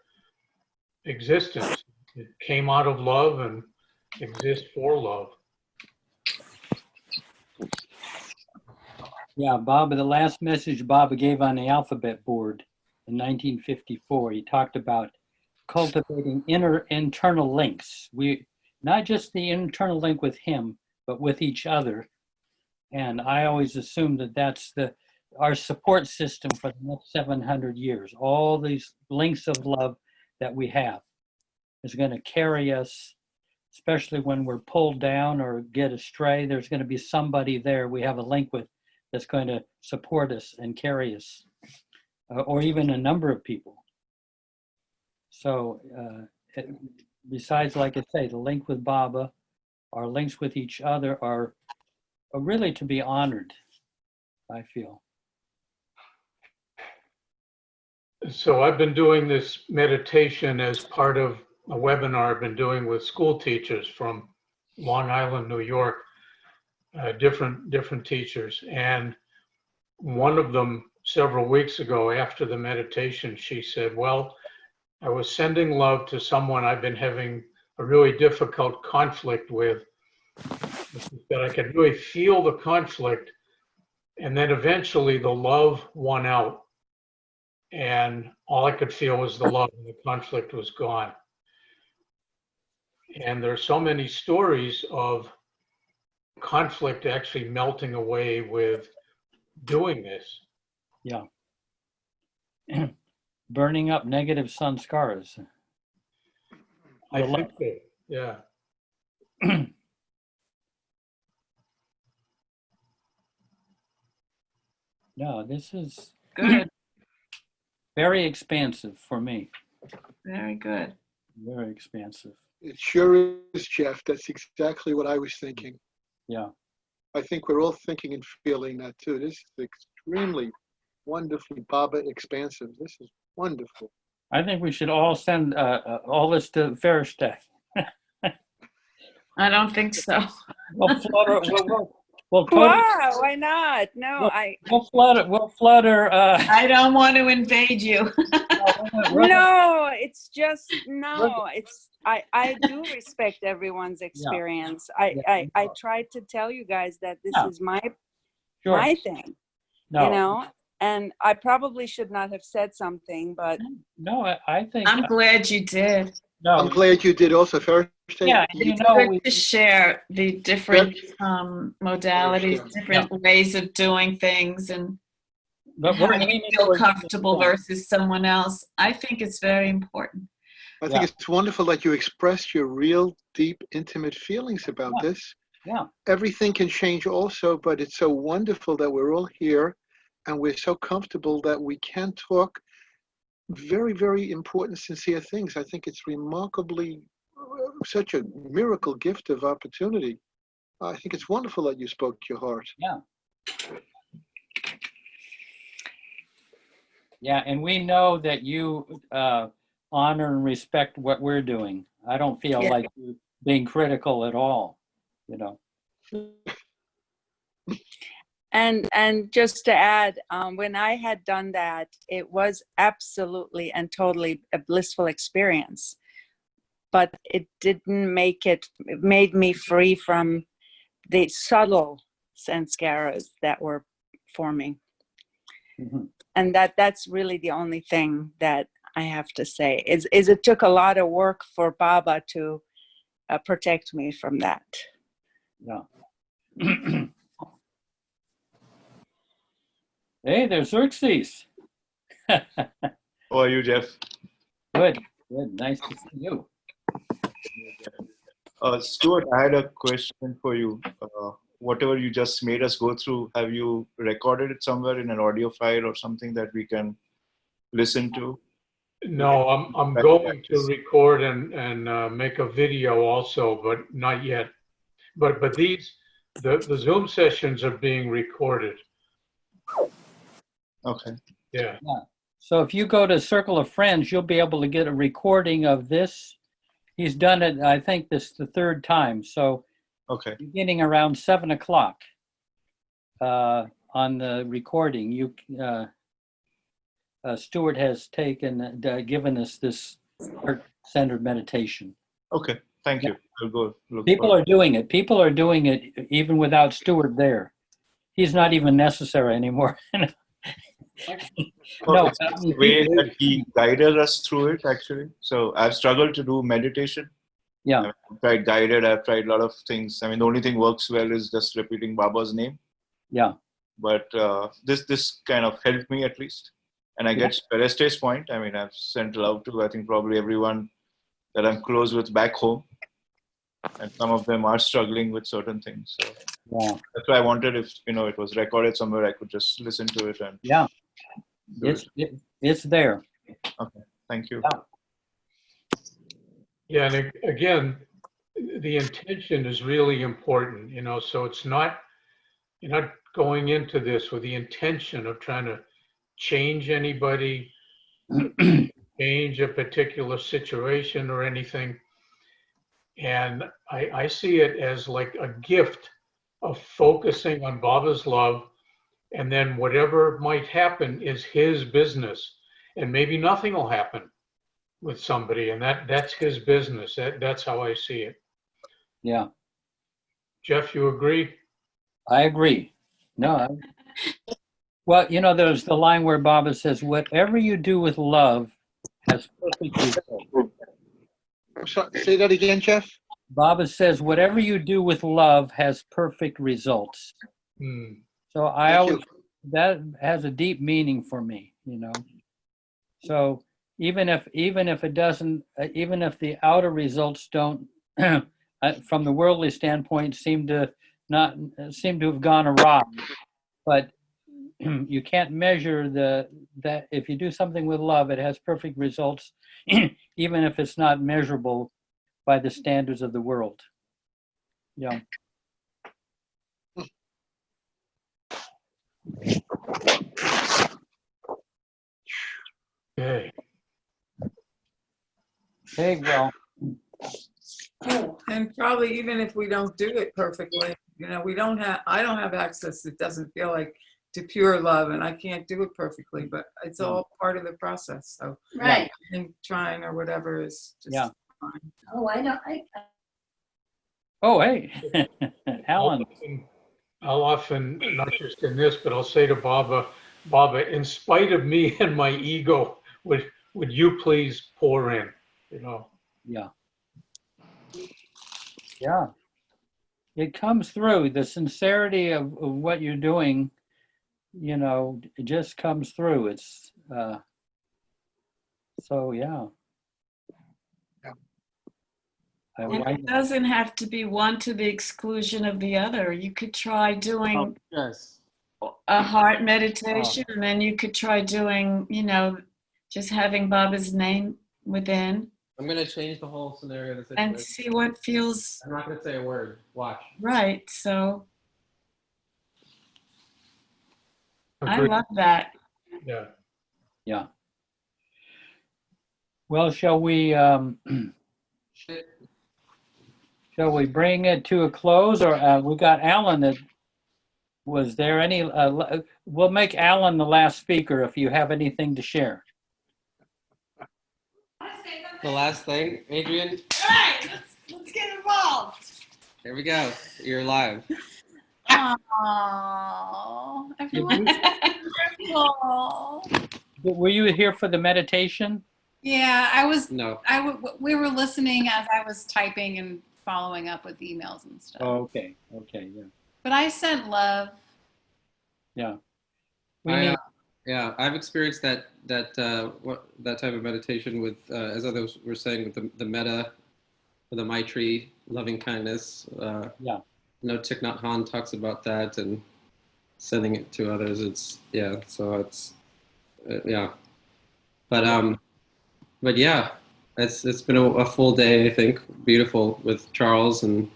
existence. It came out of love and exists for love. Yeah, Baba, the last message Baba gave on the alphabet board in 1954, he talked about cultivating internal links. Not just the internal link with him, but with each other. And I always assumed that that's the our support system for the next 700 years. All these links of love that we have is going to carry us, especially when we're pulled down or get astray. There's going to be somebody there we have a link with that's going to support us and carry us, or even a number of people. So besides, like I say, the link with Baba, our links with each other are really to be honored, I feel. So I've been doing this meditation as part of a webinar I've been doing with school teachers from Long Island, New York, different teachers. And one of them several weeks ago after the meditation, she said, well, I was sending love to someone I've been having a really difficult conflict with, that I could really feel the conflict. And then eventually the love won out. And all I could feel was the love, and the conflict was gone. And there's so many stories of conflict actually melting away with doing this. Yeah. Burning up negative sanskaras. I think so, yeah. No, this is Good. very expansive for me. Very good. Very expansive. It sure is, Jeff. That's exactly what I was thinking. Yeah. I think we're all thinking and feeling that too. This is extremely wonderfully Baba expansive. This is wonderful. I think we should all send all this to Ferristek. I don't think so. We'll flood her. We'll Wow, why not? No, we'll flood it. We'll flood her. I don't want to invade you. No, it's just no. It's I do respect everyone's experience. I tried to tell you guys that this is my thing. No. You know, and I probably should not have said something, but no, I think I'm glad you did. No, I'm glad you did also, Ferris. Yeah, it's good to share the different modalities, different ways of doing things, and how you feel comfortable versus someone else. I think it's very important. I think it's wonderful that you expressed your real, deep, intimate feelings about this. Yeah. Everything can change also, but it's so wonderful that we're all here and we're so comfortable that we can talk very, very important, sincere things. I think it's remarkably such a miracle gift of opportunity. I think it's wonderful that you spoke your heart. Yeah. Yeah, and we know that you honor and respect what we're doing. I don't feel like you're being critical at all, you know. And just to add, when I had done that, it was absolutely and totally a blissful experience. But it didn't make it made me free from the subtle sanskaras that were forming. Mm-hmm. And that's really the only thing that I have to say is it took a lot of work for Baba to protect me from that. Yeah. Hey, there's Xerxes. How are you, Jeff? Good, good. Nice to see you. Stuart, I had a question for you. Whatever you just made us go through, have you recorded it somewhere in an audio file or something that we can listen to? No, I'm going to record and make a video also, but not yet. But the Zoom sessions are being recorded. Okay. Yeah. So if you go to Circle of Friends, you'll be able to get a recording of this. He's done it, I think this is the third time. So beginning around 7 o'clock on the recording, Stuart has given us this heart-centered meditation. Okay, thank you. I'll go look. People are doing it. People are doing it even without Stuart there. He's not even necessary anymore. No, it's the way that he guided us through it, actually. So I've struggled to do meditation. Yeah. I've tried guided. I've tried a lot of things. I mean, the only thing works well is just repeating Baba's name. Yeah. but this kind of helped me at least. And I get Celeste's point. I mean, I've sent love to, I think, probably everyone that I'm close with back home. And some of them are struggling with certain things. So that's why I wanted, if it was recorded somewhere, I could just listen to it and it's there. Okay, thank you. Yeah, and again, the intention is really important, so it's not, you're not going into this with the intention of trying to change anybody, change a particular situation or anything. And I see it as like a gift of focusing on Baba's love, and then whatever might happen is his business. And maybe nothing will happen with somebody, and that's his business. That's how I see it. Yeah. Jeff, you agree? I agree. No. Well, there's the line where Baba says, whatever you do with love has perfect results. Say that again, Jeff. Baba says, whatever you do with love has perfect results. So I always, that has a deep meaning for me, So even if it doesn't, even if the outer results don't, from the worldly standpoint, seem to have gone awry, but you can't measure that if you do something with love, it has perfect results, even if it's not measurable by the standards of the world. Yeah. Okay. Okay, well. And probably even if we don't do it perfectly, I don't have access, it doesn't feel like, to pure love, and I can't do it perfectly, but it's all part of the process. So Right. I think trying or whatever is just fine. Oh, I know. Oh, hey, Alan. I'll often, not just in this, but I'll say to Baba, in spite of me and my ego, would you please pour in, Yeah. Yeah. It comes through. The sincerity of what you're doing, it just comes through. It's, so yeah. And it doesn't have to be one to the exclusion of the other. You could try doing a heart meditation, and then you could try doing, just having Baba's name within. I'm going to change the whole scenario. Of the and see what feels. I'm not going to say a word. Watch. Right. So Agreed. I love that. Yeah. Yeah. Well, shall we bring it to a close, or we got Alan that was there any, we'll make Alan the last speaker if you have anything to share. The last thing, Adrian. All right, let's get involved. Here we go. You're live. Oh, everyone's wonderful. Were you here for the meditation? Yeah, I was. No. We were listening as I was typing and following up with emails and stuff. Oh, okay. Okay. Yeah. But I sent love. Yeah. Yeah, I've experienced that type of meditation with, as others were saying, with the metta, with the Maitri, loving kindness. Yeah. Thich Nhat Hanh talks about that and sending it to others. So it's yeah. But yeah, it's been a full day, I think. Beautiful with Charles and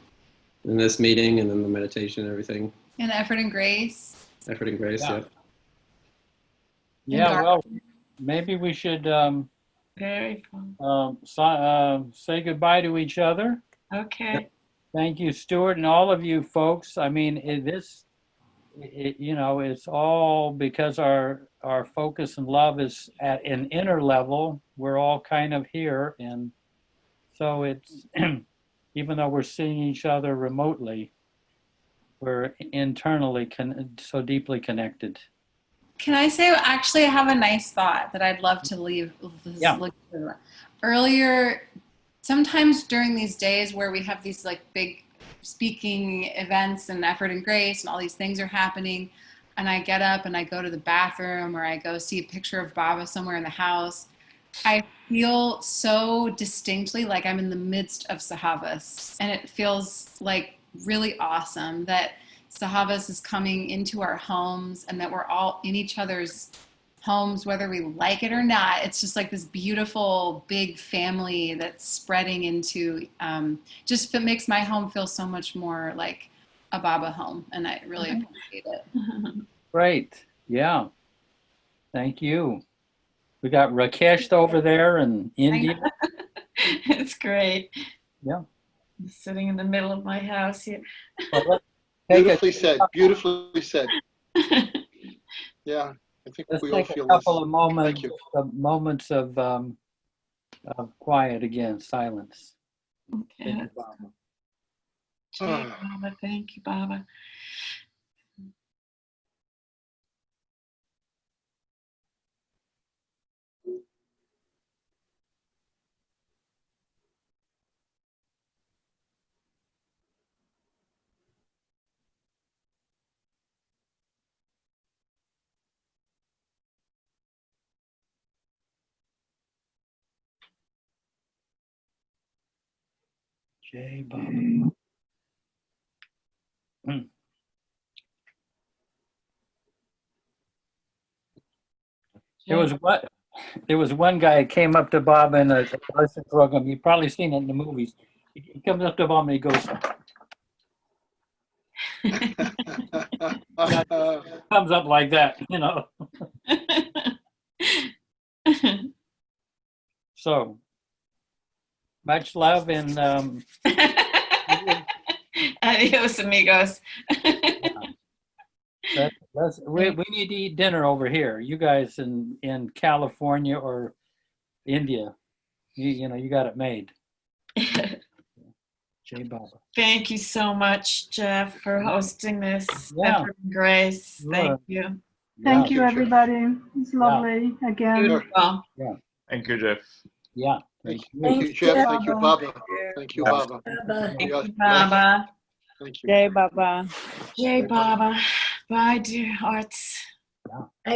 in this meeting, and then the meditation and everything. And effort and grace. Effort and grace, yeah. Yeah, well, maybe we should Very fun. say goodbye to each other. Okay. Thank you, Stuart, and all of you folks. I mean, it's all because our focus and love is at an inner level. We're all kind of here, and so it's even though we're seeing each other remotely, we're internally so deeply connected. Can I say, actually, I have a nice thought that I'd love to leave. Yeah. Earlier, sometimes during these days where we have these like big speaking events and effort and grace and all these things are happening, and I get up and I go to the bathroom, or I go see a picture of Baba somewhere in the house, I feel so distinctly like I'm in the midst of Sahavas. And it feels like really awesome that Sahavas is coming into our homes and that we're all in each other's homes, whether we like it or not. It's just like this beautiful big family that's spreading into, just it makes my home feel so much more like a Baba home, and I really appreciate it. Great. Yeah. Thank you. We got Rakesh over there in India. It's great. Yeah. I'm sitting in the middle of my house here. Beautifully said. Beautifully said. Yeah, I think Let's we all take a feel couple this. of moments, Thank you. moments of quiet again, silence. Okay. Thank you, Baba. Jai Baba, thank you, Baba. Jai Baba. There was one guy who came up to Bob in a lesson program. You've probably seen it in the movies. He comes up to Bob and he goes, comes up like that, you know. So much love and Adios, amigos. we need to eat dinner over here. You guys in California or India, you know, you got it made. Jai Baba. Thank you so much, Jeff, for hosting this. Yeah. Effort and grace. Sure. Thank you. Thank you, everybody. It's lovely again. Beautiful. Yeah. Thank you, Jeff. Yeah. Thank you, Jeff. Thank you, Baba. Thank you, Baba. Thank Yes, you, Baba. Thank you. Jai Baba. Jai Baba. Bye, dear hearts. Yeah.